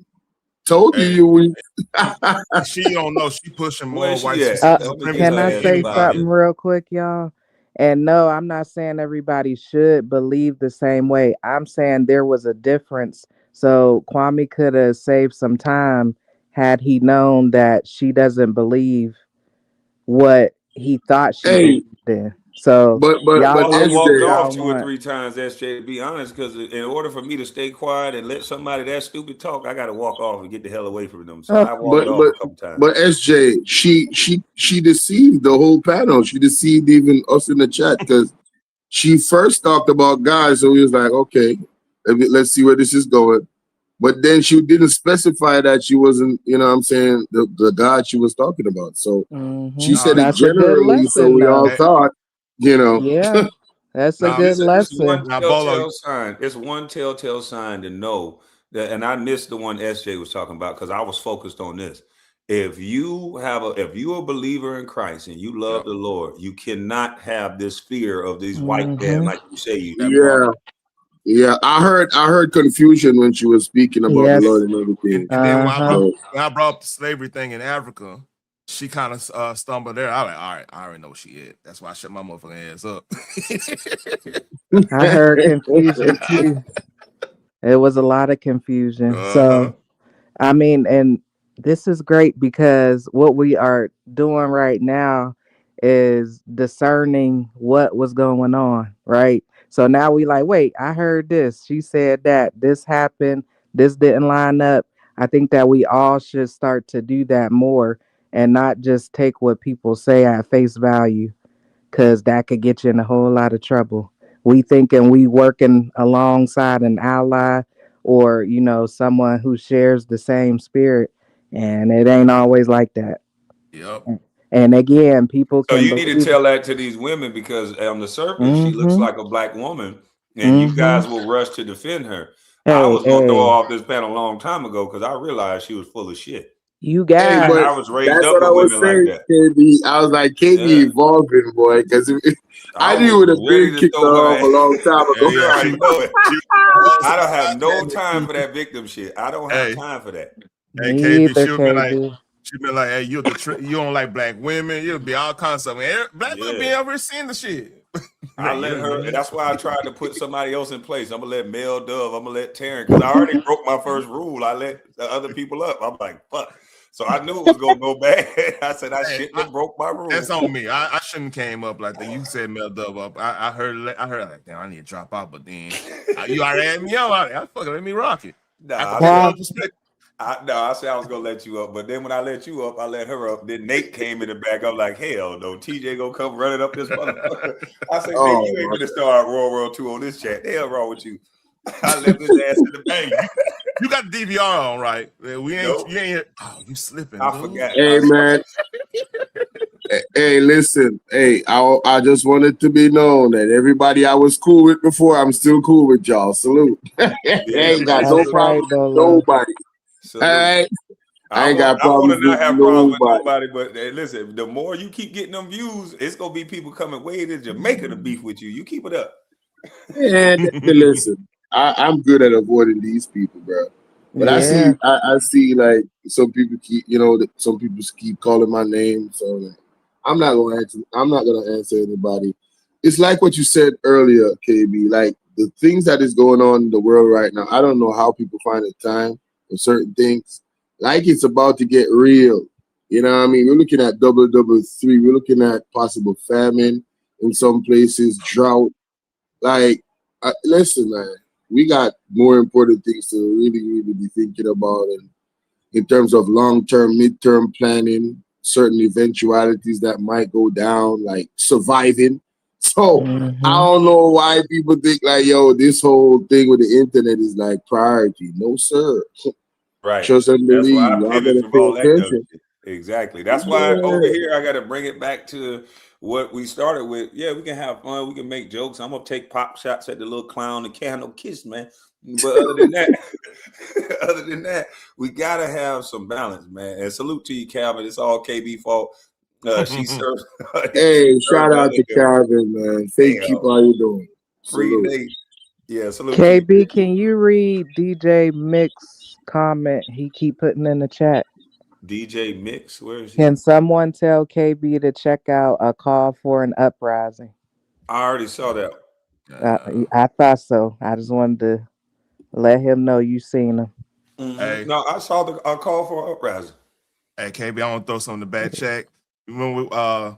Told you Hey, you would. she don't know. She pushing where's more white she at? Uh, Let me get supremacy can I her than ass up say out of anybody. something here. real quick, y'all? And no, I'm not saying everybody should believe the same way. I'm saying there was a difference. So Kwame could have saved some time had he known that she doesn't believe what he thought she Hey, believed in. So y'all but I believe walked what SJ, off y'all two or want. three times, SJ, to be honest, because in order for me to stay quiet and let somebody that stupid talk, I got to walk off and get the hell away from them. So I walked but off but a couple times. but SJ, she deceived the whole panel. She deceived even us in the chat because she first talked about guys, so we was like, okay, let's see where this is going. But then she didn't specify that she wasn't, you know what I'm saying, the God she was talking about. So she No, said it That's a good generally, so lesson, we all though. hey, thought. You know. Yeah, that's a Now, good It's one lesson. now, Bolo, telltale sign. It's one telltale sign to know that, and I missed the one SJ was talking about because I was focused on this. If you're a believer in Christ and you love yep, the Lord, you cannot have this fear of these white men Hmm. like you say you that do. part. Yeah, yeah. I heard confusion when she was speaking about the Yes. Lord and everything. And then when I Uh-huh. brought So, when I brought up the slavery thing in Africa, she kind of stumbled there. I was like, all right, I already know what she is. That's why I shut my motherfucking ass up. I heard confusion too. It was a lot of confusion. Uh-huh. So, I mean, and this is great because what we are doing right now is discerning what was going on, right? So now we like, wait, I heard this. She said that this happened. This didn't line up. I think that we all should start to do that more and not just take what people say at face value because that could get you in a whole lot of trouble. We thinking we working alongside an ally or someone who shares the same spirit, and it ain't always like that. Yep. And again, people So can you need to believe. tell that to these women because on the surface she looks Mm-hmm. like a black woman, and you Mm-hmm. guys will rush to defend her. I Hey, was gonna throw her hey, off this panel a long time ago because I realized she was full of shit. you hey, And but I guys. was raised that's up what I with was women like saying, that. KB. I was like, KB Yeah. evolving, boy, because I I knew you was would have ready been to kicked her throw her off a ass. long time Yeah, ago. You yeah. already know it. She was I some don't have no goddamn time for too. that victim shit. I don't have Hey, time for that. hey, Me KB, either, KB. she been like, hey, you don't like black women. You'll be all kinds of stuff. Black women be Yeah. over here seeing the shit. I Like, let yeah, her, and man. that's why I tried to put somebody else in place. I'm gonna let Mel Dove, I'm gonna let Taryn, because I already broke my first rule. I let the other people up. I'm like, fuck. So I knew it was gonna go bad. I said I Hey, shouldn't have broke my that's rule. on me. I shouldn't came up like that. You said Mel Dove up. I heard like, damn, I need to drop out, but then you already had me on. I fucking let me rock it. I Nah, can I put said my Quam, perspective. I said I was gonna let you up, but then when I let you up, I let her up. Then Nate came in the back. I'm like, hell no, TJ gonna come running up this motherfucker. I said, Nate, Oh you ain't my gonna start World War II on this chat. The hell wrong with you? I left his ass in the back. Hey, you got the DVR on, right? We ain't Nope, you ain't. Oh, you slipping, I dude. forgot. Hey man, hey, listen, hey, I just wanted to be known that everybody I was cool with before, I'm still cool with y'all. Salute. I Yeah, ain't got man. no that's Salute, problem right, with Bolo. nobody. All salute. right, I ain't got I want problems to with not have problems with nobody. nobody, but hey, listen, the more you keep getting them views, it's gonna be people coming way to Jamaica to beef with you. You keep it up. And listen, I'm good at avoiding these people, bro. But I see, Yeah. I see like some people keep, some people keep calling my name. So like, I'm not gonna answer anybody. It's like what you said earlier, KB. Like the things that is going on in the world right now. I don't know how people find the time for certain things. Like it's about to get real. You know what I mean? We're looking at double 3. We're looking at possible famine in some places, drought. Like, listen, man, we got more important things to really, really be thinking about, and in terms of long-term, mid-term planning, certain eventualities that might go down, like surviving. So I Mm-hmm. don't know why people think like, yo, this whole thing with the internet is like priority. No, sir. Right. Trust and That's why believe. I Y'all pivot better from pay all that dumb attention. shit. Exactly. That's why over Yeah. here I got to bring it back to what we started with. Yeah, we can have fun. We can make jokes. I'm gonna take pop shots at the little clown, the candle kiss, man. But other than that, other than that, we gotta have some balance, man. And salute to you, Calvin. It's all KB fault. She served. She Hey, served shout the out other to girl. Calvin, man. Fake keep Damn. how you doing. Free Salute. Nate. Yeah, salute to you, KB, KB. can you read DJ Mix comment he keep putting in the chat? DJ Mix, where is he? Can someone tell KB to check out A Call for an Uprising? I already saw that. Uh, Uh, I thought so. I just wanted to let him know you seen him. hey, No, I saw the call for an uprising. hey, KB, I want to throw some in the back check. Remember,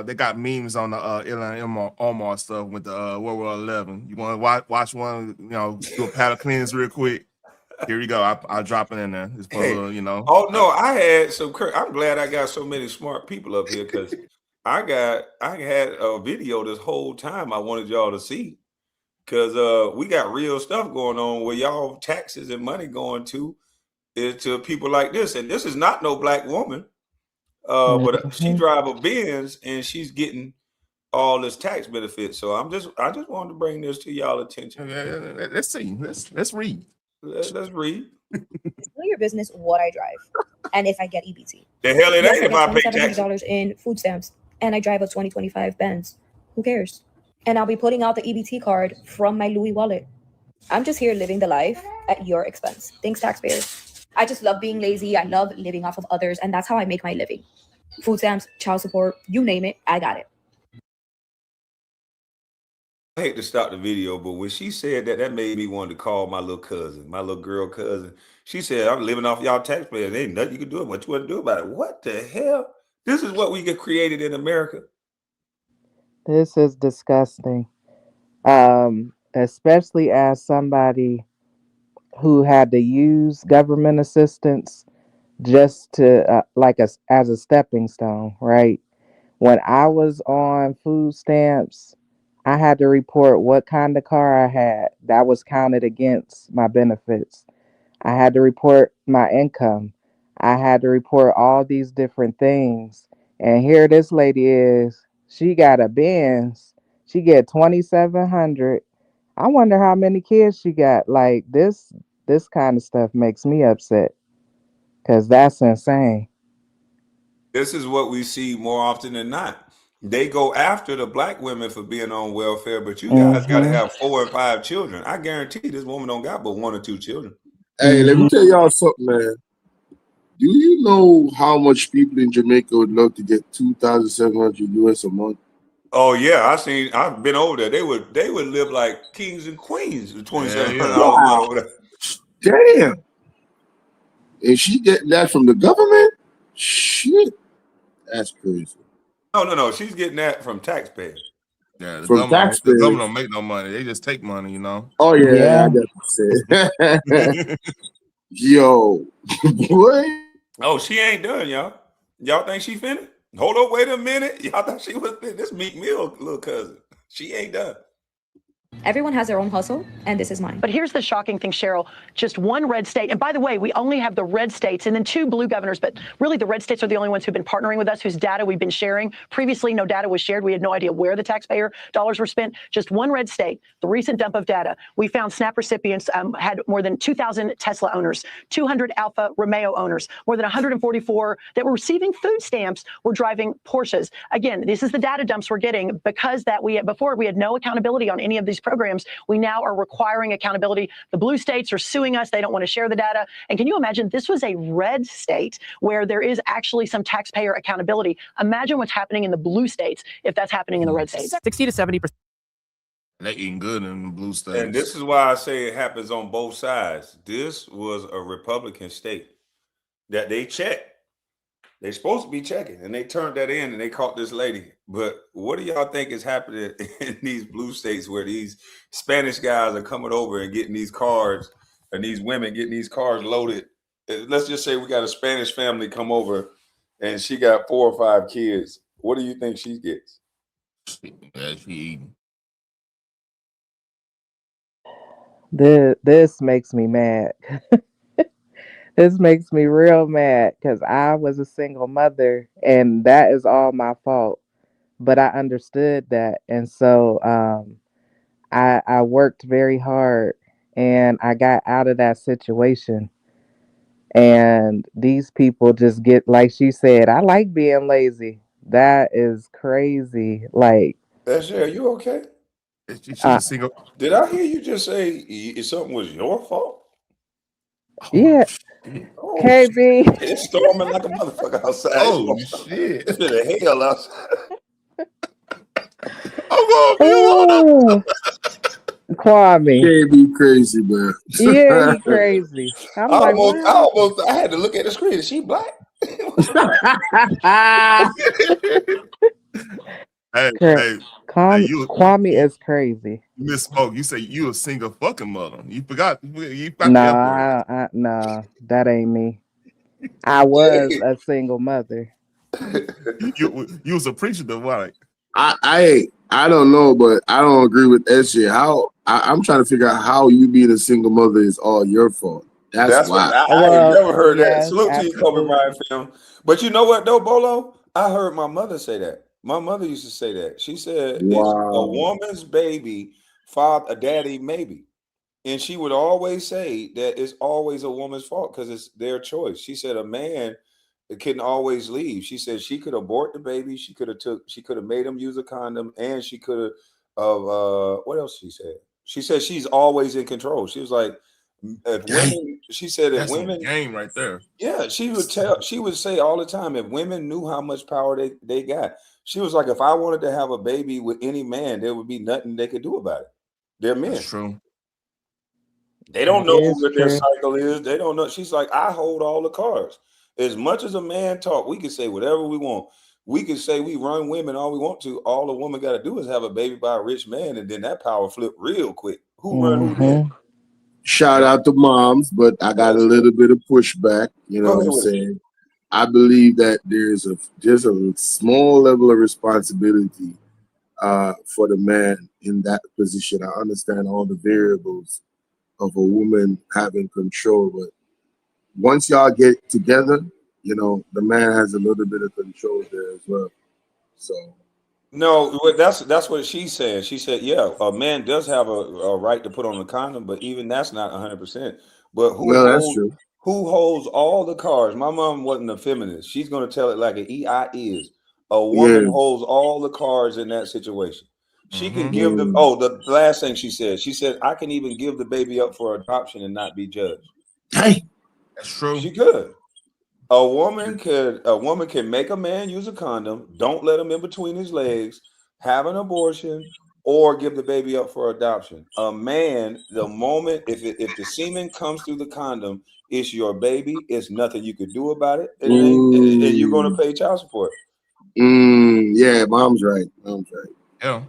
they got memes on the Ilhan Omar stuff with the World War 11. You want to watch one? Do a palate cleanse real quick. Here we go. I'll drop it in there. Just put a Hey, little. oh no, I had some. I'm glad I got so many smart people up here because I had a video this whole time I wanted y'all to see because we got real stuff going on where y'all taxes and money going to is to people like this, and this is not no black woman, but she Hmm. drive a Benz and she's getting all this tax benefit. So I just wanted to bring this to y'all attention. Let's see. Let's read. Let's read. It's none of your business what I drive and if I get EBT. The hell it Yes, ain't I if get I pay taxes. $2,700 in food stamps and I drive a 2025 Benz. Who cares? And I'll be putting out the EBT card from my Louis wallet. I'm just here living the life at your expense. Thanks, taxpayers. I just love being lazy. I love living off of others, and that's how I make my living. Food stamps, child support, you name it, I got it. I hate to stop the video, but when she said that, that made me want to call my little cousin, my little girl cousin. She said, I'm living off y'all taxpayers. There ain't nothing you can do about it. What you want to do about it? What the hell? This is what we get created in America. This is disgusting. Especially as somebody who had to use government assistance just to as a stepping stone, right? When I was on food stamps, I had to report what kind of car I had. That was counted against my benefits. I had to report my income. I had to report all these different things. And here this lady is. She got a Benz. She get 2,700. I wonder how many kids she got. Like this kind of stuff makes me upset because that's insane. This is what we see more often than not. They go after the black women for being on welfare, but you guys got to Mm-hmm. have 4 or 5 children. I guarantee this woman don't got but 1 or 2 children. Hey, let me tell y'all something, man. Do you know how much people in Jamaica would love to get 2,700 US a month? Oh yeah, I've been over there. They would live like kings and queens with $2,700 Wow. over there. Damn. And she getting that from the government? Shit. That's crazy. No. She's getting that from taxpayers. Yeah, the From government taxpayers. don't make no money. They just take money, you know. Oh yeah, Yeah. I got to say. Yo, boy. Oh, she ain't done, y'all. Y'all think she finished? Hold up, wait a minute. Y'all thought she was finished. This Meek Mill little cousin. She ain't done. Everyone has their own hustle, and this is mine. But here's the shocking thing, Cheryl. Just one red state. And by the way, we only have the red states and then 2 blue governors. But really, the red states are the only ones who've been partnering with us, whose data we've been sharing. Previously, no data was shared. We had no idea where the taxpayer dollars were spent. Just one red state, the recent dump of data. We found SNAP recipients had more than 2,000 Tesla owners, 200 Alfa Romeo owners, more than 144 that were receiving food stamps were driving Porsches. Again, this is the data dumps we're getting because before we had no accountability on any of these programs. We now are requiring accountability. The blue states are suing us. They don't want to share the data. And can you imagine this was a red state where there is actually some taxpayer accountability? Imagine what's happening in the blue states if that's happening in the red states. 60 to 70%. They eating good in the blue states. And this is why I say it happens on both sides. This was a Republican state that they checked. They're supposed to be checking, and they turned that in, and they caught this lady. But what do y'all think is happening in these blue states where these Spanish guys are coming over and getting these cars, and these women getting these cars loaded? Let's just say we got a Spanish family come over, and she got 4 or 5 kids. What do you think she gets? Yeah, she eating. This makes me mad. This makes me real mad because I was a single mother and that is all my fault. But I understood that. And so I worked very hard and I got out of that situation. And these people just get, like she said, I like being lazy. That is crazy. Like, Are you okay? She's a single. Did I hear you just say something was your fault? yeah, Oh, KB. shit. It's storming like a motherfucker outside. Oh shit! It's been a hell outside. I'm going Oh, Kwame. KB crazy, man. Yeah, he crazy. I'm like, what? I had to look at the screen. Is she black? Hey, Kwame is crazy. You misspoke. You say you a single fucking mother. You forgot. You No, no, that ain't me. I was a single mother. you was a preacher, though, right? I don't know, but I don't agree with SJ. I'm trying to figure out how you being a single mother is all your fault. That's why. I ain't never heard that. yes, Salute to you, Kobe absolutely. Bryant film. But you know what, though, Bolo? I heard my mother say that. My mother used to say that. She said it's a Wow. woman's baby, father, a daddy maybe. And she would always say that it's always a woman's fault because it's their choice. She said a man couldn't always leave. She said she could abort the baby. She could have made him use a condom, and she could have what else she said? She said she's always in control. She was like, if women, she said if That's some women, game right there. yeah, she would say all the time, if women knew how much power they got, she was like, if I wanted to have a baby with any man, there would be nothing they could do about it. They're men. That's true. They don't That know is what their true. cycle is. They don't know. She's like, I hold all the cards. As much as a man talk, we can say whatever we want. We can say we run women all we want to. All a woman got to do is have a baby by a rich man, and then that power flip real quick. Who run who then? Shout out to moms, but I got a little bit of pushback. You know Go what ahead I'm with it. saying? I believe that there's a small level of responsibility for the man in that position. I understand all the variables of a woman having control, but once y'all get together, you know, the man has a little bit of control there as well. So No, that's what she said. She said, yeah, a man does have a right to put on a condom, but even that's not 100%. But well, that's true. who holds all the cards? My mom wasn't a feminist. She's going to tell it like an EI is. A woman Yeah. holds all the cards in that situation. She can give the Mm. the last thing she said, I can even give the baby up for adoption and not be judged. Hey, That's true. She could. A woman can make a man use a condom, don't let him in between his legs, have an abortion, or give the baby up for adoption. A man, the moment if the semen comes through the condom, it's your baby. It's nothing you could do about it, and it ain't, and you're going to Mm. pay child support. Yeah, mom's right. Mom's right. Yeah.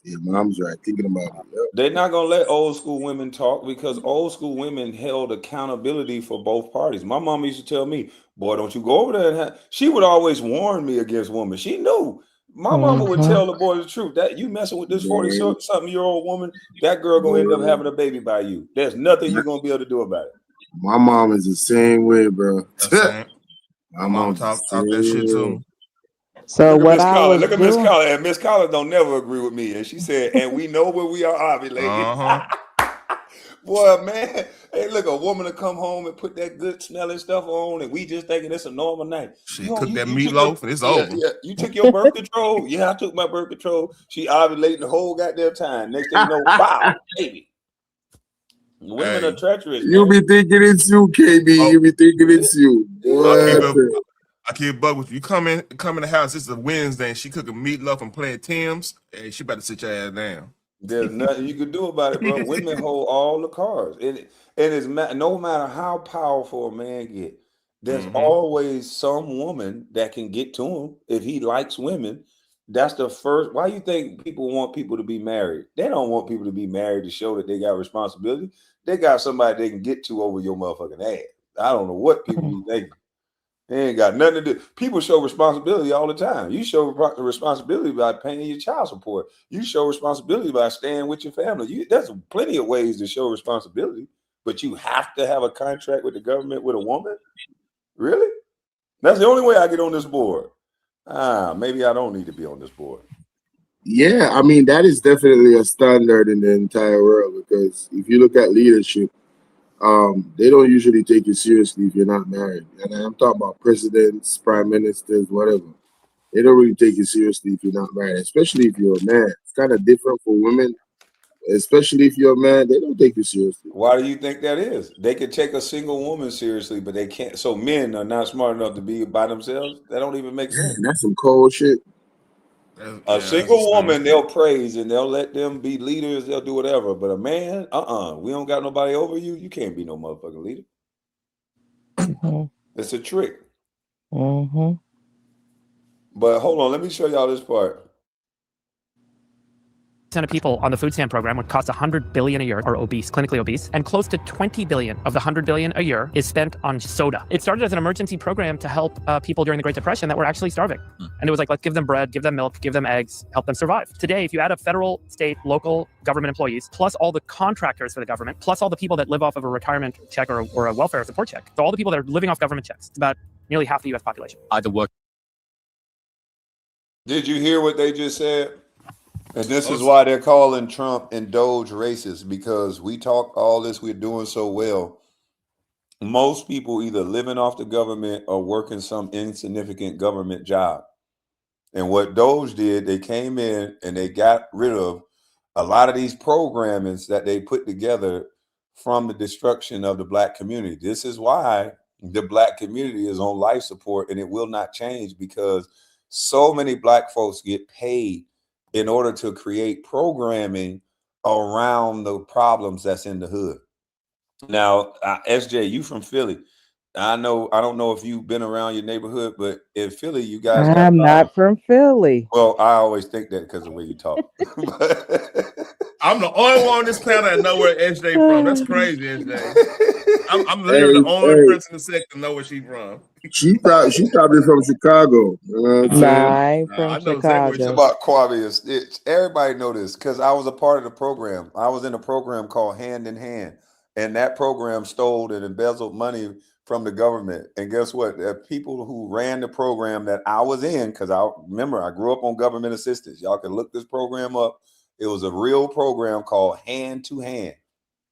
Yeah, mom's right. Thinking about it. Yep. They're not gonna let old school women talk because old school women held accountability for both parties. My mom used to tell me, "Boy, don't you go over there." She would always warn me against women. She knew. My mama would tell the boy the truth. That you messing with this 40-something year old woman, that girl gonna end up having a baby by you. There's nothing you're gonna be able to do about it. My mom is the same way, bro. My mama talk that shit too. So Look at what Miss I Collins. was Look at Miss doing, Collins. And Miss Collins don't never agree with me. And she said, and we know where we are ovulating. Boy, man. Hey, look, a woman to come home and put that good smelling stuff on, and we just thinking it's a normal night. She cooked that meatloaf and it's yeah, over. yeah. You took your birth control. Yeah, I took my birth control. She ovulating the whole goddamn time. Next thing you know, wow, baby. Women are treacherous, You man. be thinking it's you, KB. You be thinking it's you. I keep a bug with you. You come in the house. This is a Wednesday, and she cooking meatloaf and playing Tim's. Hey, she better sit your ass down. There's nothing you can do about it, bro. Women hold all the cards. And it's no matter how powerful a man get, there's always some woman that can get to him if he likes women. That's the first. Why you think people want people to be married? They don't want people to be married to show that they got responsibility. They got somebody they can get to over your motherfucking ass. I don't know what people be thinking. They ain't got nothing to do. People show responsibility all the time. You show responsibility by paying your child support. You show responsibility by staying with your family. There's plenty of ways to show responsibility, but you have to have a contract with the government with a woman? Really? That's the only way I get on this board. Maybe I don't need to be on this board. Yeah, I mean, that is definitely a standard in the entire world because if you look at leadership, they don't usually take you seriously if you're not married. And I'm talking about presidents, prime ministers, whatever. They don't really take you seriously if you're not married, especially if you're a man. It's kind of different for women, especially if you're a man. They don't take you seriously. Why do you think that is? They can take a single woman seriously, but they can't. So men are not smart enough to be by themselves. That don't even make sense. Man, that's some cold shit. A single woman, they'll praise and they'll let them be leaders. They'll do whatever. But a man, we don't got nobody over you. You can't be no motherfucking leader. It's a trick. But hold on, let me show y'all this part. Of people on the food stamp program would cost $100 billion a year are obese, clinically obese, and close to $20 billion of the $100 billion a year is spent on soda. It started as an emergency program to help people during the Great Depression that were actually starving. And it was like, let's give them bread, give them milk, give them eggs, help them survive. Today, if you add up federal, state, local government employees, plus all the contractors for the government, plus all the people that live off of a retirement check or a welfare support check, so all the people that are living off government checks, it's about nearly half the US population. Either work Did you hear what they just said? And this is why they're calling Trump and Doge racist, because we talk all this, we're doing so well. Most people either living off the government or working some insignificant government job. And what Doge did, they came in and they got rid of a lot of these programmings that they put together from the destruction of the black community. This is why the black community is on life support, and it will not change, because so many black folks get paid in order to create programming around the problems that's in the hood. Now, SJ, you from Philly. I don't know if you've been around your neighborhood, but in Philly, you guys got I'm problems. not from Philly. Well, I always think that because of the way you talk. I'm the only one on this planet that know where SJ from. That's crazy, SJ. I'm literally the only Hey, person in the sector to know where she from. she probably from Chicago. You know what I'm Nah, saying? I ain't from I know exactly where It's she Chicago. about Kwame. Everybody know this because I was a part of the program. I was in a program called Hand in Hand, and that program stole and embezzled money from the government. And guess what? The people who ran the program that I was in, because I remember I grew up on government assistance. Y'all can look this program up. It was a real program called Hand to Hand.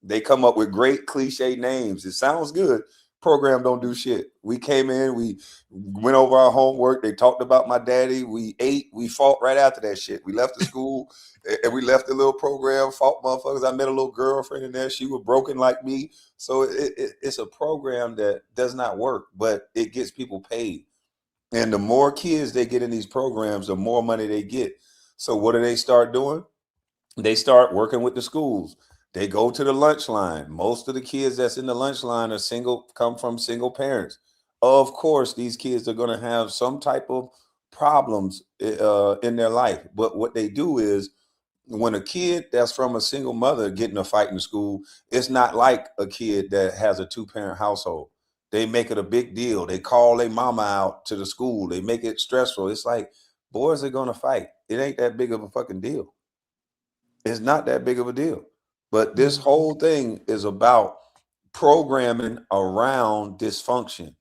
They come up with great cliche names. It sounds good. Program don't do shit. We came in, we went over our homework. They talked about my daddy. We ate, we fought right after that shit. We left the school and we left the little program, fought motherfuckers. I met a little girlfriend in there. She was broken like me. So it's a program that does not work, but it gets people paid. And the more kids they get in these programs, the more money they get. So what do they start doing? They start working with the schools. They go to the lunch line. Most of the kids that's in the lunch line are come from single parents. Of course, these kids are going to have some type of problems in their life. But what they do is, when a kid that's from a single mother get in a fight in school, it's not like a kid that has a two-parent household. They make it a big deal. They call their mama out to the school. They make it stressful. It's like, boys are going to fight. It ain't that big of a fucking deal. It's not that big of a deal. But this whole thing is about programming around dysfunction.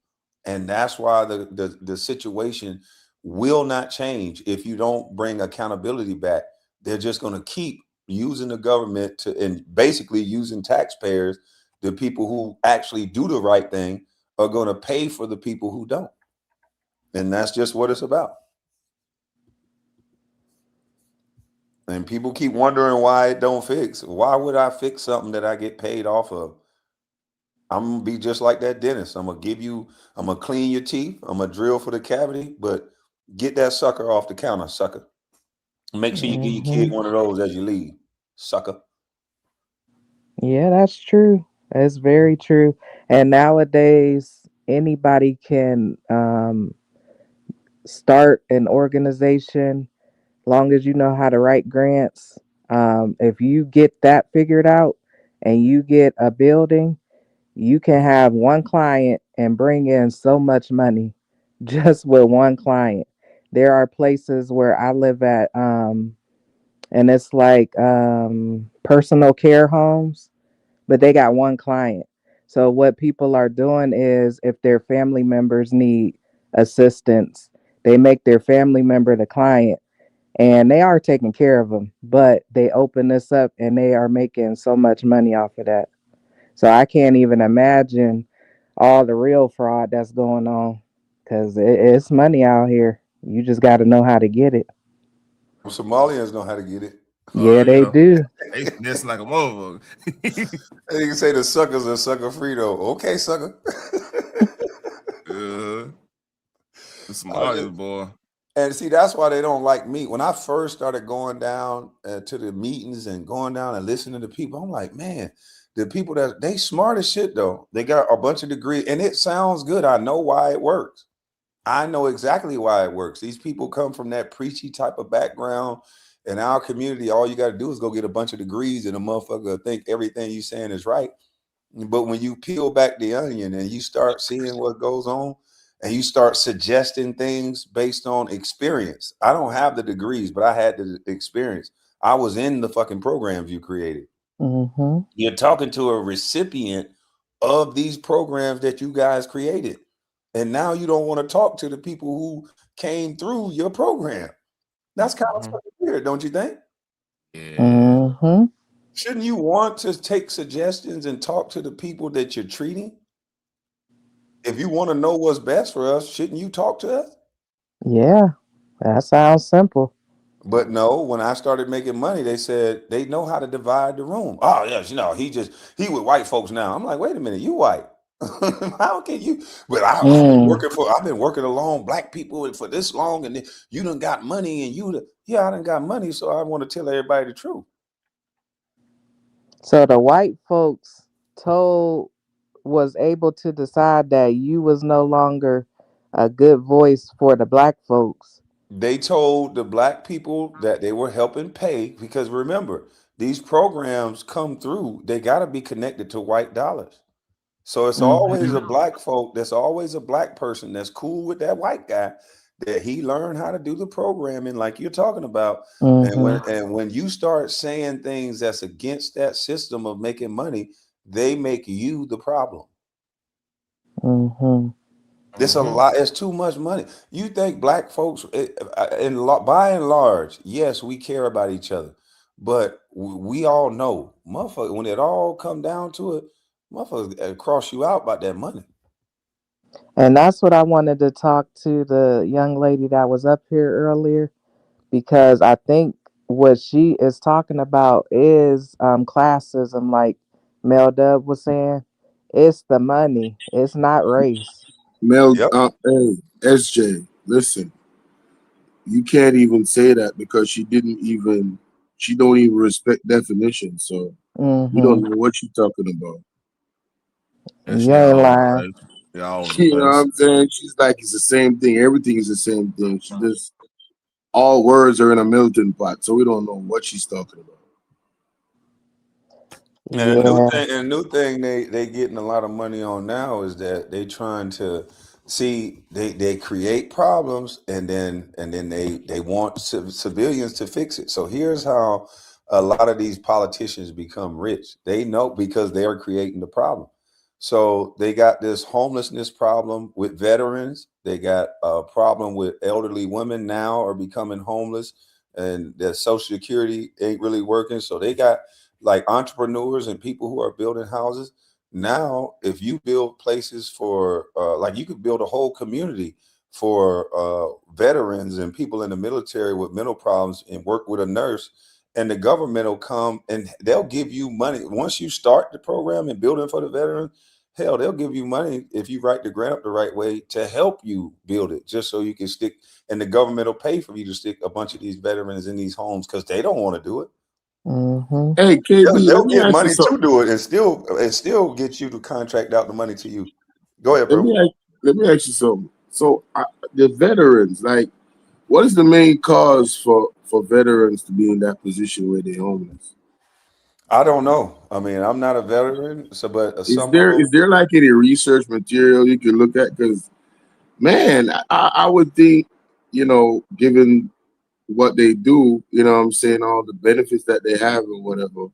And that's why the situation will not change if you don't bring accountability back. They're just going to keep using the government to, and basically using taxpayers. The people who actually do the right thing are going to pay for the people who don't. And that's just what it's about. And people keep wondering why it don't fix. Why would I fix something that I get paid off of? I'm gonna be just like that dentist. I'm gonna clean your teeth. I'm gonna drill for the cavity, but get that sucker off the counter, sucker. Make sure you give your Hmm. kid one of those as you leave, sucker. Yeah, that's true. That's very true. And nowadays, anybody can start an organization, long as you know how to write grants. If you get that figured out and you get a building, you can have one client and bring in so much money just with one client. There are places where I live at, and it's like personal care homes, but they got one client. So what people are doing is, if their family members need assistance, they make their family member the client, and they are taking care of them, but they open this up and they are making so much money off of that. So I can't even imagine all the real fraud that's going on, because it's money out here. You just got to know how to get it. Somalians know how to get it. Oh Yeah, they yeah, do. they finesse like a motherfucker. They can say the suckers are sucker free though. Okay, sucker. The I just, Somalians, boy. and see, that's why they don't like me. When I first started going down to the meetings and going down and listening to people, I'm like, man, the people that they smart as shit though. They got a bunch of degrees, and it sounds good. I know why it works. I know exactly why it works. These people come from that preachy type of background. In our community, all you got to do is go get a bunch of degrees, and a motherfucker will think everything you saying is right. But when you peel back the onion and you start seeing what goes on, and you start suggesting things based on experience. I don't have the degrees, but I had the experience. I was in the fucking programs you created. Hmm. You're talking to a recipient of these programs that you guys created. And now you don't want to talk to the people who came through your program. That's kind of Mhm. fucking weird, don't you think? Yeah. Mm-hmm. Shouldn't you want to take suggestions and talk to the people that you're treating? If you want to know what's best for us, shouldn't you talk to us? Yeah, that sounds simple. But no, when I started making money, they said they know how to divide the room. Oh yes, he with white folks now. I'm like, wait a minute, you white. How can you? But Mm. I've been working along black people for this long, and then you done got money, and I done got money, so I want to tell everybody the truth. So the white folks told was able to decide that you was no longer a good voice for the black folks. They told the black people that they were helping pay because remember, these programs come through, they got to be connected to white dollars. So it's always Mm-hmm. a black folk, there's always a black person that's cool with that white guy that he learned how to do the programming like you're talking about. And Mm-hmm. when you start saying things that's against that system of making money, they make you the problem. Mm-hmm. It's a Mhm. lot. It's too much money. You think black folks, by and large, yes, we care about each other, but we all know, motherfucker, when it all come down to it, motherfuckers cross you out about that money. And that's what I wanted to talk to the young lady that was up here earlier because I think what she is talking about is classism, like Mel Dub was saying. It's the money. It's not race. Mel, Yep. hey, SJ, listen, you can't even say that because she don't even respect definition. So you don't Mm-hmm. know what you're talking about. That You shit ain't all over the lying. place. Yeah, all over the You know what place. I'm saying? She's like, it's the same thing. Everything is the same thing. She just, all words are in a melting pot. So we don't know what she's talking about. And Yeah. a new thing they getting a lot of money on now is that they trying to see they create problems and then they want civilians to fix it. So here's how a lot of these politicians become rich. They know because they are creating the problem. So they got this homelessness problem with veterans. They got a problem with elderly women now are becoming homeless and their social security ain't really working. So they got like entrepreneurs and people who are building houses. Now, if you build places for, like, you could build a whole community for veterans and people in the military with mental problems and work with a nurse, and the government will come and they'll give you money. Once you start the program and building for the veterans, hell, they'll give you money if you write the grant up the right way to help you build it, just so you can stick, and the government will pay for you to stick a bunch of these veterans in these homes because they don't want to do it. Mm-hmm. Hey, KB, let They'll me get ask you money to something. do it and still get you to contract out the money to you. Go ahead, Let bro. me ask, let me ask you something. So the veterans, like, what is the main cause for veterans to be in that position where they're homeless? I don't know. I mean, I'm not a veteran, so but Is some of there them. is there like any research material you can look at? Because man, I would think, given what they do, what I'm saying, all the benefits that they have or whatever.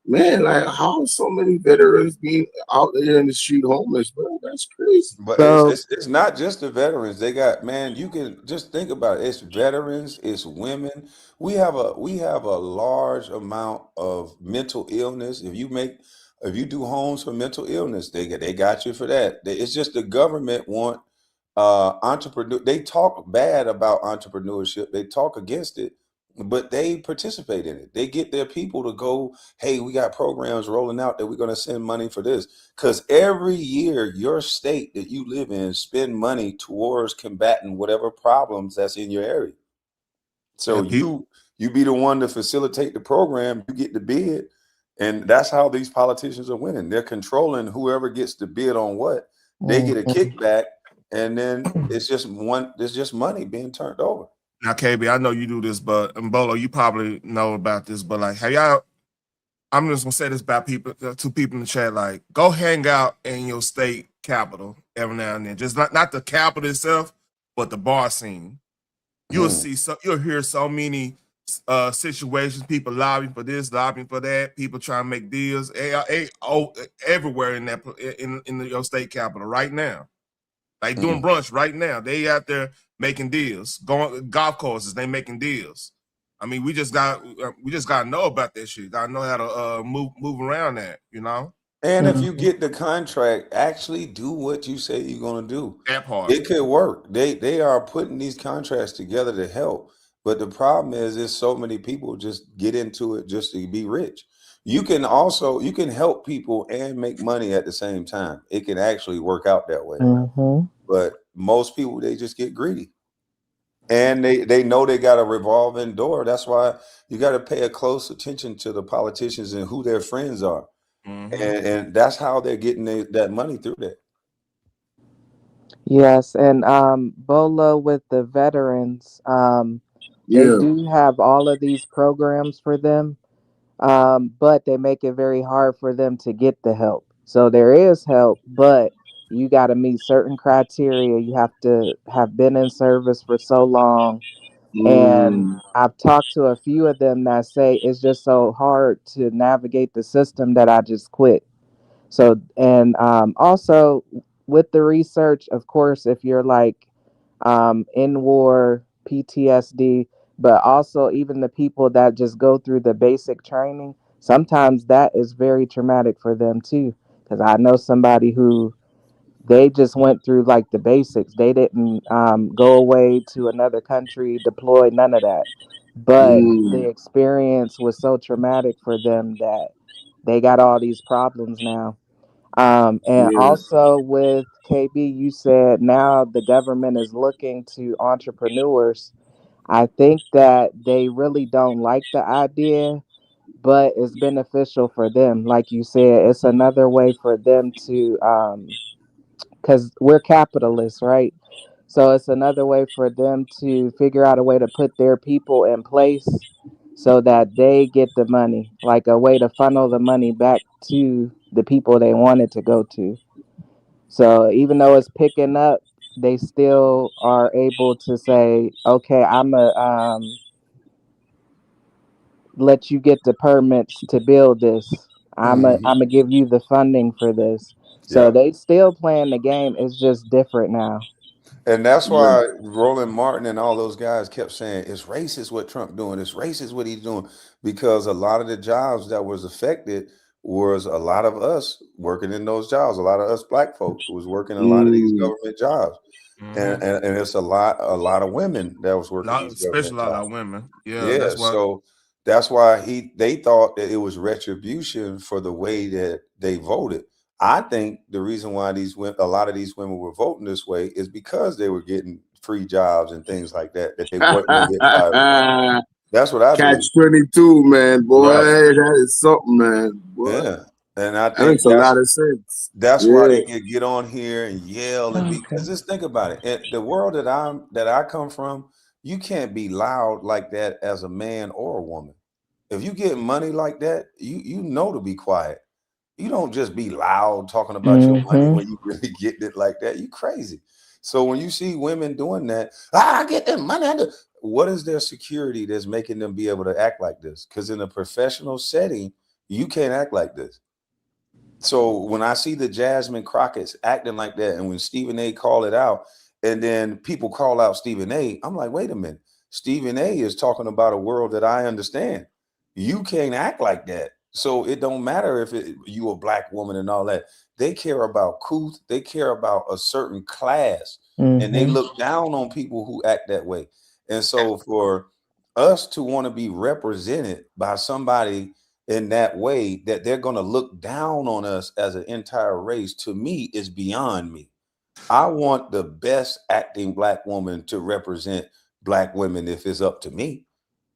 Man, like how are so many veterans being out there in the street homeless, bro? That's crazy. But So it's not just the veterans. They got, man. You can just think about it. It's veterans. It's women. We have a large amount of mental illness. If you do homes for mental illness, they got you for that. It's just the government want entrepreneur. They talk bad about entrepreneurship. They talk against it, but they participate in it. They get their people to go. Hey, we got programs rolling out that we're going to send money for this. Because every year, your state that you live in spend money towards combating whatever problems that's in your area. So And people. you be the one to facilitate the program. You get the bid, and that's how these politicians are winning. They're controlling whoever gets the bid on what. They get a mhm. kickback, and then it's just one. It's just money being turned over. Now, KB, I know you do this, but and Bolo, you probably know about this, but like, have y'all? I'm just gonna say this about people, to people in the chat. Like, go hang out in your state capital every now and then. Just not the capital itself, but the bar scene. Hmm. You'll hear so many situations. People lobbying for this, lobbying for that. People trying to make deals. Everywhere in your state capital right now. like doing brunch right now. They out there making deals, going golf courses. They making deals. I mean, we just got to know about that shit. Got to know how to move around that. You know And if you Mhm. get the contract, actually do what you say you're gonna do. that part. It could work. They are putting these contracts together to help. But the problem is so many people just get into it just to be rich. You can help people and make money at the same time. It can actually work out that way. Mhm. But most people they just get greedy. And they know they got a revolving door. That's why you got to pay a close attention to the politicians and who their friends are. Mm-hmm. And that's how they're getting that money through that. Yes, and Bolo with the veterans, they Yeah. do have all of these programs for them, but they make it very hard for them to get the help. So there is help, but you got to meet certain criteria. You have to have been in service for so long. And Mm, I've talked to a few of them that say it's just so hard to navigate the system that I just quit. So, and also with the research, of course, if you're like in war, PTSD, but also even the people that just go through the basic training, sometimes that is very traumatic for them too. Because I know somebody who they just went through like the basics. They didn't go away to another country, deploy, none of that. But the mm, experience was so traumatic for them that they got all these problems now. And yeah. also with KB, you said now the government is looking to entrepreneurs. I think that they really don't like the idea, but it's beneficial for them. Like you said, it's another way for them to, because we're capitalists, right? So it's another way for them to figure out a way to put their people in place so that they get the money, like a way to funnel the money back to the people they want it to go to. So even though it's picking up, they still are able to say, okay, I'm a let you get the permits to build this. I'm gonna give you the funding for this. So Yeah. they still playing the game. It's just different now. And that's Yeah. why Roland Martin and all those guys kept saying it's racist what Trump doing. It's racist what he's doing because a lot of the jobs that was affected was a lot of us working in those jobs. A lot of us black folks was working in a lot of these Mm, government jobs, Mm-hmm. and it's a lot of women that was working these Especially government a lot jobs. of women. Yeah, Yeah, that's what. so that's why they thought that it was retribution for the way that they voted. I think the reason why a lot of these women were voting this way is because they were getting free jobs and things like that that they wasn't gonna get fired from. That's what I Catch believe. 22, man, boy. Right. That is something, man. Boy, Yeah. And I that think makes a lot of sense. that's why Yeah. they can get on here and yell and be Okay. because just think about it. In the world that I come from, you can't be loud like that as a man or a woman. If you get money like that, you know to be quiet. You don't just be loud talking about your money Mm-hmm. when you really get it like that. You crazy. So when you see women doing that, I get that money. What is their security that's making them be able to act like this? Because in a professional setting, you can't act like this. So when I see the Jasmine Crockett's acting like that, and when Stephen A. call it out, and then people call out Stephen A., I'm like, wait a minute. Stephen A. is talking about a world that I understand. You can't act like that. So it don't matter if you a black woman and all that. They care about couth. They care about a certain class, and they Mm-hmm. look down on people who act that way. And so for us to want to be represented by somebody in that way that they're going to look down on us as an entire race to me is beyond me. I want the best acting black woman to represent black women if it's up to me.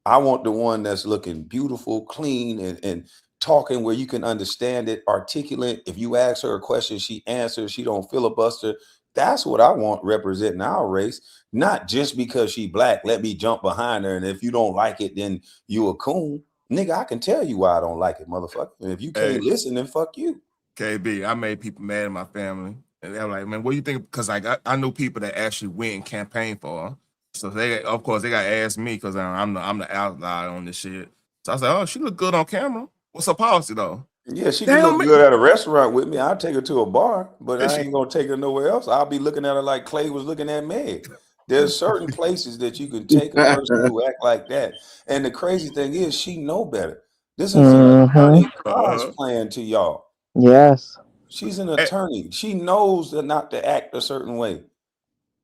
I want the one that's looking beautiful, clean, and talking where you can understand it, articulate. If you ask her a question, she answers. She don't filibuster. That's what I want representing our race, not just because she black. Let me jump behind her, and if you don't like it, then you a coon, nigga. I can tell you why I don't like it, motherfucker. And if you can't Hey, listen, then fuck you. KB, I made people mad in my family. And they're like, man, what do you think? Because like I knew people that actually went and campaigned for her. So they, of course, they got to ask me because I'm the outlier on this shit. So I was like, oh, she look good on camera. What's her policy though? Yeah, she can Damn, look man. good at a restaurant with me. I'll take her to a bar, but And I she, ain't gonna take her nowhere else. I'll be looking at her like Clay was looking at Meg. There's certain places that you can take a person who act like that. And the crazy thing is she know better. This is an Mm-hmm. attorney uh-huh. cosplaying to y'all. Yes. She's an Eh, attorney. She knows that not to act a certain way.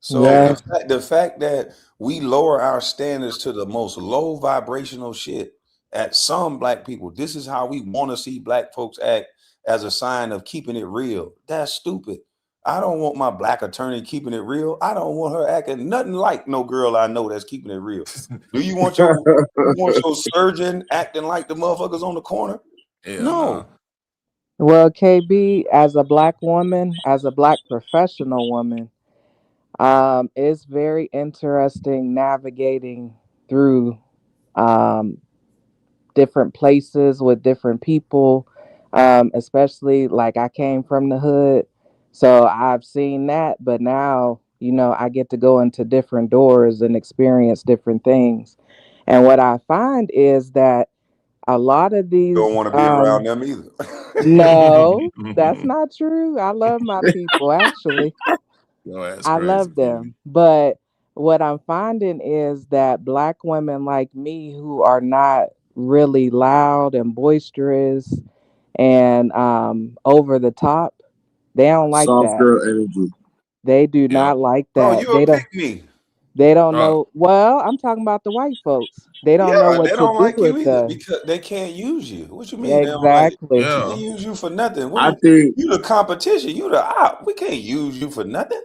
So yeah. Yes. the fact that we lower our standards to the most low vibrational shit at some black people, this is how we want to see black folks act as a sign of keeping it real. That's stupid. I don't want my black attorney keeping it real. I don't want her acting nothing like no girl I know that's keeping it real. Do you want your surgeon acting like the motherfuckers on the corner? Hell nah. No. Well, KB, as a black woman, as a black professional woman, it's very interesting navigating through um, different places with different people, especially like I came from the hood. So I've seen that, but now, I get to go into different doors and experience different things. And what I find is that a lot of Don't these, want to be around them either. no, that's not true. I love my people, actually. Yo, that's I crazy, love KB. them. But what I'm finding is that black women like me who are not really loud and boisterous and over the top, they don't like Soft that. girl energy. They do Yeah. not like Oh, that. you a pick me. They don't Uh, know. Well, I'm talking about the white folks. They don't know Yeah, they what to don't do like you with either us. because they can't use you. What you mean they don't like you? Exactly. They yeah. can't use you for nothing. I think You the competition? You the op. We can't use you for nothing.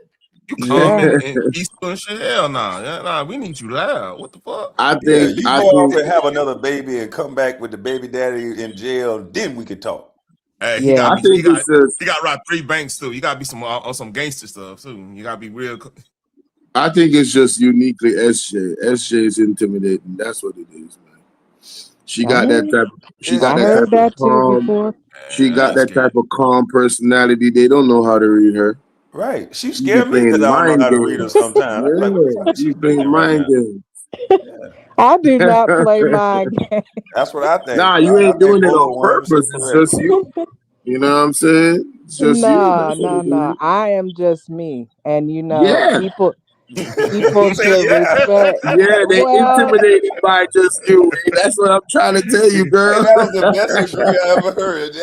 You calm Yeah. and peaceful and shit. Hell nah. Yeah, nah, we need you loud. What the fuck? I Yeah, think you I go off think and have another baby and come back with the baby daddy in jail. Then we could talk. Hey, he Yeah. got I be think it's just he got to rob 3 banks too. You got to be some on some gangster stuff too. You got to be real. I think it's just uniquely SJ. SJ is intimidating. That's what it is, man. She I got that heard type. She It's got I that that. type heard of that too calm. before. She Man, got that's that type scary. of calm personality. They don't know how to read her. Right. She She be scared me because playing I don't know mind how to read her games. sometimes. I'm like, what the Yeah, fuck is she she be playing thinking right mind now? games. Yeah. I do not play my game. That's what I think. Nah, you I ain't think doing it both on are 100% purpose. It's correct. just you. You know what I'm saying? It's just you. No, That's what no, it no. is. I am just me. And Yeah, people Say should yeah. respect. yeah. They Well, intimidated by just you. That's what I'm trying to tell you, Hey, girl. that was the best agree I ever heard.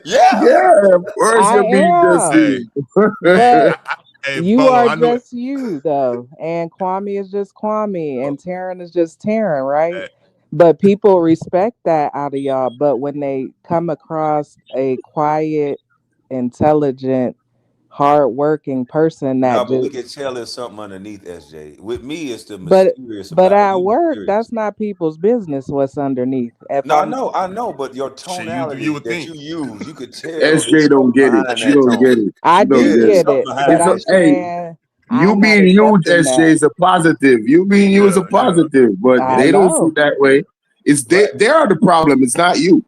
Yeah. Yeah, of course I you'll be just am. Hey, you. hey, But hey, you Bolo, are I knew it. just you though. And Kwame is just Kwame and Taryn is just Taryn, right? Hey, But people respect that out of y'all. But when they come across a quiet, intelligent, hardworking person No, that but we just can tell there's something underneath SJ. With me, it's the but mysterious but about at you. work, Mysterious. that's not people's business what's underneath. If No, I'm I know, but your shit, you tonality would that think. you use, you could tell there's SJ don't something get it. behind She that don't tone. get it. I She do don't Yeah, get there's it. get something it, behind but It's a, that I'm shit. hey, saying you I'm not being you, accepting SJ, that. is a positive. You being you is a Yeah, yeah. positive, but I they don't see know. that way. It's they. Right. They are the problem. It's not you.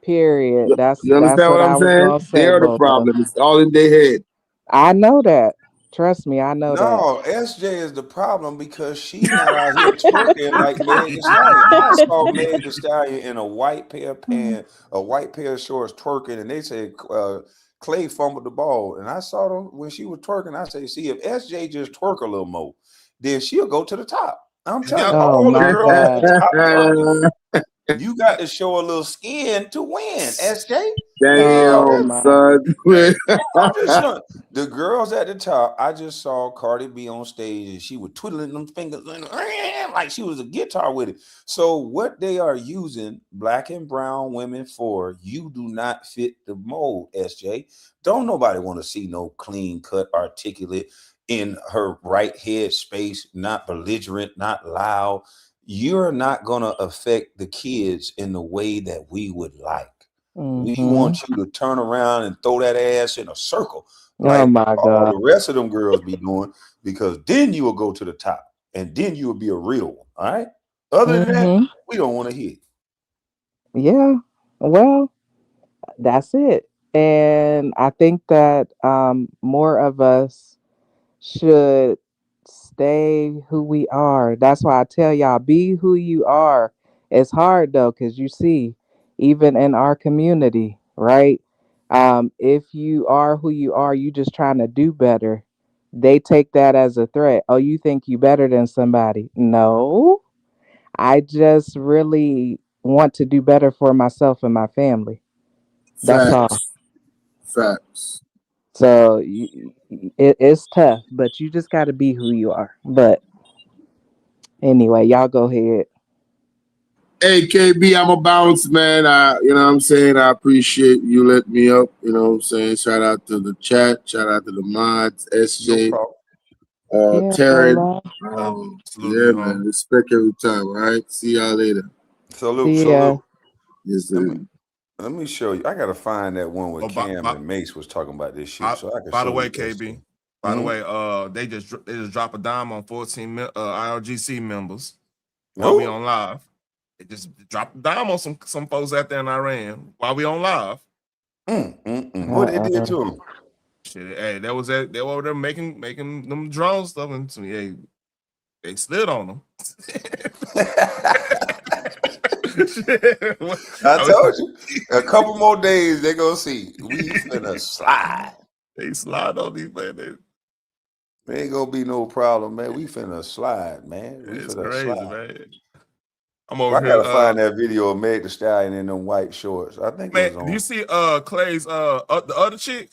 Period. You That's understand what what I I'm was saying? gonna They say, are the Bolo. problem. It's all in their head. I know that. Trust me, I know that. No, SJ is the problem because she not out here twerking like Meg Thee Stallion. I saw Meg Thee Stallion in a white pair of pants, a white pair of shorts twerking, and they said Clay fumbled the ball. And I saw them when she was twerking. I say, see, if SJ just twerk a little more, then she'll go to the top. I'm If y'all, telling Oh all the my girls at the God. top twerking. You got to show a little skin to win, SJ. You ain't out Oh Damn, my. son. hey, I'm just showing the girls at the top. I just saw Cardi B on stage and she was twiddling them fingers like she was a guitar with it. So what they are using black and brown women for, you do not fit the mold, SJ. Don't nobody want to see no clean cut, articulate in her right head space, not belligerent, not loud. You're not gonna affect the kids in the way that we would like. We Mm-hmm. want you to turn around and throw that ass in a circle Oh like my all God. the rest of them girls be doing, because then you will go to the top and then you will be a real one. All right. Other than that, Mm-hmm. we don't want to hear it. Yeah. Well, that's it. And I think that more of us should stay who we are. That's why I tell y'all, be who you are. It's hard though, because you see, even in our community, right? If you are who you are, you just trying to do better. They take that as a threat. Oh, you think you better than somebody? No, I just really want to do better for myself and my family. That's all. Facts. Facts. So it's tough, but you just got to be who you are. But anyway, y'all go ahead. Hey KB, I'm a bounce, man. You know what I'm saying? I appreciate you letting me up. You know what I'm saying? Shout out to the chat, shout out to the mods, No SJ, problem. Yeah, no Taryn. love. Salute to Yeah, you, man. home. Respect every time, all right? See y'all later. Salute, See ya. salute. Yes, Let sir. me let me show you. I gotta find that one where Oh, Cam and Mace was talking about this shit, so I can by the show way, you this. KB. By the Hmm? way, they just drop a dime on 14 IRGC members while we Who? on live. They just dropped a dime on some folks out there in Iran while we on live. What they did Uh-oh. to him? Shit, hey, that was that. They were over there making them drone stuff, and so, yeah, they slid on them. I told you. A couple more days, they gonna see. We finna slide. They slide on these man. There ain't gonna be no problem, man. We finna slide, man. We It's finna crazy, slide. man. I'm over I here. gotta find that video of Meg the Stallion in them white shorts. I think it Man, was do you on. see Clay's the other chick?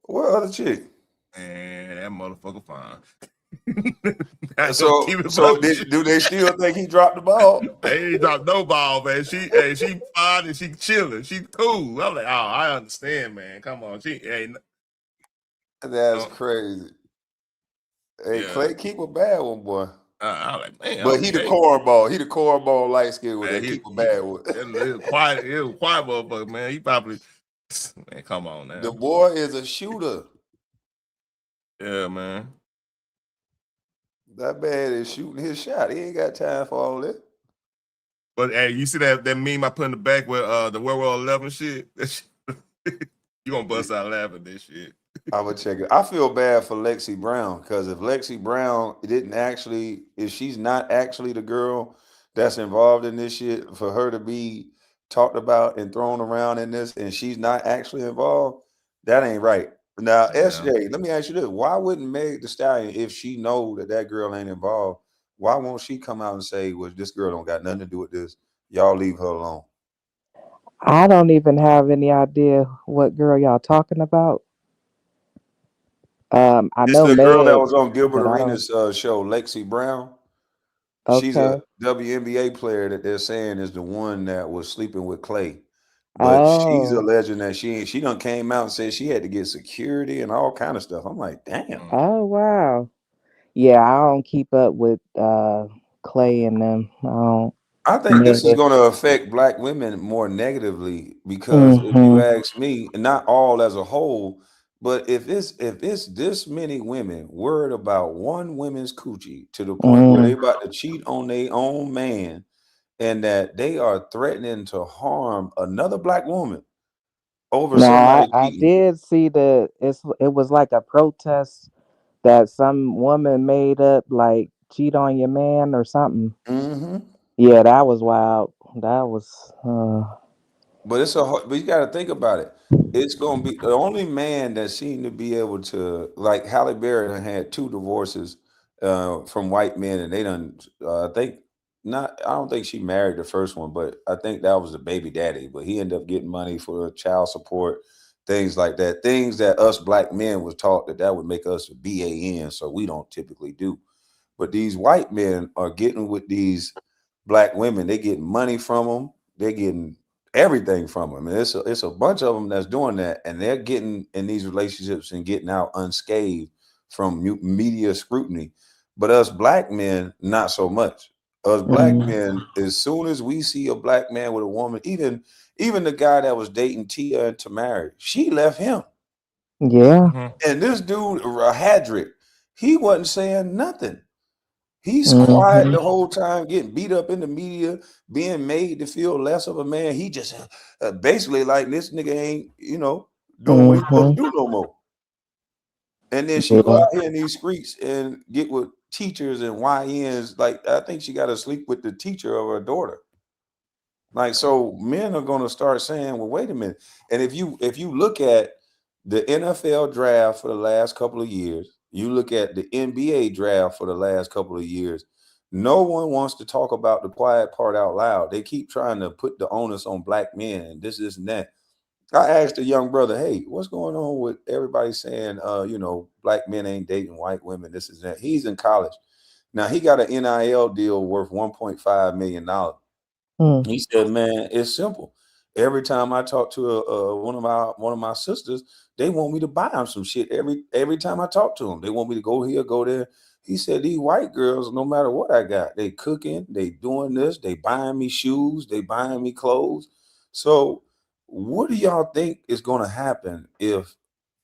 What other chick? Man, that motherfucker fine. I ain't gonna So, keep it so pushing. do they still think he dropped the ball? They ain't dropped no ball, man. She fine and she chilling. She cool. I'm like, oh, I understand, man. Come on, she ain't. That's crazy. Hey, Yeah. Clay, keep a bad one, boy. I'm like, man, But he the okay. cornball. He the cornball light skin with Man, that keep a bad one. he was quiet. He was a quiet motherfucker, man. He probably, man, come on The now. boy is a shooter. Yeah, man. That man is shooting his shot. He ain't got time for all that. But hey, you see that meme I put in the back with the World War 11 shit? That shit you gonna bust out laughing at this shit. I would check it. I feel bad for Lexi Brown because if Lexi Brown didn't actually, if she's not actually the girl that's involved in this shit, for her to be talked about and thrown around in this, and she's not actually involved, that ain't right. Now, Yeah. SJ, let me ask you this: why wouldn't Meg the Stallion, if she know that that girl ain't involved, why won't she come out and say, "Well, this girl don't got nothing to do with this. Y'all leave her alone." I don't even have any idea what girl y'all talking about. I It's know the girl that Meg, was on Gilbert but I don't. Arenas' show, Lexi Brown. She's a Okay. WNBA player that they're saying is the one that was sleeping with Clay. But she's Oh. alleging that she done came out and said she had to get security and all kind of stuff. I'm like, damn. Oh wow. Yeah, I don't keep up with Clay and them. I don't. I think this is Meg. going to affect black women more negatively because if you Mm-hmm. ask me, and not all as a whole, but if it's this many women worried about one women's coochie to the point where they Mm. about to cheat on their own man and that they are threatening to harm another black woman over No, somebody I cheating. did see it was like a protest that some woman made up, like cheat on your man or something. Hmm. Yeah, that was wild. That was But but you got to think about it. It's gonna be the only man that seemed to be able to, like Halle Berry done had two divorces from white men, and they done. I think not. I don't think she married the first one, but I think that was the baby daddy. But he ended up getting money for child support, things like that. Things that us black men was taught that would make us a BAN, so we don't typically do. But these white men are getting with these black women. They getting money from them. They're getting everything from them. And it's a bunch of them that's doing that, and they're getting in these relationships and getting out unscathed from media scrutiny. But us black men, not so much. Us black mm, men, as soon as we see a black man with a woman, even the guy that was dating Tia and Tamara, she left him. yeah. Mm-hmm. And this dude, Hadrick, he wasn't saying nothing. He's quiet Mm-hmm. the whole time, getting beat up in the media, being made to feel less of a man. He just basically like this nigga ain't, doing what he's supposed Mm-hmm. to do no more. And then she go Yeah. out here in these streets and get with teachers and YNs. Like I think she got to sleep with the teacher of her daughter. Like, so men are going to start saying, well, wait a minute. And if you look at the NFL draft for the last couple of years, you look at the NBA draft for the last couple of years, no one wants to talk about the quiet part out loud. They keep trying to put the onus on black men and this and that. I asked a young brother, hey, what's going on with everybody saying, black men ain't dating white women, this is that. He's in college. Now he got an NIL deal worth $1.5 million. Mm. He said, "Man, it's simple. Every time I talk to one of my sisters, they want me to buy them some shit. Every time I talk to them, they want me to go here, go there." He said, "These white girls, no matter what I got, they cooking, they doing this, they buying me shoes, they buying me clothes. So, what do y'all think is going to happen if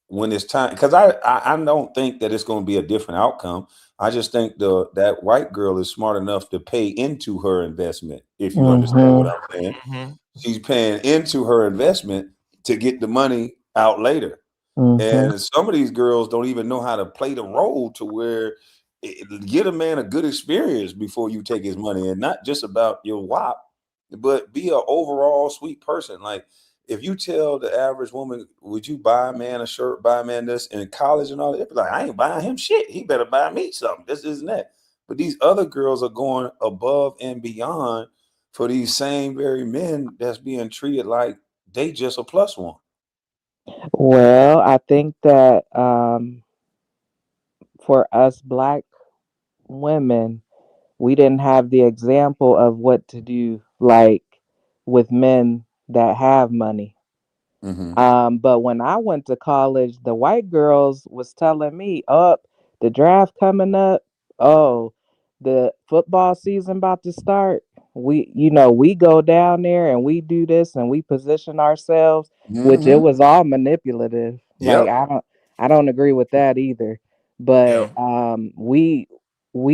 when it's time, because I don't think that it's going to be a different outcome. I just think that white girl is smart enough to pay into her investment, if you understand what Mm-hmm. I'm saying. Mm-hmm. She's paying into her investment to get the money out later. Mm-hmm. And some of these girls don't even know how to play the role to where get a man a good experience before you take his money, and not just about your wop, but be an overall sweet person. Like, if you tell the average woman, would you buy a man a shirt, buy a man this in college and all that, they be like, I ain't buying him shit. He better buy me something. This isn't that. But these other girls are going above and beyond for these same very men that's being treated like they just a plus one. Well, I think that for us black women, we didn't have the example of what to do, like with men that have money. Mm-hmm. But when I went to college, the white girls was telling me, "Up, the draft coming up. Oh, the football season about to start. We go down there and we do this and we position ourselves, which it Mm-hmm. was all manipulative. Like Yep. I don't agree with that either. But Yeah. we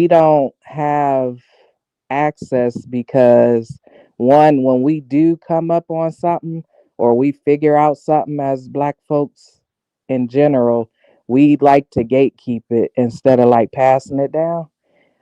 don't have access because one, when we do come up on something or we figure out something as black folks in general, we like to gatekeep it instead of like passing it down.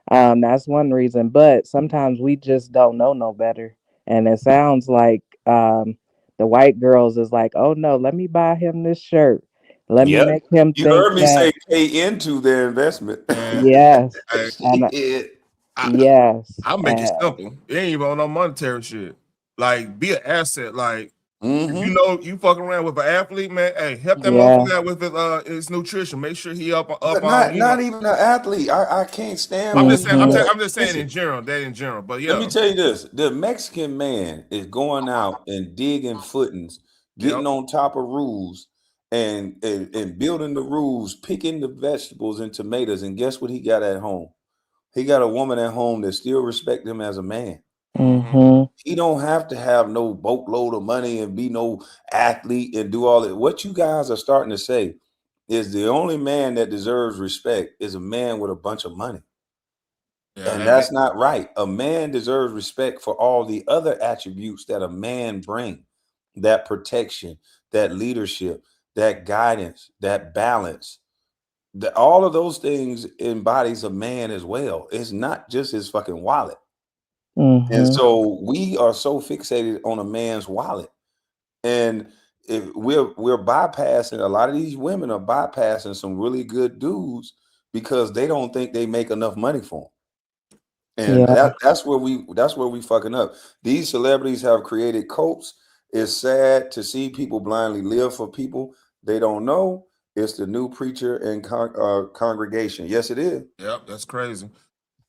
That's one reason. But sometimes we just don't know no better. And it sounds like the white girls is like, oh no, let me buy him this shirt. Let me Yep. make him You think heard me that say pay into their investment. And yes. I, And Shit. I yes. I'll make it And simple. It ain't even on no monetary shit. Like, be an asset. Like, if you Mm-hmm. know you fucking around with an athlete, man, hey, help that yeah. motherfucker out with his nutrition. Make sure he up But on, not even an athlete. I can't stand I'm when just saying, people Hmm. that I'm just saying listen. in general, that in general. But Let me yeah, tell you this: the Mexican man is going out and digging footings, getting yep. on top of roofs, and building the roofs, picking the vegetables and tomatoes. And guess what he got at home? He got a woman at home that still respect him as a man. Mm-hmm. Hmm. He don't have to have no boatload of money and be no athlete and do all that. What you guys are starting to say is the only man that deserves respect is a man with a bunch of money. And Yeah, that's not right. A man deserves respect for all the other attributes that a man bring. That protection, that leadership, that guidance, that balance. All of those things embodies a man as well. It's not just his fucking wallet. And Hmm. so we are so fixated on a man's wallet. And if we're bypassing, a lot of these women are bypassing some really good dudes because they don't think they make enough money for them. And Yeah. that's where we fucking up. These celebrities have created cults. It's sad to see people blindly live for people they don't know. It's the new preacher and congregation. Yes, it is. yep. That's crazy.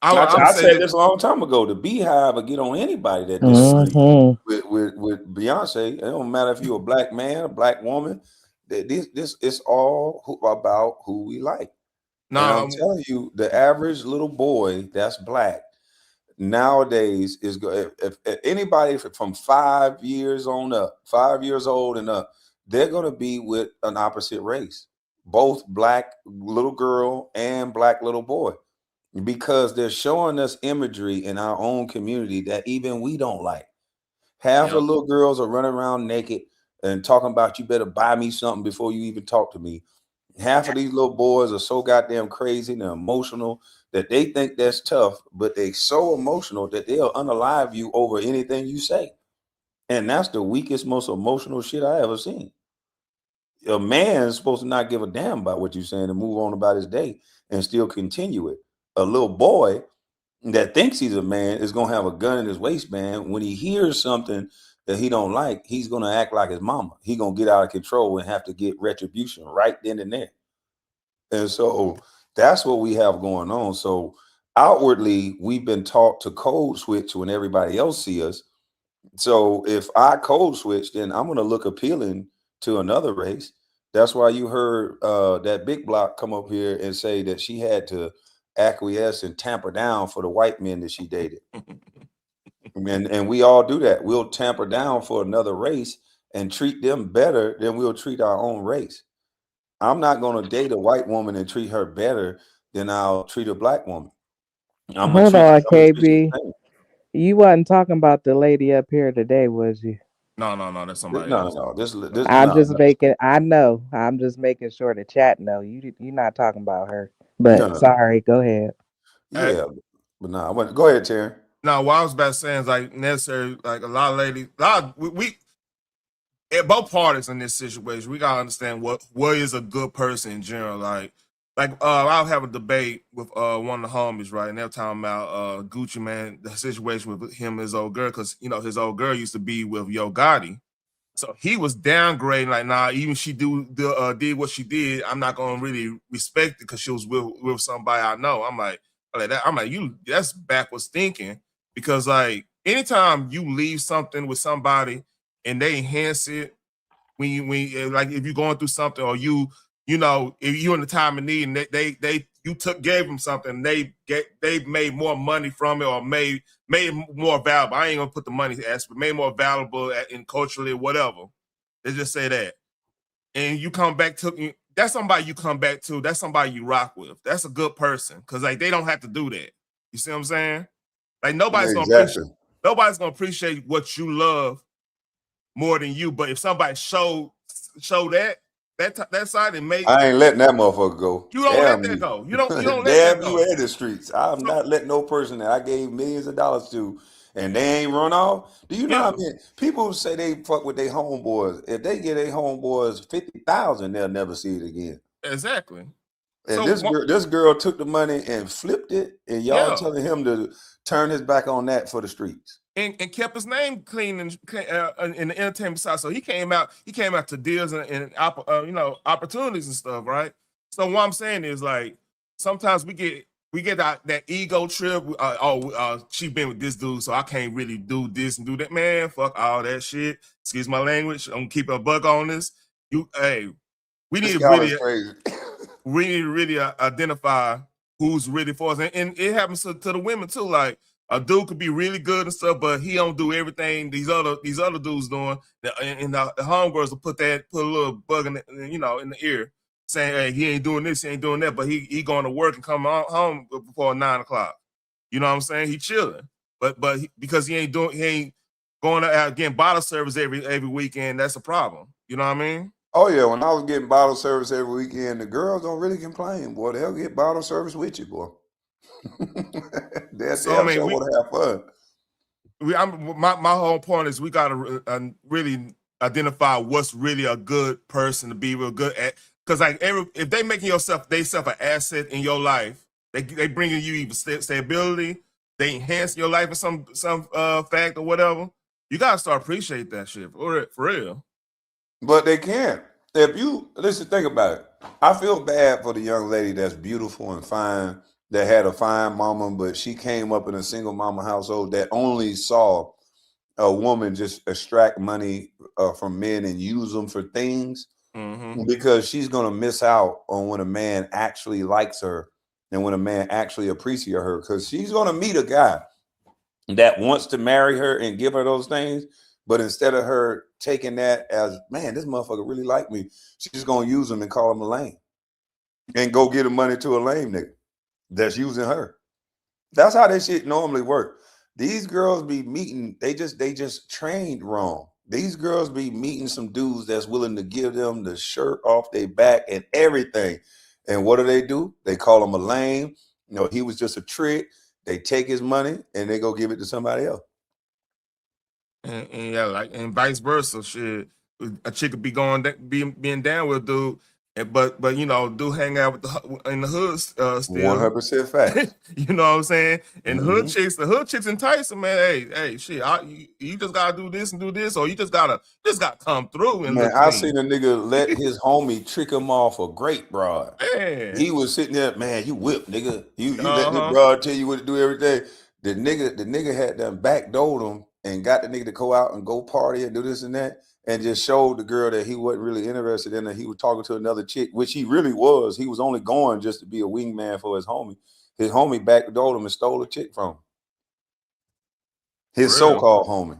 I'm I say said this. this a long time ago. The Beehive will get on anybody that disagree Hmm. with Beyonce. It don't matter if you're a black man, a black woman. This is all about who we like. And I'm Now, telling you, the average little boy that's black nowadays is good. If anybody from 5 years on up, 5 years old and up, they're going to be with an opposite race, both black little girl and black little boy, because they're showing us imagery in our own community that even we don't like. Half the yep. little girls are running around naked and talking about you better buy me something before you even talk to me. Half of these little boys are so goddamn crazy and emotional that they think that's tough, but they so emotional that they'll unalive you over anything you say. And that's the weakest, most emotional shit I ever seen. A man is supposed to not give a damn about what you're saying and move on about his day and still continue it. A little boy that thinks he's a man is gonna have a gun in his waistband. When he hears something that he don't like, he's gonna act like his mama. He gonna get out of control and have to get retribution right then and there. And so that's what we have going on. So outwardly, we've been taught to code switch when everybody else see us. So if I code switch, then I'm gonna look appealing to another race. That's why you heard that big block come up here and say that she had to acquiesce and tamper down for the white men that she dated. And we all do that. We'll tamper down for another race and treat them better than we'll treat our own race. I'm not going to date a white woman and treat her better than I'll treat a black woman. Hold on, I'm gonna treat you KB. the same. You wasn't talking about the lady up here today, was you? No, that's No, somebody no, else. no. This I'm no, just no, making. I know. I'm just making sure the chat know you're not talking about her. no, But no, no. sorry, go ahead. Hey, Yeah, but no, I went. Go ahead, Terry. now, what I was about to say is like necessary, like a lot of ladies, we at both parties in this situation, we gotta understand what is a good person in general. I'll have a debate with one of the homies, right? And they're talking about Gucci Man, the situation with him and his old girl, because his old girl used to be with Yo Gotti. So he was downgrading, like, nah, even she did what she did, I'm not gonna really respect it because she was with somebody I know. That's backwards thinking, because like anytime you leave something with somebody and they enhance it, like if you're going through something, or if you're in the time of need and gave them something, they made more money from it, or made it more valuable. I ain't gonna put the money aspect, made more valuable in culturally, whatever. Let's just say that. And you come back to, that's somebody you come back to, that's somebody you rock with. That's a good person, because like they don't have to do that. You see what I'm saying? Like Exactly. nobody's gonna appreciate what you love more than you. But if somebody show that side, and make I ain't letting that motherfucker go. you don't let Damn that you. go. You don't let that Damn you go. and the streets. I'm So not letting no person that I gave millions of dollars to and they ain't run off. Do you know yeah, how many people say they fuck with their homeboys? If they get their homeboys 50,000, they'll never see it again. exactly. And So this girl took the money and flipped it, and y'all yeah, telling him to turn his back on that for the streets. and kept his name clean in the entertainment side. So he came out to deals and opportunities and stuff, right? So what I'm saying is, like, sometimes we get that ego trip. She been with this dude, so I can't really do this and do that. Man, fuck all that shit. Excuse my language. I'm gonna keep a buck on this. Hey, we This need to guy is really crazy. identify who's really for us, and it happens to the women too. Like, a dude could be really good and stuff, but he don't do everything these other dudes doing. And the homegirls will put a little bug in the ear, saying, "Hey, he ain't doing this, he ain't doing that," but he going to work and come home before 9 o'clock. You know what I'm saying? He chilling, because he ain't going out getting bottle service every weekend. That's a problem. You know what I mean? Oh yeah, when I was getting bottle service every weekend, the girls don't really complain, boy. They'll get bottle service with you, boy. They'll So I damn mean, sure want to have fun. my whole point is we got to really identify what's really a good person to be real good at. Because like if they making they self an asset in your life, they bringing you even stability, they enhance your life in some fact or whatever. You gotta start appreciate that shit for real. But they can't. If you listen, think about it. I feel bad for the young lady that's beautiful and fine, that had a fine mama, but she came up in a single mama household that only saw a woman just extract money from men and use them for things, Mm-hmm. because she's going to miss out on when a man actually likes her and when a man actually appreciates her, because she's going to meet a guy that wants to marry her and give her those things. But instead of her taking that as, man, this motherfucker really like me, she's going to use him and call him a lame and go get the money to a lame nigga that's using her. That's how that shit normally work. These girls be meeting, they just trained wrong. These girls be meeting some dudes that's willing to give them the shirt off their back and everything. And what do? They call him a lame. He was just a trick. They take his money and they go give it to somebody else. And yeah, like and vice versa. Shit, a chick could be being down with a dude, but you know, dude hang out with in the hood still. 100% facts. You know what I'm saying? And Mm-hmm. the hood chicks entice them, man. Hey, shit, you just gotta do this and do this, or you just gotta come through and Man, look I clean. seen a nigga let his homie trick him off a great broad. Man, He was sitting there, man, you whip, nigga. You let this uh-huh. broad tell you what to do every day. The nigga had them backdoored him and got the nigga to go out and go party and do this and that, and just showed the girl that he wasn't really interested in her. He was talking to another chick, which he really was. He was only going just to be a wingman for his homie. His homie backdoored him and stole a chick from him. His For real. so-called homie.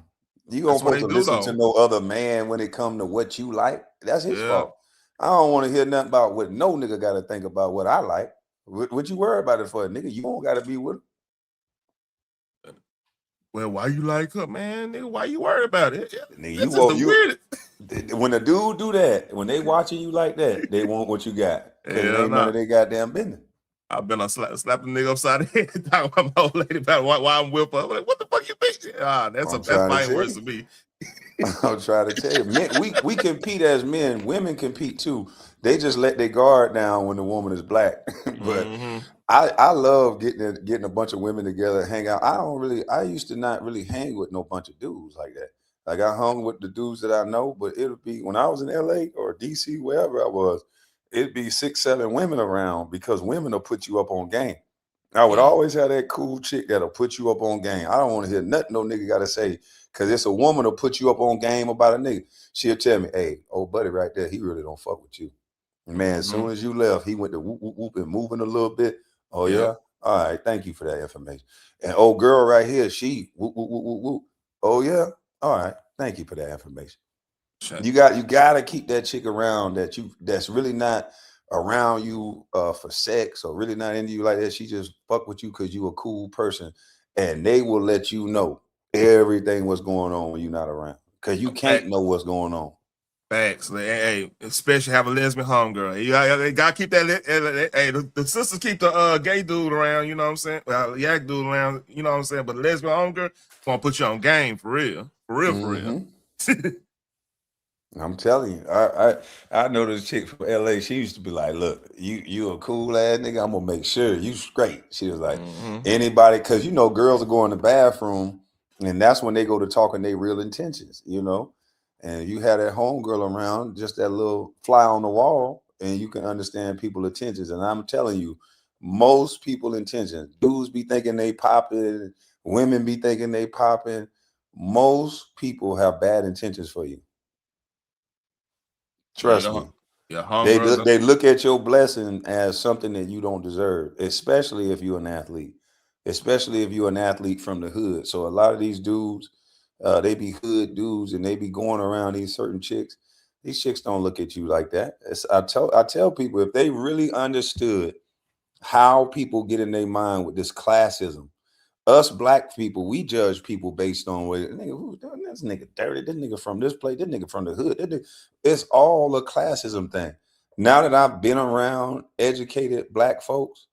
You don't That's what supposed they to do listen to though. no other man when it come to what you like. That's his Yeah. fault. I don't want to hear nothing about what no nigga got to think about what I like. What you worry about it for, nigga? You don't got to be with him. Well, why you like her, man? Nigga, why you worry about it? Nigga, That's just the weirdest. when a dude do that, when they watching you like that, they want what you got because it Hell ain't none of nah. their goddamn business. I've been on slap the nigga upside the head talking about my old lady about why I'm whip her. I'm like, what the fuck you mean? That's I'm that's trying to fine tell words you. to me. I'm trying to tell you, men, we compete as men. Women compete too. They just let their guard down when the woman is black. But Mm-hmm. I love getting a bunch of women together and hang out. I used to not really hang with no bunch of dudes like that. Like I hung with the dudes that I know, but it'll be when I was in LA or DC, wherever I was, it'd be 6, 7 women around because women will put you up on game. I would Yeah. always have that cool chick that'll put you up on game. I don't want to hear nothing no nigga gotta say. Cause it's a woman will put you up on game about a nigga. She'll tell me, hey, old buddy right there, he really don't fuck with you. Man, as Mm-hmm. soon as you left, he went to whoop, whoop, whoop and moving a little bit. Oh, Yep. yeah? All right, thank you for that information. And old girl right here, she whoop, whoop, whoop, whoop, whoop. Oh, yeah? All right, thank you for that information. You gotta keep that chick around that's really not around you for sex or really not into you like that. She just fuck with you because you a cool person. And they will let you know everything what's going on when you're not around. Because you can't know what's going on. Facts. Hey, especially have a lesbian homegirl. You gotta keep that. Hey, the sisters keep the gay dude around. You know what I'm saying? Yak dude around. You know what I'm saying? But the lesbian homegirl gonna put you on game for real. For real. For real. I'm telling you, I know this chick from LA. She used to be like, "Look, you a cool ass nigga. I'm gonna make sure you straight." She was like, "Anybody," because you know, girls are going to the bathroom, and that's when they go to talking their real intentions, you know. And you have that homegirl around, just that little fly on the wall, and you can understand people's intentions. And I'm telling you, most people intentions, dudes be thinking they popping, women be thinking they popping. Most people have bad intentions for you. Trust me. Yeah, They homegirls. look at your blessing as something that you don't deserve, especially if you're an athlete, especially if you're an athlete from the hood. So a lot of these dudes, they be hood dudes and they be going around these certain chicks. These chicks don't look at you like that. I tell people if they really understood how people get in their mind with this classism. Us black people, we judge people based on where this nigga dirty, this nigga from this place, this nigga from the hood. It's all a classism thing. Now that I've been around educated black folks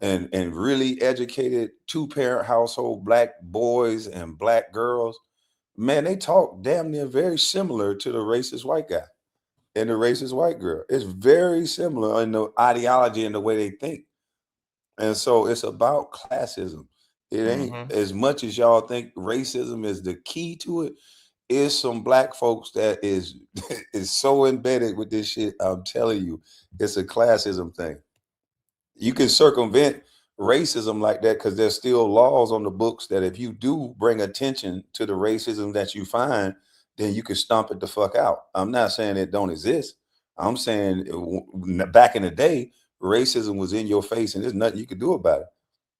and really educated 2-parent household black boys and black girls, man, they talk damn near very similar to the racist white guy and the racist white girl. It's very similar in the ideology and the way they think. And so it's about classism. It ain't as much as y'all think racism is the key to it. Is some black folks that is is so embedded with this shit. I'm telling you, it's a classism thing. You can circumvent racism like that because there's still laws on the books that if you do bring attention to the racism that you find, then you can stomp it the fuck out. I'm not saying it don't exist. I'm saying back in the day, racism was in your face and there's nothing you could do about it.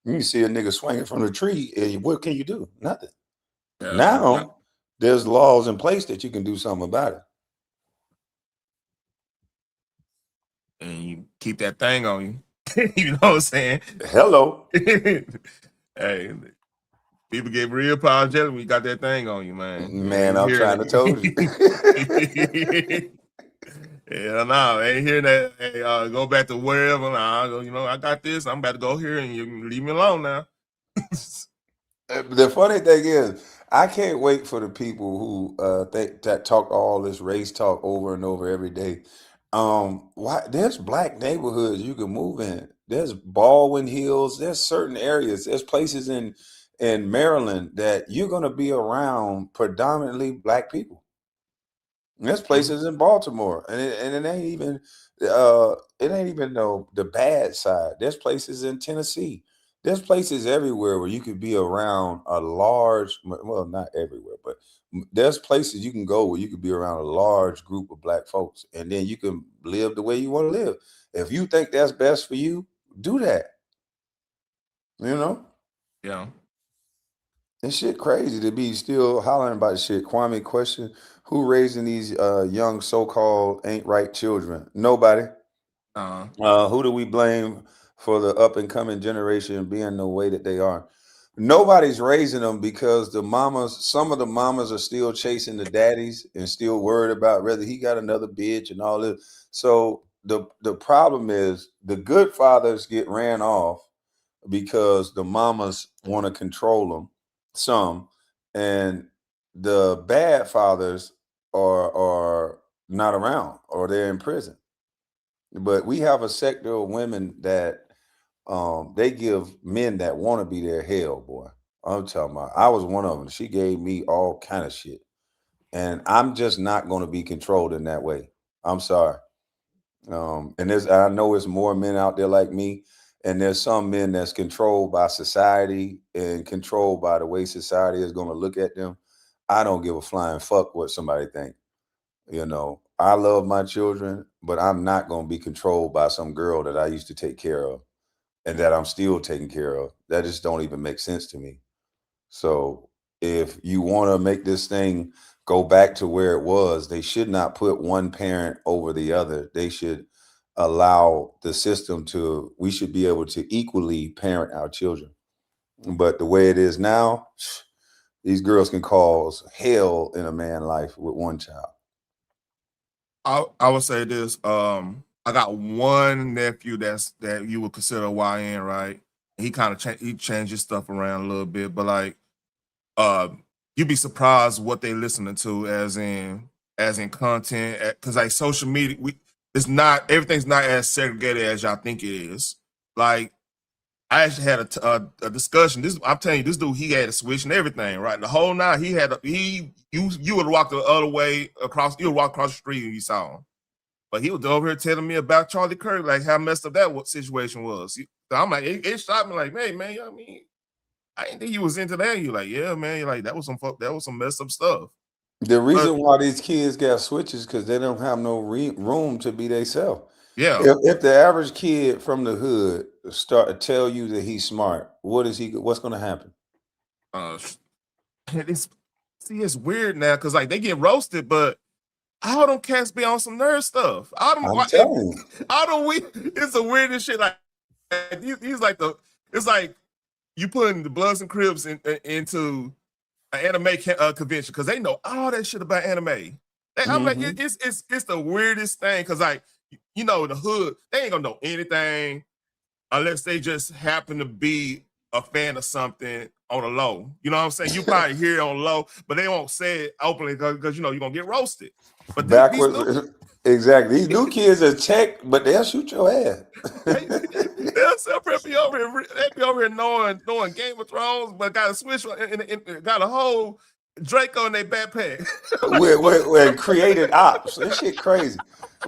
You can see a nigga swinging from the tree, and what can you do? Nothing. Now there's laws in place that you can do something about it. And you keep that thing on you. You know what I'm saying? Hello. Hey, people get real apologetic when you got that thing on you, man. Man, I'm trying to told you. Yeah, no, ain't hearing that. Hey, go back to wherever. You know, I got this. I'm about to go here, and you leave me alone now. The funny thing is, I can't wait for the people who think that talk all this race talk over and over every day. Why there's black neighborhoods you can move in. There's Baldwin Hills. There's certain areas. There's places in Maryland that you're gonna be around predominantly black people. And there's places in Baltimore, and it ain't even the bad side. There's places in Tennessee. There's places everywhere where you could be around a large, well, not everywhere, but there's places you can go where you could be around a large group of black folks, and then you can live the way you want to live. If you think that's best for you, do that. You know, Yeah. it's shit crazy to be still hollering about shit. Kwame question: Who raising these young so-called ain't right children? Nobody. Uh, Who do we blame for the up and coming generation being the way that they are? Nobody's raising them because some of the mamas are still chasing the daddies and still worried about whether he got another bitch and all this. So the problem is the good fathers get ran off because the mamas want to control them, some, and the bad fathers are not around or they're in prison. But we have a sector of women that they give men that want to be there hell, boy. I'm talking about. I was one of them. She gave me all kind of shit, and I'm just not going to be controlled in that way. I'm sorry. And I know there's more men out there like me, and there's some men that's controlled by society and controlled by the way society is going to look at them. I don't give a flying fuck what somebody think. I love my children, but I'm not going to be controlled by some girl that I used to take care of and that I'm still taking care of. That just don't even make sense to me. So if you want to make this thing go back to where it was, they should not put one parent over the other. They should allow the system we should be able to equally parent our children. But the way it is now, these girls can cause hell in a man's life with one child. I would say this. I got one nephew that you would consider a YN, right? He kind of he changes stuff around a little bit, but like, uh, you'd be surprised what they listening to as in content, because like social media, it's not everything's not as segregated as y'all think it is. Like, I actually had a discussion. I'm telling you, this dude, he had a switch and everything, right? The whole night you would walk the other way across, you would walk across the street and you saw him. But he was over here telling me about Charlie Kirk, like how messed up that situation was. So I'm like, it shot me like, hey man, I mean, I didn't think you was into that. You like, yeah, man, you're like that was some messed up stuff. The But reason why these kids got switches because they don't have no room to be themselves. yeah, If the average kid from the hood start to tell you that he's smart, what's going to happen? uh, it's it's weird now because like they get roasted, but all them cats be on some nerd stuff. I'm telling you. All them we it's the weirdest shit. Like he's like it's like you putting the Bloods and Crips into an anime convention because they know all that shit about anime. I'm like, Hmm. it's the weirdest thing because like in the hood they ain't gonna know anything unless they just happen to be a fan of something on the low. You know what I'm saying? You probably hear it on low, but they won't say it openly because you're gonna get roasted. But these new Backwards. Exactly. These new kids are tech, but they'll shoot your ass. they'll separate be over here. They be over here knowing Game of Thrones, but got a switch and got a whole Draco in their backpack. We're created ops. That shit crazy.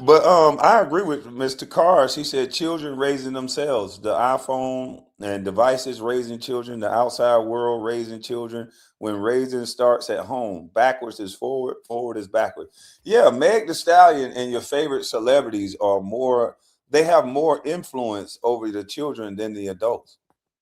But I agree with Mr. Carr. She said children raising themselves. The iPhone and devices raising children, the outside world raising children. When raising starts at home, backwards is forward, forward is backward. Yeah, Meg the Stallion and your favorite celebrities they have more influence over the children than the adults.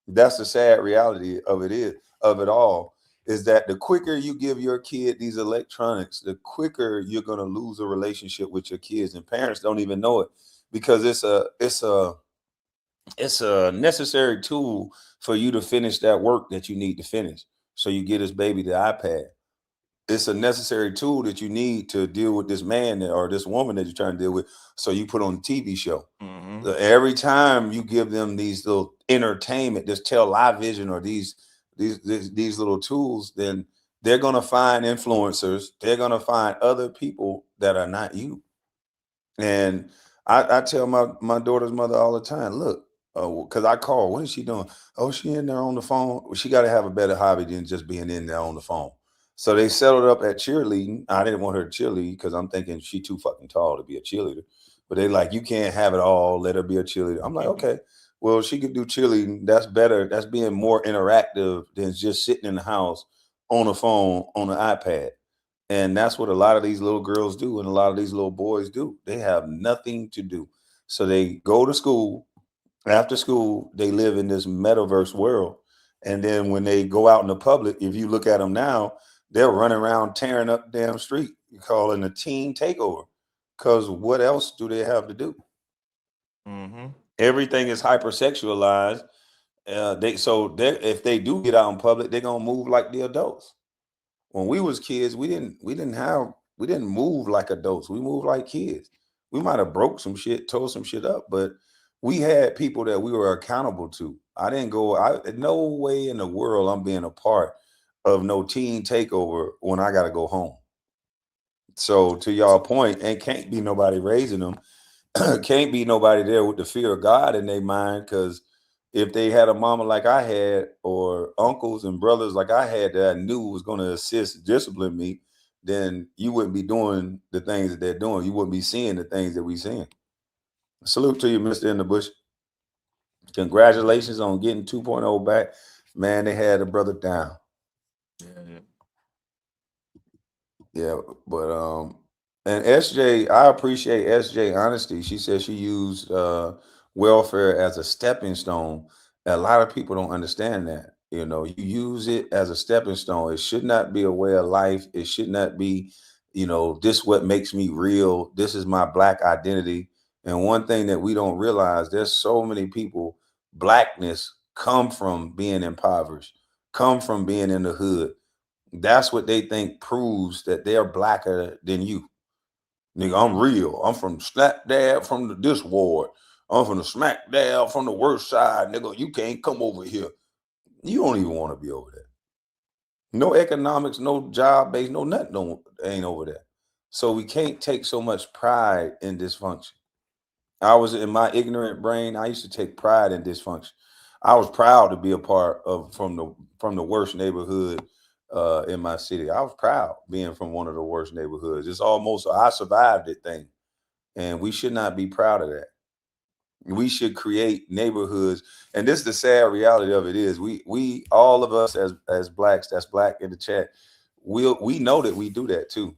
That's the sad reality of it all is that the quicker you give your kid these electronics, the quicker you're going to lose a relationship with your kids, and parents don't even know it because it's a necessary tool for you to finish that work that you need to finish. So you get this baby the iPad. It's a necessary tool that you need to deal with this man or this woman that you're trying to deal with. So you put on a TV show. Mm-hmm. Every time you give them these little entertainment, this television or these little tools, then they're gonna find influencers. They're gonna find other people that are not you. And I tell my daughter's mother all the time, look, because I call, what is she doing? Oh, she in there on the phone. Well, she got to have a better hobby than just being in there on the phone. So they settled up at cheerleading. I didn't want her to cheerlead because I'm thinking she too fucking tall to be a cheerleader. But they like, you can't have it all. Let her be a cheerleader. I'm like, okay, well, she could do cheerleading. That's better. That's being more interactive than just sitting in the house on the phone on the iPad. And that's what a lot of these little girls do and a lot of these little boys do. They have nothing to do. So they go to school. After school, they live in this metaverse world. And then when they go out in the public, if you look at them now, they're running around tearing up the damn street. You call it a teen takeover. Because what else do they have to do? Mm-hmm. Everything is hypersexualized. If they do get out in public, they're gonna move like the adults. When we was kids, we didn't move like adults. We moved like kids. We might have broke some shit, tore some shit up, but we had people that we were accountable to. I didn't go. No way in the world I'm being a part of no teen takeover when I got to go home. So to y'all point, and can't be nobody raising them. Can't be nobody there with the fear of God in their mind, because if they had a mama like I had, or uncles and brothers like I had that I knew was going to assist discipline me, then you wouldn't be doing the things that they're doing. You wouldn't be seeing the things that we seeing. Salute to you, Mr. In the Bush. Congratulations on getting 2.0 back. Man, they had a brother down. Yeah. Yeah, but and SJ, I appreciate SJ honesty. She said she used welfare as a stepping stone. A lot of people don't understand that. You know, you use it as a stepping stone. It should not be a way of life. It should not be, this what makes me real. This is my black identity. And one thing that we don't realize, there's so many people, blackness come from being impoverished, come from being in the hood. That's what they think proves that they're blacker than you. Nigga, I'm real. I'm from slap dab from this ward. I'm from the smack dab from the worst side. Nigga, you can't come over here. You don't even want to be over there. No economics, no job base, no nothing ain't over there. So we can't take so much pride in dysfunction. I was in my ignorant brain, I used to take pride in dysfunction. I was proud to be a part of from the worst neighborhood in my city. I was proud being from one of the worst neighborhoods. It's almost a I survived it thing. And we should not be proud of that. We should create neighborhoods. And this is the sad reality of it is we all of us as blacks, that's black in the chat, we know that we do that too.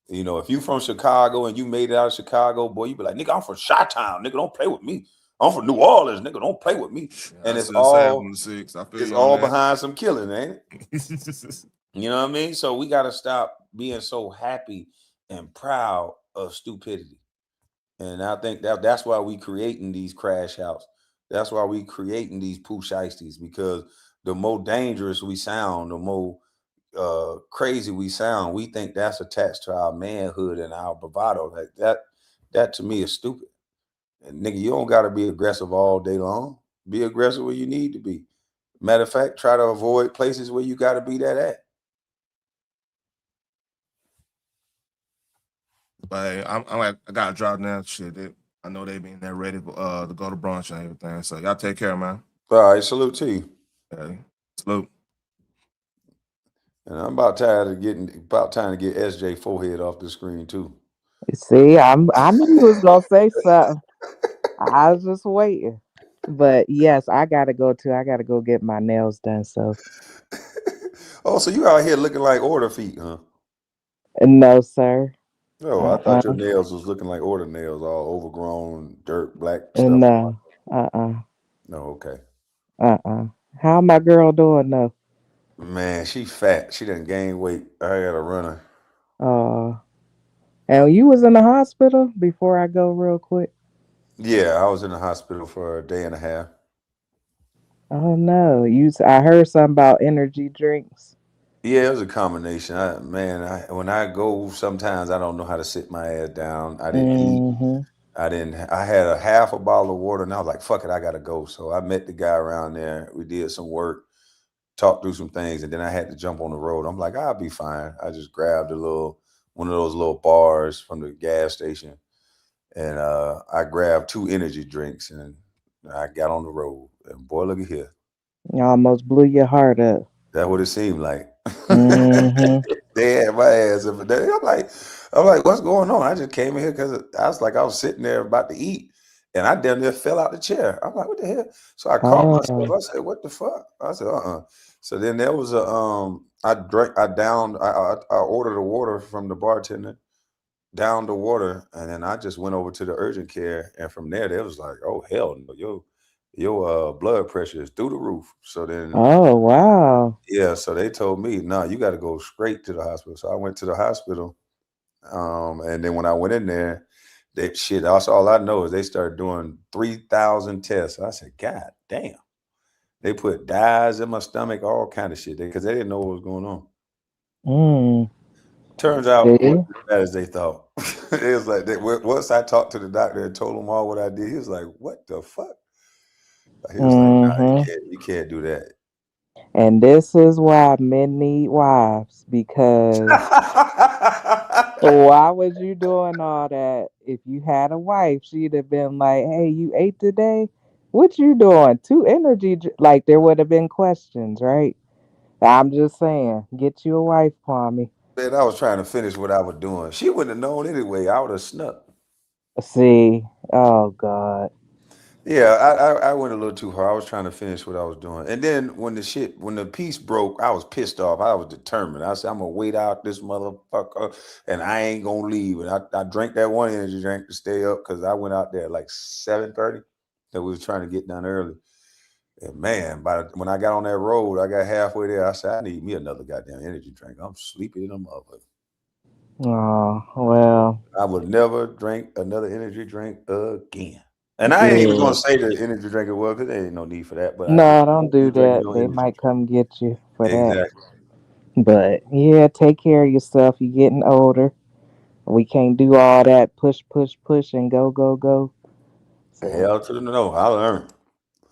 If you from Chicago and you made it out of Chicago, boy, you be like, nigga, I'm from Chi-Town, nigga, don't play with me. I'm from New Orleans, nigga, don't play with me. Yeah, And I still say it from the six. I feel it's you on all that. behind some killing, ain't it? You know what I mean? So we got to stop being so happy and proud of stupidity. And I think that's why we creating these crash outs. That's why we creating these poo shiesties, because the more dangerous we sound, the more crazy we sound, we think that's attached to our manhood and our bravado. Like that to me is stupid. And nigga, you don't gotta be aggressive all day long. Be aggressive where you need to be. Matter of fact, try to avoid places where you gotta be that at. But hey, I'm like, I gotta drop now. Shit, I know they being there ready to go to brunch and everything. So y'all take care, man. All right, salute to you. Okay. Salute. And I'm about time to get SJ forehead off the screen too. See, I knew you was gonna say something. I was just waiting. But yes, I gotta go too. I gotta go get my nails done. So Oh, so you out here looking like order feet, huh? no, sir. Oh, I Uh-uh. thought your nails was looking like order nails, all overgrown, dirt, black stuff. No. Uh-uh. No, okay. Uh-uh. How my girl doing though? Man, she fat. She didn't gain weight. I gotta run her. And you was in the hospital before I go real quick. Yeah, I was in the hospital for a day and a half. Oh no. I heard something about energy drinks. Yeah, it was a combination. When I go, sometimes I don't know how to sit my ass down. I didn't eat. Mm-hmm. I had a half a bottle of water and I was like, fuck it, I gotta go. So I met the guy around there. We did some work. talk through some things, and then I had to jump on the road. I'm like, I'll be fine. I just grabbed one of those little bars from the gas station, and I grabbed 2 energy drinks, and I got on the road. And boy, look at here. You almost blew your heart up. That's what it seemed like. Mm-hmm. They had my ass up. I'm like, what's going on? I just came in here because I was sitting there about to eat, and I damn near fell out the chair. I'm like, what the hell? So I caught myself. Oh. I said, what the fuck? I said, So then there was I ordered the water from the bartender, down the water, and then I just went over to the urgent care, and from there they was like, oh hell no, your blood pressure is through the roof. So then Oh, wow. yeah, so they told me, no, you got to go straight to the hospital. So I went to the hospital, and then when I went in there, that's all I know is they started doing 3,000 tests. I said, God damn. They put dyes in my stomach, all kind of shit, because they didn't know what was going on. Mm. Turns out it wasn't See? as bad as they thought. It was like once I talked to the doctor and told him all what I did, he was like, "What the fuck?" He was like, "Nah, Mm-hmm. you can't do that." And this is why men need wives, because why was you doing all that? If you had a wife, she'd have been like, "Hey, you ate today? What you doing? Like there would have been questions, right? I'm just saying, get you a wife, Kwame. Man, I was trying to finish what I was doing. She wouldn't have known anyway. I would have snuck. See, oh God, Yeah, I went a little too hard. I was trying to finish what I was doing. And then when the piece broke, I was pissed off. I was determined. I said, I'm gonna wait out this motherfucker and I ain't gonna leave. And I drank that one energy drink to stay up because I went out there at like 7:30. That we was trying to get done early. And man, when I got on that road, I got halfway there. I said, I need me another goddamn energy drink. I'm sleepy in a motherfucker. oh well, I would never drink another energy drink again. And I ain't even gonna good. say the energy drink it was because there ain't no need for that. But I just No, don't do don't drink that. no They energy might drink. come get you for that. Exactly. But yeah, take care of yourself. You're getting older. We can't do all that push, push, push, and go, go, go. So Hell to the no. I learned.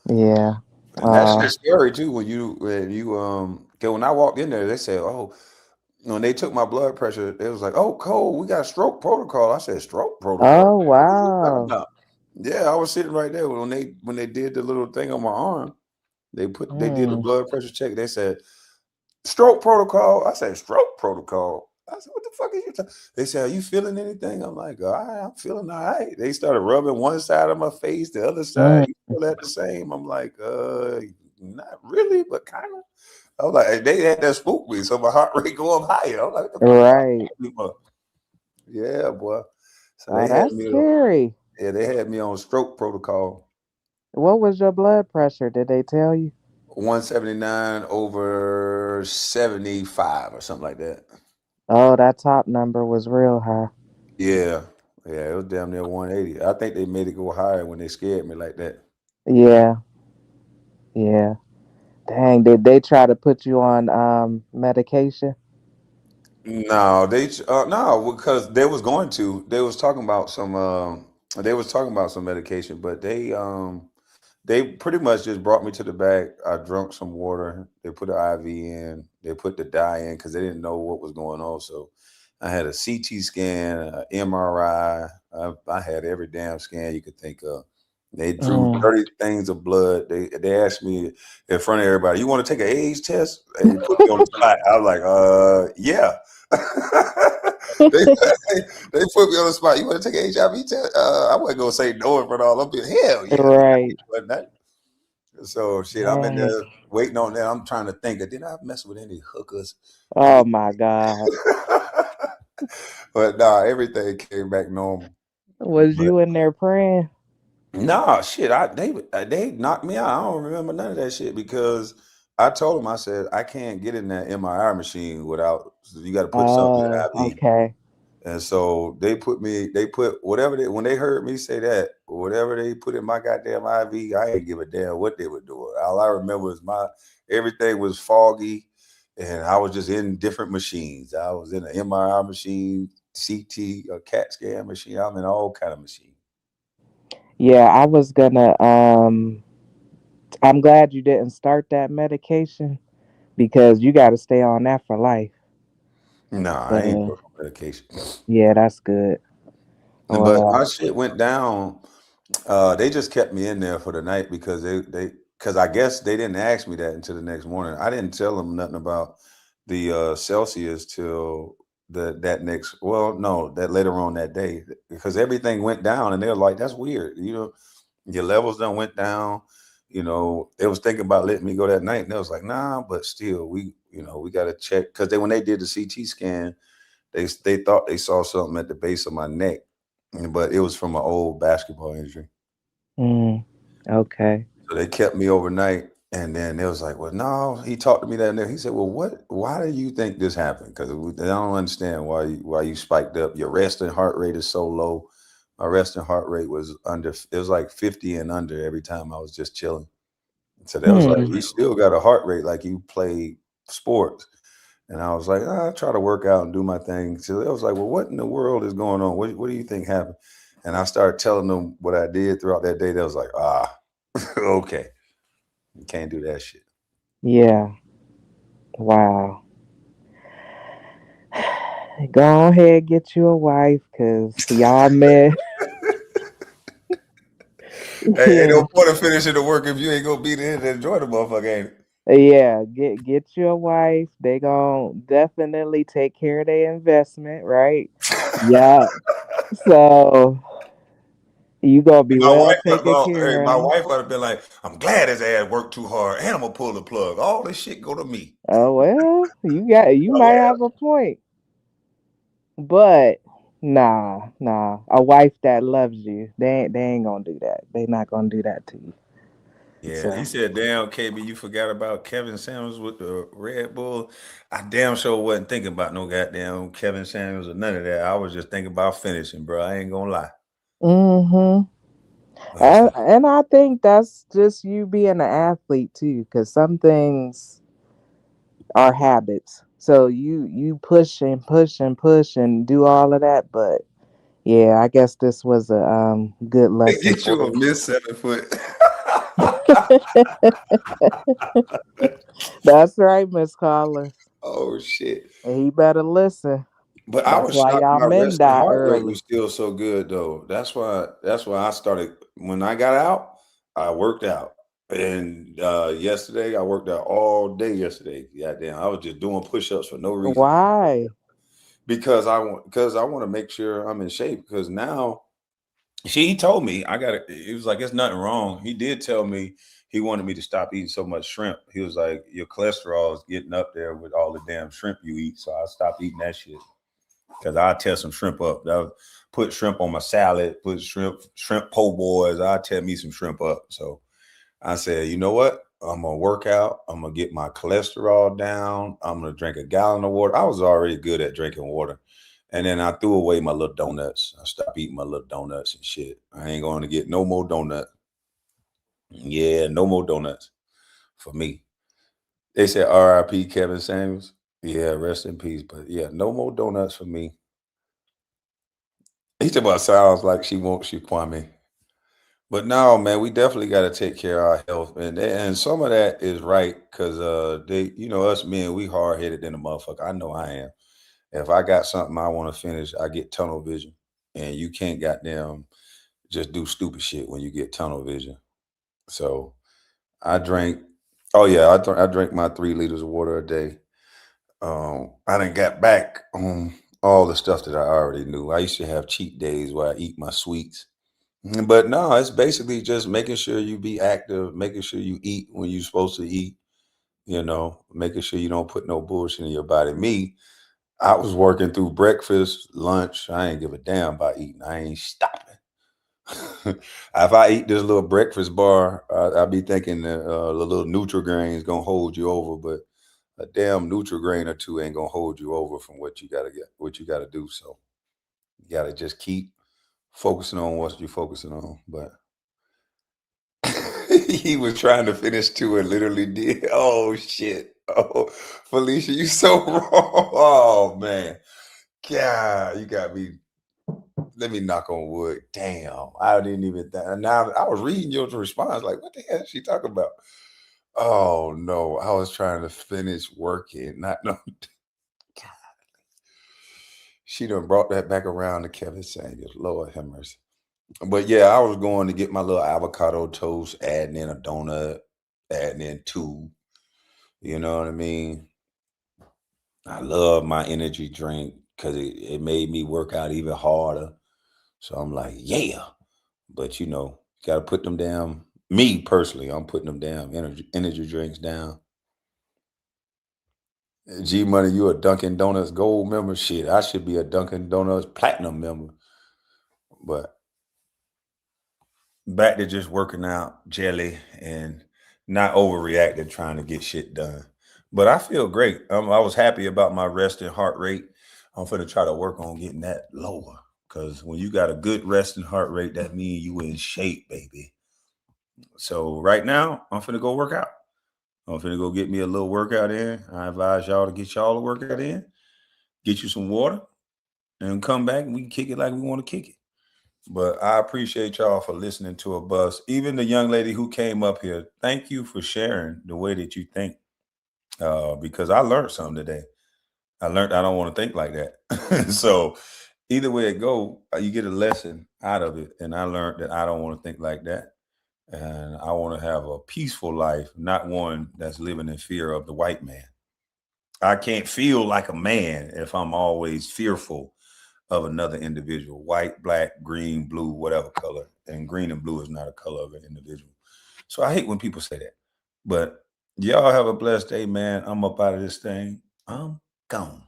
yeah. And that Uh. shit's scary too when you 'cause when I walked in there, they said, oh, when they took my blood pressure, it was like, oh, Cole, we got a stroke protocol. I said, stroke protocol? Oh What are you talking wow. about? Yeah, I was sitting right there when they did the little thing on my arm. They did the Mm. blood pressure check. They said stroke protocol. I said stroke protocol. I said, what the fuck are you talking? They said, are you feeling anything? I'm like, all right, I'm feeling all right. They started rubbing one side of my face, the other side. Mm. You feel that the same? I'm like, not really, but kind of. I was like, they had that spook me, so my heart rate go up higher. I'm like, what the fuck you Right. talking about? Yeah, boy. So Oh, that's scary. they had me on stroke protocol. What was your blood pressure? Did they tell you? 179 over 75 or something like that. Oh, that top number was real high. Yeah. Yeah, it was damn near 180. I think they made it go higher when they scared me like that. Yeah. Yeah. Dang, did they try to put you on medication? No, no, because they was talking about some medication, but they pretty much just brought me to the back. I drunk some water. They put an IV in. They put the dye in because they didn't know what was going on. So I had a CT scan, a MRI. I had every damn scan you could think of. They drew Mm. 30 things of blood. They asked me in front of everybody, "You want to take an age test?" And they put me on the spot. I was like, yeah. they, they put me on the spot. You want to take an HIV test? I wasn't gonna say no in front of all of them. Hell yeah. Right. But that, so shit, I'm in Dang. there waiting on that. I'm trying to think. Did I mess with any hookers? Oh my God. But nah, everything came back normal. Was But you in there praying? nah, shit, they knocked me out. I don't remember none of that shit because I told them I said I can't get in that MRI machine without. You got to put something in Oh, the IV. okay. And so they put whatever when they heard me say that, whatever they put in my goddamn IV, I ain't give a damn what they were doing. All I remember is everything was foggy and I was just in different machines. I was in an MRI machine, CT, a CAT scan machine. I'm in all kind of machines. Yeah, I was gonna I'm glad you didn't start that medication. because you got to stay on that for life. Nah, I ain't So took no medication. yeah, that's good. But Wow. my shit went down. They just kept me in there for the night because because I guess they didn't ask me that until the next morning. I didn't tell them nothing about the Celsius till that next. Well, no, that later on that day because everything went down and they were like, "That's weird." Your levels done went down. They was thinking about letting me go that night, and they was like, "Nah," but still, we got to check because when they did the CT scan, they thought they saw something at the base of my neck, but it was from an old basketball injury. Mm, okay. So they kept me overnight, and then they was like, "Well, no." He talked to me that night. He said, "Well, what? Why do you think this happened? Because I don't understand why you spiked up. Your resting heart rate is so low. My resting heart rate was under. It was like 50 and under every time I was just chilling. So they was like, Hmm. you still got a heart rate like you play sports." And I was like, I try to work out and do my thing. So they was like, well, what in the world is going on? What do you think happened? And I started telling them what I did throughout that day. They was like, okay, you can't do that shit. Yeah. Wow. Go ahead, get you a wife, cause y'all men. Hey, ain't no Yeah. point of finishing the work if you ain't gonna be there to enjoy the motherfucker, ain't it? Yeah, get you a wife. They gonna definitely take care of their investment, right? Yeah. So you gonna be well taken care My of. wife would have been like, I'm glad his ass worked too hard, and I'm gonna pull the plug. All this shit go to me. Oh well, you Oh, might well. have a point, but nah. A wife that loves you, they ain't gonna do that. They not gonna do that to you. Yeah, he So. said, "Damn, KB, you forgot about Kevin Samuels with the Red Bull." I damn sure wasn't thinking about no goddamn Kevin Samuels or none of that. I was just thinking about finishing, bro. I ain't gonna lie. Mm-hmm. I was like, And I think that's just you being an athlete too, because some things are habits. So you push and push and push and do all of that, but yeah, I guess this was a good lesson get you for a miss 7 foot. you. That's right, Miss Collins. Oh shit! And he better listen. But I That's was why shocked y'all my men resting die heart rate was early. still so good though. That's why I started when I got out, I worked out. And yesterday I worked out all day yesterday. Goddamn, I was just doing push-ups for no reason. Why? Because I want to make sure I'm in shape because now he told me I got it. He was like, "It's nothing wrong." He did tell me he wanted me to stop eating so much shrimp. He was like, "Your cholesterol is getting up there with all the damn shrimp you eat." So I stopped eating that shit because I tear some shrimp up. That put shrimp on my salad, put shrimp po' boys. I tear me some shrimp up. So I said, you know what? I'm gonna work out. I'm gonna get my cholesterol down. I'm gonna drink a gallon of water. I was already good at drinking water. And then I threw away my little donuts. I stopped eating my little donuts and shit. I ain't going to get no more donuts. Yeah, no more donuts for me. They said R.I.P. Kevin Samuels. Yeah, rest in peace. But yeah, no more donuts for me. He talking about sounds like she wants you, Kwame. But no, man, we definitely got to take care of our health, and some of that is right because us men, we hard headed than a motherfucker. I know I am. If I got something I want to finish, I get tunnel vision, and you can't goddamn just do stupid shit when you get tunnel vision. So I drink. Oh yeah, I drink my 3 liters of water a day. I didn't got back on all the stuff that I already knew. I used to have cheat days where I eat my sweets. But no, it's basically just making sure you be active, making sure you eat when you're supposed to eat, making sure you don't put no bullshit in your body. Me, I was working through breakfast, lunch. I ain't give a damn about eating. I ain't stopping. If I eat this little breakfast bar, I be thinking that the little Nutri-Grain is gonna hold you over, but a damn Nutri-Grain or two ain't gonna hold you over from what you gotta do. So you gotta just keep focusing on what you're focusing on. But he was trying to finish two and literally did. Oh shit. Oh, Felicia, you so wrong. Oh man. God, you got me. Let me knock on wood. Damn. I didn't even now I was reading your response, like, what the hell is she talking about? Oh no, I was trying to finish working. Not no. She done brought that back around to Kevin Samuels. Lord have mercy. But yeah, I was going to get my little avocado toast, adding in a donut, adding in two. You know what I mean? I love my energy drink because it made me work out even harder. So I'm like, yeah. But you know, got to put them down. Me personally, I'm putting them down. Energy drinks down. G Money, you a Dunkin' Donuts gold member? Shit, I should be a Dunkin' Donuts platinum member. But back to just working out, jelly, and not overreacting, trying to get shit done. But I feel great. I was happy about my resting heart rate. I'm going to try to work on getting that lower. Because when you got a good resting heart rate, that means you in shape, baby. So right now, I'm finna go work out. I'm finna go get me a little workout in. I advise y'all to get y'all a workout in, get you some water, and come back and we can kick it like we want to kick it. But I appreciate y'all for listening to a bus. Even the young lady who came up here, thank you for sharing the way that you think. Because I learned something today. I learned I don't want to think like that. So either way it go, you get a lesson out of it. And I learned that I don't want to think like that. And I want to have a peaceful life, not one that's living in fear of the white man. I can't feel like a man if I'm always fearful of another individual, white, black, green, blue, whatever color. And green and blue is not a color of an individual. So I hate when people say that. But y'all have a blessed day, man. I'm up out of this thing. I'm gone.